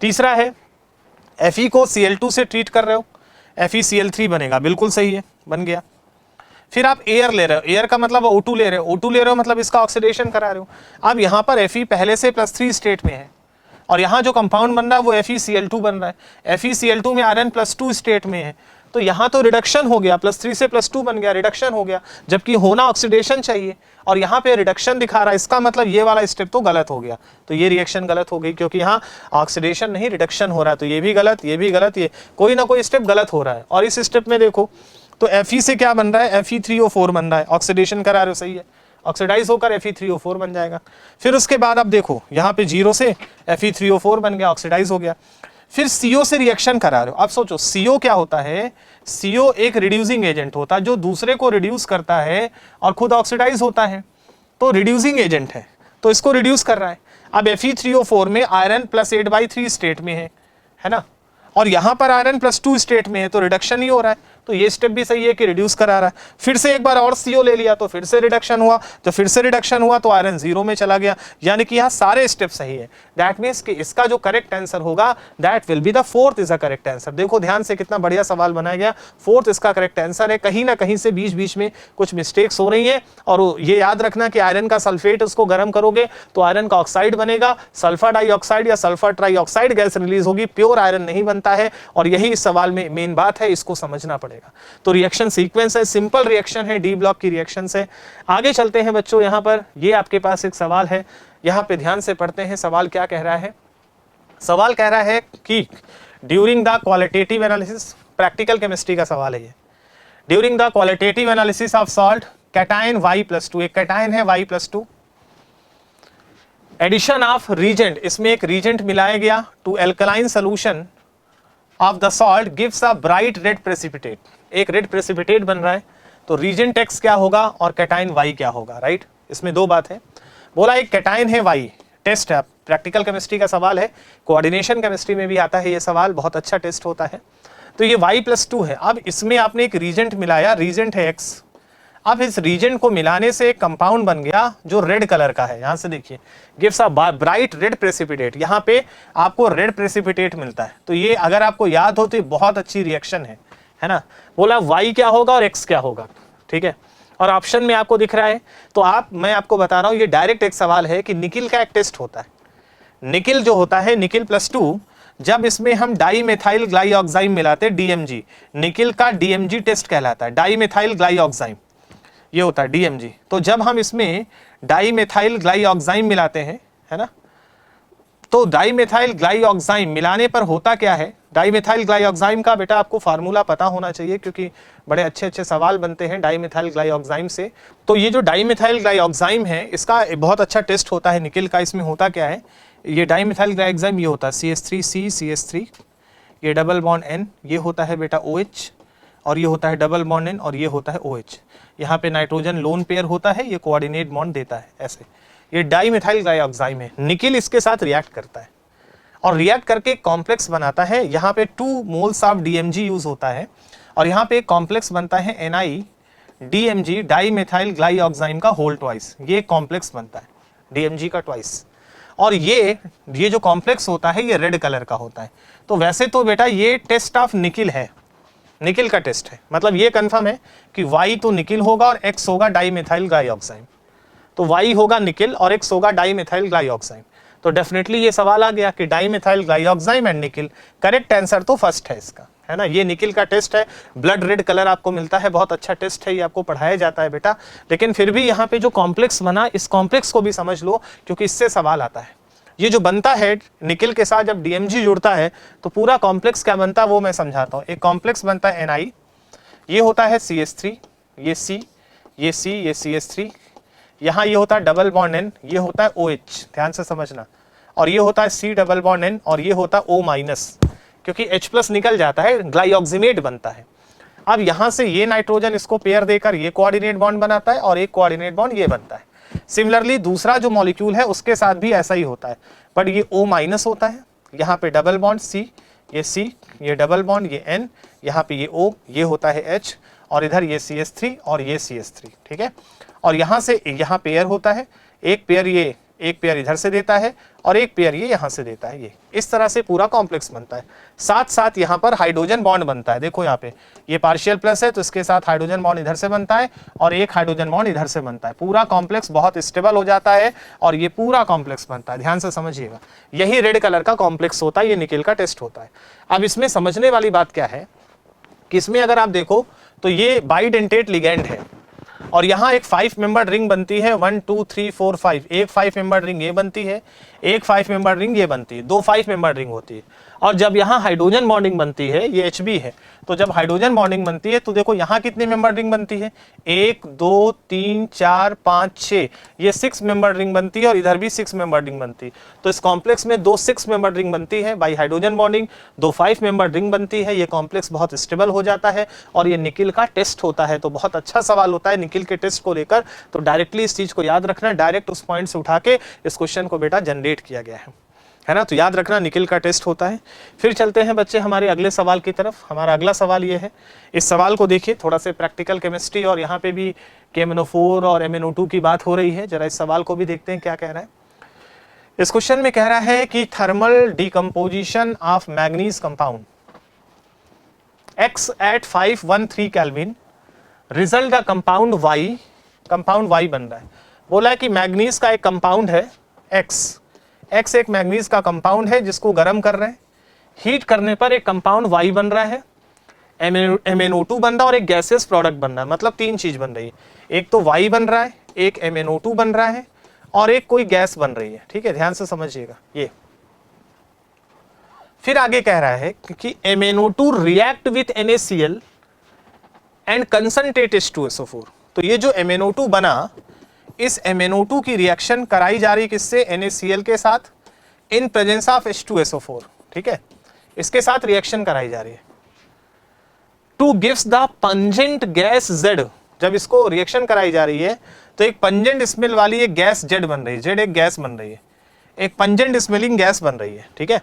तीसरा है Fe को Cl2 से ट्रीट कर रहे हो, FeCl3 बनेगा, बिल्कुल सही है, बन गया। फिर आप एयर ले रहे हो, एयर का मतलब O2 ले रहे हो, O2 ले रहे हो मतलब इसका ऑक्सीडेशन करा रहे हो। अब यहाँ पर Fe पहले से +3 स्टेट में है और यहाँ जो कंपाउंड बन रहा है वो FeCl2 बन रहा है, FeCl2 में आयरन +2 स्टेट में है, तो यहाँ तो रिडक्शन हो गया, +3 से +2 बन गया, रिडक्शन हो गया, जबकि होना ऑक्सीडेशन चाहिए और यहाँ पे रिडक्शन दिखा रहा है। इसका मतलब ये वाला स्टेप तो गलत हो गया, तो ये रिएक्शन गलत हो गई क्योंकि यहाँ ऑक्सीडेशन नहीं रिडक्शन हो रहा है। तो ये भी गलत, ये भी गलत, ये कोई ना कोई स्टेप गलत हो रहा है। और इस स्टेप में देखो तो Fe से क्या बन रहा है, Fe3O4 बन रहा है, ऑक्सीडेशन करा रहे हो, सही है, ऑक्सीडाइज होकर Fe3O4 बन जाएगा। फिर उसके बाद आप देखो यहाँ पे 0 से Fe3O4 बन गया, ऑक्सीडाइज हो गया। फिर CO से रिएक्शन करा रहे हो। अब सोचो CO क्या होता है, CO एक रिड्यूसिंग एजेंट होता है जो दूसरे को रिड्यूस करता है और खुद ऑक्सीडाइज होता है, तो रिड्यूसिंग एजेंट है, तो इसको रिड्यूस कर रहा है। अब Fe3O4 में आयरन +8/3 स्टेट में है ना, और यहाँ पर आयरन +2 स्टेट में है तो रिडक्शन ही हो रहा है, तो ये स्टेप भी सही है कि रिड्यूस करा रहा है। फिर से एक बार और CO ले लिया तो फिर से रिडक्शन हुआ, तो फिर से रिडक्शन हुआ तो आयरन 0 में चला गया, यानी कि यहाँ सारे स्टेप सही है। दैट मीन्स कि इसका जो करेक्ट आंसर होगा that will be the 4th is the correct answer. देखो ध्यान से कितना बढ़िया सवाल बनाया गया, 4th इसका करेक्ट आंसर है। कहीं ना कहीं से बीच बीच में कुछ मिस्टेक्स हो रही हैं, और ये याद रखना कि आयरन का सल्फेट उसको गर्म करोगे तो आयरन का ऑक्साइड बनेगा, सल्फर डाइऑक्साइड या सल्फर ट्राइऑक्साइड गैस रिलीज होगी, प्योर आयरन नहीं बनता है, और यही इस सवाल में मेन बात है, इसको समझना पड़ेगा। तो रिएक्शन सीक्वेंस है, सिंपल रिएक्शन है, डी ब्लॉक की रिएक्शन से। आगे चलते हैं बच्चों, यहां पर ये आपके पास एक सवाल है, यहां पे ध्यान से पढ़ते हैं सवाल क्या कह रहा है। सवाल कह रहा है कि during the qualitative analysis, practical chemistry का सवाल है ये, during the qualitative analysis of salt cation Y+2, एक कैटायन है Y+2, एडिशन ऑफ रीजेंट, इसमें एक रीजेंट मिलाया गया to alkaline solution of the salt gives a bright red precipitate, एक रेड प्रेसिपिटेट बन रहा है, तो रीजेंट X क्या होगा और कैटायन Y क्या होगा, राइट। इसमें दो बात है, बोला एक कैटायन है Y, टेस्ट है, प्रैक्टिकल केमिस्ट्री का सवाल है, कोऑर्डिनेशन केमिस्ट्री में भी आता है ये सवाल, बहुत अच्छा टेस्ट होता है। तो ये Y+2 है, अब इसमें आपने एक रीजेंट मिलाया, रीजेंट है X, अब इस रीजेंट को मिलाने से एक कंपाउंड बन गया जो रेड कलर का है, यहां से देखिए gives a bright red precipitate, यहाँ पे आपको रेड प्रेसिपिटेट मिलता है। तो ये अगर आपको याद हो तो ये बहुत अच्छी रिएक्शन है ना। बोला Y क्या होगा और X क्या होगा, ठीक है, और ऑप्शन में आपको दिख रहा है। तो मैं आपको बता रहा हूं, ये डायरेक्ट एक सवाल है कि निकिल का एक टेस्ट होता है, निकिल जो होता है निकिल +2, जब इसमें हम डाईमेथाइल ग्लाइऑक्साइम मिलाते हैं DMG, निकिल का DMG टेस्ट कहलाता है, डाईमेथाइल ग्लाइऑक्साइम ये होता है DMG। तो जब हम इसमें डाईमेथाइल ग्लाइऑक्साइम मिलाते हैं, है ना, तो डाईमेथाइल ग्लाइऑक्साइम मिलाने पर होता क्या है, डाईमेथाइल ग्लाइऑक्साइम का बेटा आपको फार्मूला पता होना चाहिए, क्योंकि बड़े अच्छे अच्छे सवाल बनते हैं डाईमेथाइल ग्लाइऑक्साइम से। तो ये जो डाईमेथाइल ग्लाइऑक्साइम है इसका बहुत अच्छा टेस्ट होता है निकिल का। इसमें होता क्या है, ये डाईमेथाइल ग्लाइऑक्साइम ये होता है CH3C CH3, ये डबल बॉन्ड N, ये होता है बेटा OH, और ये होता है डबल बॉन्ड N, और ये होता है OH। यहाँ पे नाइट्रोजन लोन पेयर होता है, ये कोऑर्डिनेट बॉन्ड देता है ऐसे। ये डाईमेथाइल ग्लाइऑक्साइम है, निकिल इसके साथ रिएक्ट करता है और रिएक्ट करके कॉम्प्लेक्स बनाता है। यहाँ पे 2 मोल्स ऑफ DMG यूज होता है, और यहाँ पे कॉम्प्लेक्स बनता है NiDMG डाईमेथाइल ग्लाइऑक्साइम का होल ट्वाइस, ये कॉम्प्लेक्स बनता है DMG का ट्वाइस, और ये जो कॉम्प्लेक्स होता है ये रेड कलर का होता है। तो वैसे तो बेटा ये टेस्ट ऑफ निकिल है, निकिल का टेस्ट है, मतलब ये कंफर्म है कि Y तो निकिल होगा और X होगा डाईमेथाइल ग्लाइऑक्साइम। तो Y होगा निकिल और X होगा डाईमेथाइल ग्लाइऑक्साइम। तो डेफिनेटली ये सवाल आ गया कि dimethylglyoxime and nickel, correct answer तो फर्स्ट है इसका, है ना। ये निकिल का टेस्ट है, ब्लड रेड कलर आपको मिलता है, बहुत अच्छा टेस्ट है, ये आपको पढ़ाया जाता है बेटा। लेकिन फिर भी यहाँ पे जो कॉम्प्लेक्स बना, इस कॉम्प्लेक्स को भी समझ लो, क्योंकि इससे सवाल आता है। ये जो बनता है निकिल के साथ जब DMG जुड़ता है तो पूरा कॉम्प्लेक्स क्या बनता है वो मैं समझाता हूँ। एक कॉम्प्लेक्स बनता है Ni, ये होता है CH3, ये C, ये C, ये CH3, यहाँ ये होता है डबल बॉन्ड N, ये होता है OH, ध्यान से समझना, और ये होता है C डबल बॉन्ड N, और ये होता है O-, क्योंकि H+ निकल जाता है, ग्लाइऑक्सिमेट बनता है। अब यहाँ से ये नाइट्रोजन इसको पेयर देकर ये कोऑर्डिनेट बॉन्ड बनाता है, और एक कोऑर्डिनेट बॉन्ड ये बनता है। सिमिलरली दूसरा जो मॉलिक्यूल है उसके साथ भी ऐसा ही होता है, बट ये O- होता है, यहाँ पे डबल बॉन्ड C, ये C, ये डबल बॉन्ड, ये N, यहाँ पे ये O, ये होता है H, और इधर ये CH3 और ये CH3, ठीक है। और यहाँ से यहाँ पेयर होता है, एक पेयर ये, एक पेयर इधर से देता है, और एक पेयर ये यहाँ से देता है, ये इस तरह से पूरा कॉम्प्लेक्स बनता है। साथ साथ यहाँ पर हाइड्रोजन बॉन्ड बनता है, देखो यहाँ पे ये पार्शियल प्लस है तो इसके साथ हाइड्रोजन बॉन्ड इधर से बनता है, और एक हाइड्रोजन बॉन्ड इधर से बनता है। पूरा कॉम्प्लेक्स बहुत स्टेबल हो जाता है, और ये पूरा कॉम्प्लेक्स बनता है, ध्यान से समझिएगा। यही रेड कलर का कॉम्प्लेक्स होता है, ये निकिल का टेस्ट होता है। अब इसमें समझने वाली बात क्या है कि इसमें अगर आप देखो तो ये बाइडेंटेट लिगेंड है, और यहाँ एक 5 मेंबर रिंग बनती है, 1 2 3 4 5, एक 5 मेंबर रिंग ये बनती है, एक 5 मेंबर रिंग ये बनती है, 2 5 मेंबर रिंग होती है। और जब यहाँ हाइड्रोजन बॉन्डिंग बनती है, ये HB है, तो जब हाइड्रोजन बॉन्डिंग बनती है तो देखो यहाँ कितनी मेंबर रिंग बनती है, 1 2 3 4 5 6, ये 6 मेंबर रिंग बनती है, और इधर भी 6 मेंबर रिंग बनती है। तो इस कॉम्प्लेक्स में 2 6 मेंबर रिंग बनती है by hydrogen bonding, 2 5 member ring बनती है। ये कॉम्प्लेक्स बहुत स्टेबल हो जाता है, और ये निकिल का टेस्ट होता है। तो बहुत अच्छा सवाल होता है निकिल के टेस्ट को लेकर, तो डायरेक्टली इस चीज को याद रखना, डायरेक्ट उस पॉइंट से उठा के इस क्वेश्चन को बेटा जनरेट किया गया है। है ना। तो याद रखना निकेल का टेस्ट होता है। फिर चलते हैं बच्चे हमारे अगले सवाल की तरफ। हमारा अगला सवाल ये है, इस सवाल को देखिए, थोड़ा से प्रैक्टिकल केमिस्ट्री और यहाँ पे भी KMnO4 और MnO2 की बात हो रही है। जरा इस सवाल को भी देखते हैं क्या कह रहा है। इस क्वेश्चन में कह रहा है कि thermal decomposition of manganese compound X at 513 kelvin result the compound Y बन रहा है। बोला है कि मैग्नीज का एक कंपाउंड है X एक मैग्नीज का कंपाउंड है जिसको गर्म कर रहे हैं, हीट करने पर एक कंपाउंड Y बन रहा है, MnO2 बन रहा है और एक गैसियस प्रोडक्ट बन रहा है। मतलब तीन चीज बन रही है, एक तो Y बन रहा है, एक MnO2 बन रहा है और एक कोई गैस बन रही है। ठीक है, ध्यान से समझिएगा ये। फिर आगे कह रहा है कि MnO2 react with NaCl and concentrate H2SO4। तो ये जो MnO2 बना, इस MnO2 की रिएक्शन कराई जा रही किससे, NaCl के साथ, इन प्रेजेंस ऑफ H2SO4। ठीक है, इसके साथ रिएक्शन कराई जा रही है two gives the pungent gas Z। जब इसको रिएक्शन कराई जा रही है तो एक पंजेंट स्मेल वाली एक गैस Z बन रही है। Z एक गैस बन रही है, एक पंजेंट स्मेलिंग गैस बन रही है। ठीक है,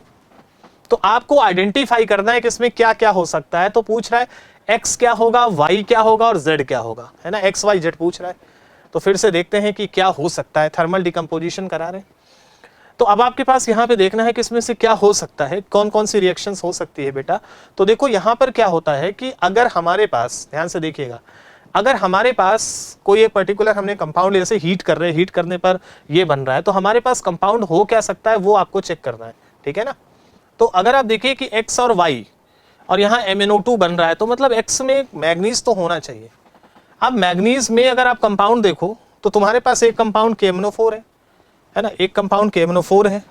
तो आपको आइडेंटिफाई करना है कि इसमें क्या क्या हो सकता है। तो पूछ रहा है X क्या होगा, Y क्या होगा और Z क्या होगा, है ना। X Y Z पूछ रहा है। तो फिर से देखते हैं कि क्या हो सकता है। थर्मल डिकम्पोजिशन करा रहे हैं, तो अब आपके पास यहाँ पे देखना है कि इसमें से क्या हो सकता है, कौन कौन सी रिएक्शंस हो सकती है बेटा। तो देखो यहाँ पर क्या होता है कि अगर हमारे पास, ध्यान से देखिएगा, अगर हमारे पास कोई एक पर्टिकुलर हमने कंपाउंड जैसे हीट कर रहे हैं, हीट करने पर ये बन रहा है, तो हमारे पास कंपाउंड हो क्या सकता है वो आपको चेक करना है। ठीक है ना। तो अगर आप देखिए कि X और Y और यहाँ MnO2 बन रहा है, तो मतलब X में मैग्नीज तो होना चाहिए। अब मैग्नीज में अगर आप कंपाउंड देखो तो तुम्हारे पास एक कंपाउंड KMnO4 है ना, एक कंपाउंड KMnO4 है,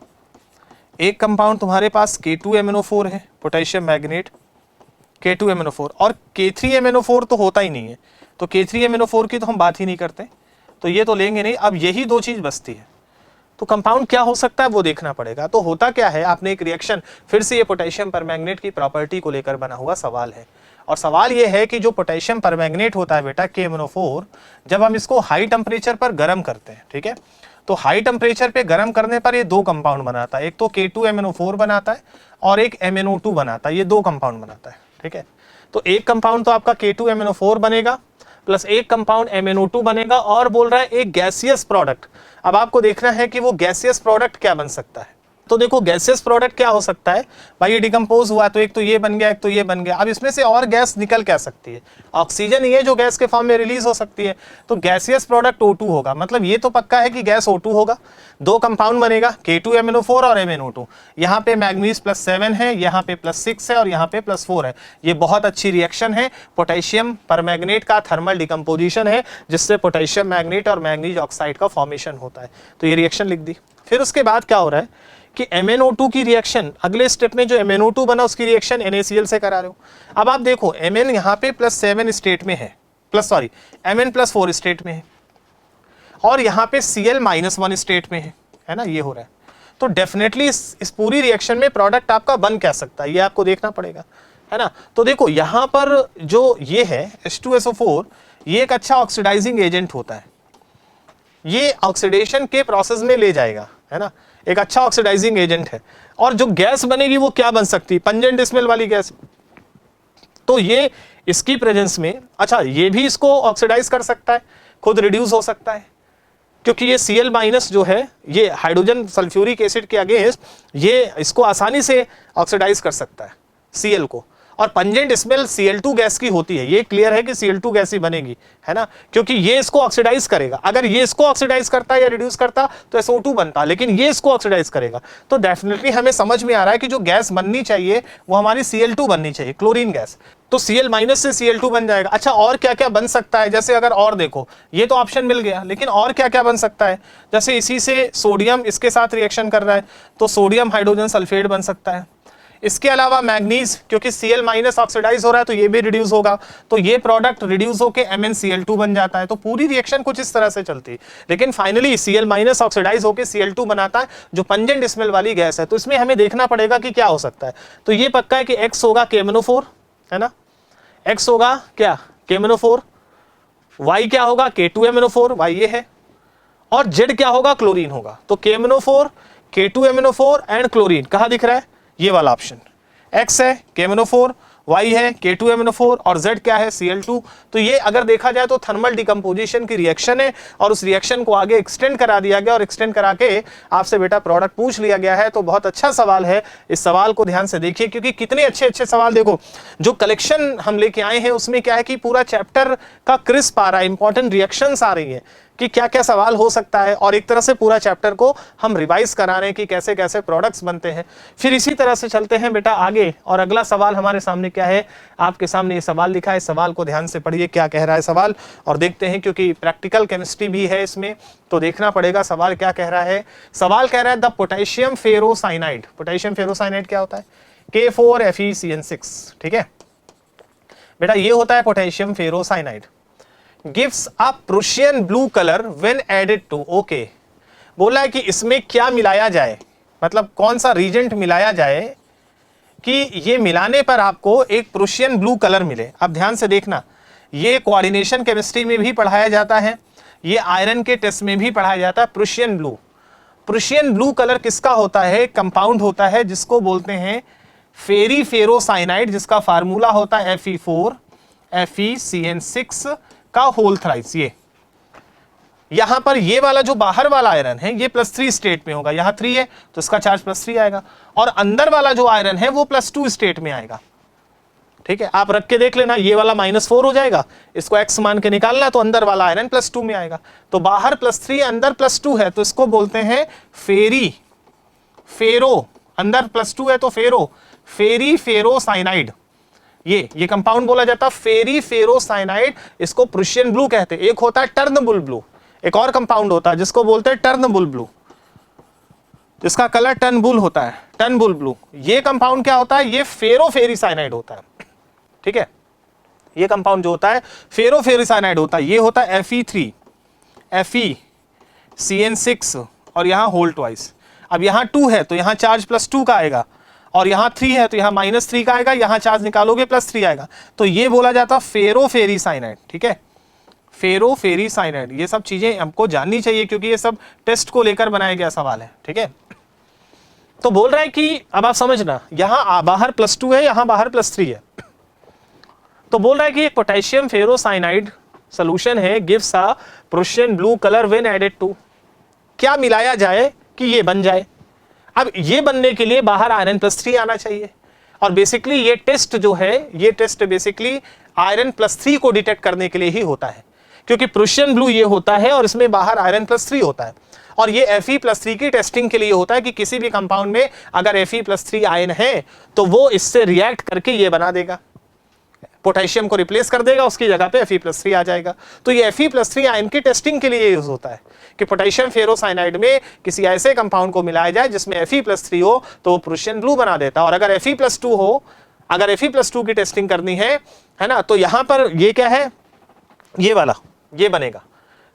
एक कंपाउंड तुम्हारे पास K2MnO4 है, पोटेशियम मैग्नेट K2MnO4, और K3MnO4 तो होता ही नहीं है। तो K3MnO4 की तो हम बात ही नहीं करते, तो ये तो लेंगे नहीं। अब यही दो चीज बचती है, तो कंपाउंड क्या हो सकता है वो देखना पड़ेगा। तो होता क्या है, आपने एक रिएक्शन, फिर से ये पोटेशियम परमैंगनेट की प्रॉपर्टी को लेकर बना हुआ सवाल है, और सवाल ये है कि जो पोटेशियम परमैंगनेट होता है बेटा KMnO4, जब हम इसको हाई टेम्परेचर पर गर्म करते हैं, ठीक है, तो हाई टेम्परेचर पे गर्म करने पर ये दो कंपाउंड बनाता है, एक तो K2MnO4 बनाता है और एक MnO2 बनाता है, ये दो कंपाउंड बनाता है। ठीक है, तो एक कंपाउंड तो आपका K2MnO4 बनेगा प्लस एक कंपाउंड MnO2 बनेगा, और बोल रहा है एक गैसियस प्रोडक्ट। अब आपको देखना है कि वो गैसियस प्रोडक्ट क्या बन सकता है। तो देखो गैसियस प्रोडक्ट क्या हो सकता है भाई, ये डिकम्पोज हुआ तो एक तो ये बन गया, एक तो ये बन गया। अब इसमें से और गैस निकल क्या सकती है, ऑक्सीजन ही है जो गैस के फॉर्म में रिलीज हो सकती है। तो गैसियस प्रोडक्ट O2 होगा, मतलब ये तो पक्का है कि गैस O2 होगा। दो कंपाउंड बनेगा K2MnO4 और MnO2। यहाँ पे मैग्नीज +7 है, यहाँ पे +6 है और यहाँ पे +4 है। ये बहुत अच्छी रिएक्शन है, पोटेशियम परमैंगनेट का थर्मल डिकम्पोजिशन है, जिससे पोटेशियम मैग्नेट और मैग्नीज ऑक्साइड का फॉर्मेशन होता है। तो ये रिएक्शन लिख दी। फिर उसके बाद क्या हो रहा है कि MnO2 की रिएक्शन, अगले स्टेप में जो MnO2 बना उसकी रिएक्शन NaCl से करा रहे हो। अब आप देखो Mn यहाँ पे +7 स्टेट में है, Mn +4 स्टेट में है, और यहाँ पे Cl -1 स्टेट में है ना, ये हो रहा है। तो डेफिनेटली इस पूरी रिएक्शन में प्रोडक्ट आपका बन क्या सकता है, ये आपको देखना पड़ेगा, है ना। तो देखो यहाँ पर जो ये है H2SO4, ये एक अच्छा ऑक्सीडाइजिंग एजेंट होता है, ये ऑक्सीडेशन के प्रोसेस में ले जाएगा, है ना, एक अच्छा ऑक्सीडाइजिंग एजेंट है। और जो गैस बनेगी वो क्या बन सकती है, पंजेंट स्मेल वाली गैस। तो ये इसकी प्रेजेंस में, अच्छा ये भी इसको ऑक्सीडाइज कर सकता है, खुद रिड्यूस हो सकता है, क्योंकि ये Cl- जो है ये हाइड्रोजन सल्फ्यूरिक एसिड के अगेंस्ट ये इसको आसानी से ऑक्सीडाइज कर सकता है Cl को। और पंजेंट स्मेल Cl2 गैस की होती है, ये क्लियर है कि Cl2 गैस ही बनेगी, है ना, क्योंकि ये इसको ऑक्सीडाइज करेगा। अगर ये इसको ऑक्सीडाइज करता या रिड्यूस करता तो SO2 बनता, लेकिन ये इसको ऑक्सीडाइज करेगा। तो डेफिनेटली हमें समझ में आ रहा है कि जो गैस बननी चाहिए वो हमारी Cl2 बननी चाहिए, क्लोरीन गैस। तो Cl- से Cl2 बन जाएगा। अच्छा और क्या क्या बन सकता है, जैसे अगर और देखो, ये तो ऑप्शन मिल गया, लेकिन और क्या क्या बन सकता है, जैसे इसी से सोडियम इसके साथ रिएक्शन कर रहा है तो सोडियम हाइड्रोजन सल्फेट बन सकता है। इसके अलावा मैग्नीज, क्योंकि Cl- ऑक्सीडाइज हो रहा है तो ये भी रिड्यूस होगा, तो ये प्रोडक्ट रिड्यूस होकर MnCl2 बन जाता है। तो पूरी रिएक्शन कुछ इस तरह से चलती है, लेकिन फाइनली Cl- ऑक्सीडाइज होकर Cl2 बनाता है, जो पंजेंट स्मेल वाली गैस है। तो इसमें हमें देखना पड़ेगा कि क्या हो सकता है। तो ये पक्का है कि X होगा KMnO4, है ना, X होगा क्या KMnO4, Y क्या होगा K2MnO4, Y ये है, और Z क्या होगा क्लोरीन होगा। तो KMnO4 K2MnO4 एंड क्लोरीन, कहाँ दिख रहा है? ये वाला ऑप्शन। X है KMnO4, Y है K2MnO4 और Z क्या है? Cl2। तो ये अगर देखा जाए तो थर्मल डिकम्पोजिशन की रिएक्शन है और उस रिएक्शन को आगे एक्सटेंड करा दिया गया और एक्सटेंड करा के आपसे बेटा प्रोडक्ट पूछ लिया गया है। तो बहुत अच्छा सवाल है, इस सवाल को ध्यान से देखिए क्योंकि कितने अच्छे अच्छे सवाल, देखो जो कलेक्शन हम लेके आए हैं उसमें क्या है कि पूरा चैप्टर का क्रिस्प आ रहा है, इंपॉर्टेंट रिएक्शंस आ रही है कि क्या क्या सवाल हो सकता है और एक तरह से पूरा चैप्टर को हम रिवाइज करा रहे हैं कि कैसे कैसे प्रोडक्ट्स बनते हैं। फिर इसी तरह से चलते हैं बेटा आगे और अगला सवाल हमारे सामने क्या है? आपके सामने ये सवाल लिखा है, सवाल को ध्यान से पढ़िए क्या कह रहा है सवाल और देखते हैं, क्योंकि प्रैक्टिकल केमिस्ट्री भी है इसमें तो देखना पड़ेगा सवाल क्या कह रहा है। सवाल कह रहा है the potassium ferrocyanide, potassium ferrocyanide क्या होता है? K4FeCN6, ठीक है बेटा, ये होता है potassium ferrocyanide. gives a Prussian blue color when added to, okay बोला है कि इसमें क्या मिलाया जाए, मतलब कौन सा रीजेंट मिलाया जाए कि ये मिलाने पर आपको एक प्रुशियन ब्लू कलर मिले। अब ध्यान से देखना, ये कोऑर्डिनेशन केमिस्ट्री में भी पढ़ाया जाता है, ये आयरन के टेस्ट में भी पढ़ाया जाता है। Prussian blue, Prussian blue colour किसका होता है? कंपाउंड होता है जिसको बोलते हैं फेरी फेरोसाइनाइड, जिसका फार्मूला होता है Fe4FeCN6 का होल थ्राइस। ये यहां पर ये वाला जो बाहर वाला आयरन है ये +3 स्टेट में होगा, यहां 3 है तो इसका चार्ज +3 आएगा और अंदर वाला जो आयरन है वो +2 स्टेट में आएगा, ठीक है। आप रख के देख लेना, ये वाला -4 हो जाएगा, इसको x मान के निकालना तो अंदर वाला आयरन +2 में आएगा। तो बाहर +3 अंदर +2 है तो इसको बोलते हैं फेरी फेरो, अंदर +2 है तो फेरो, फेरी फेरोसाइनाइड। ये कंपाउंड बोला जाता है फेरी फेरोसाइनाइड, इसको प्रुशियन ब्लू कहते हैं। एक होता है टर्नबुल ब्लू, एक और कंपाउंड होता है जिसको बोलते हैं टर्नबुल ब्लू, जिसका कलर टर्नबुल होता है, टर्नबुल ब्लू। ये कंपाउंड क्या होता है? ये फेरोफेरिसाइनाइड होता है, ठीक है। ये कंपाउंड जो होता है फेरोफेरिसाइनाइड होता है, ये होता है FeCN6 और यहां होल ट्वाइस। अब यहां 2 है तो यहां चार्ज +2 का आएगा और यहां 3 है तो यहां -3 का आएगा, यहां चार्ज निकालोगे +3 आएगा। तो ये बोला जाता है फेरोफेरिसाइनाइड, ठीक है, फेरोफेरिसाइनाइड। ये सब चीजें हमको जाननी चाहिए क्योंकि ये सब टेस्ट को लेकर बनाया गया सवाल है, ठीक है। तो बोल रहा है कि अब आप समझना, यहां बाहर +2 है, यहां बाहर +3 है। तो बोल रहा है कि पोटेशियम फेरोसाइनाइड सोल्यूशन है, gives a Prussian blue colour when added to, क्या मिलाया जाए कि ये बन जाए। अब ये बनने के लिए बाहर आयरन +3 आना चाहिए और बेसिकली ये टेस्ट जो है, ये टेस्ट बेसिकली आयरन +3 को डिटेक्ट करने के लिए ही होता है, क्योंकि प्रुशियन ब्लू ये होता है और इसमें बाहर आयरन +3 होता है और ये Fe+3 की टेस्टिंग के लिए होता है कि किसी भी कंपाउंड में अगर Fe+3 आयन है तो वो इससे रिएक्ट करके ये बना देगा, पोटेशियम को रिप्लेस कर देगा, उसकी जगह पे Fe+3 आ जाएगा। तो ये Fe+3 आयन की टेस्टिंग के लिए यूज होता है कि पोटेशियम फेरोसाइनाइड में किसी ऐसे कंपाउंड को मिलाया जाए जिसमें Fe+3 हो तो वो प्रुशियन ब्लू बना देता है। और अगर Fe+2 हो, अगर Fe+2 की टेस्टिंग करनी है ना, तो यहां पर ये क्या है, ये वाला ये बनेगा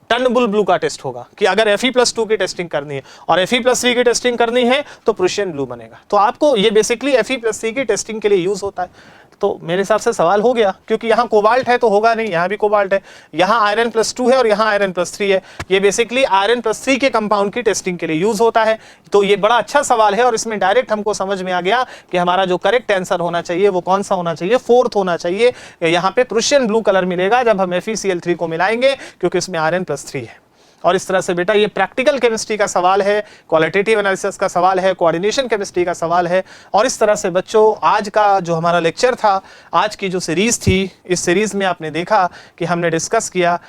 टर्नबुल ब्लू का टेस्ट होगा कि अगर Fe+2 की टेस्टिंग करनी है और Fe+3 की टेस्टिंग करनी है तो प्रुशियन ब्लू बनेगा। तो आपको ये बेसिकली Fe+3 की टेस्टिंग के लिए यूज होता है। तो मेरे हिसाब से सवाल हो गया, क्योंकि यहाँ कोबाल्ट है तो होगा नहीं, यहाँ भी कोबाल्ट है, यहाँ आयरन +2 है और यहाँ आयरन +3 है। ये बेसिकली आयरन +3 के कंपाउंड की टेस्टिंग के लिए यूज होता है। तो ये बड़ा अच्छा सवाल है और इसमें डायरेक्ट हमको समझ में आ गया कि हमारा जो करेक्ट आंसर होना चाहिए वो कौन सा होना चाहिए, 4th होना चाहिए। यहाँ पे प्रुशियन ब्लू कलर मिलेगा जब हम FeCl3 को मिलाएंगे, क्योंकि इसमें आयरन +3 है। और इस तरह से बेटा ये प्रैक्टिकल केमिस्ट्री का सवाल है, क्वालिटेटिव एनालिसिस का सवाल है, कोऑर्डिनेशन केमिस्ट्री का सवाल है। और इस तरह से बच्चों आज का जो हमारा लेक्चर था, आज की जो सीरीज थी, इस सीरीज में आपने देखा कि हमने डिस्कस किया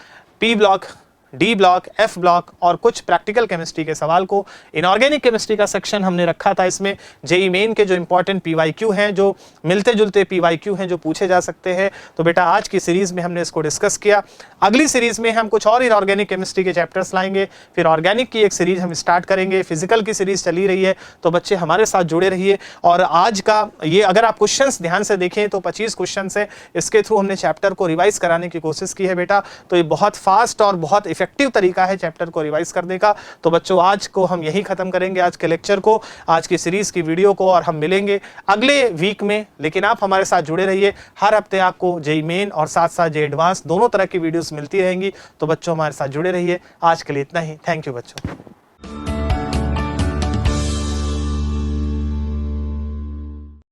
P block, D block, F block और कुछ प्रैक्टिकल केमिस्ट्री के सवाल को। इनऑर्गेनिक केमिस्ट्री का सेक्शन हमने रखा था, इसमें जेईई मेन के जो इंपॉर्टेंट PYQ हैं, जो मिलते जुलते PYQ हैं जो पूछे जा सकते हैं। तो बेटा आज की सीरीज में हमने इसको डिस्कस किया। अगली सीरीज में हम कुछ और इनऑर्गेनिक केमिस्ट्री के चैप्टर्स लाएंगे, फिर ऑर्गेनिक की एक सीरीज हम स्टार्ट करेंगे, फिजिकल की सीरीज चली रही है। तो बच्चे हमारे साथ जुड़े रहिए। और आज का ये अगर आप क्वेश्चंस ध्यान से देखें तो 25 क्वेश्चन है, इसके थ्रू हमने चैप्टर को रिवाइज कराने की कोशिश की है बेटा। तो ये बहुत फास्ट और बहुत इफेक्टिव तरीका है चैप्टर को रिवाइज करने का। तो बच्चों आज को हम यही खत्म करेंगे, आज के लेक्चर को, आज की सीरीज की वीडियो को, और हम मिलेंगे अगले वीक में। लेकिन आप हमारे साथ जुड़े रहिए, हर हफ्ते आपको जेईई मेन और साथ साथ जेईई एडवांस दोनों तरह की वीडियोस मिलती रहेंगी। तो बच्चों हमारे साथ जुड़े रहिए। आज के लिए इतना ही, थैंक यू बच्चों।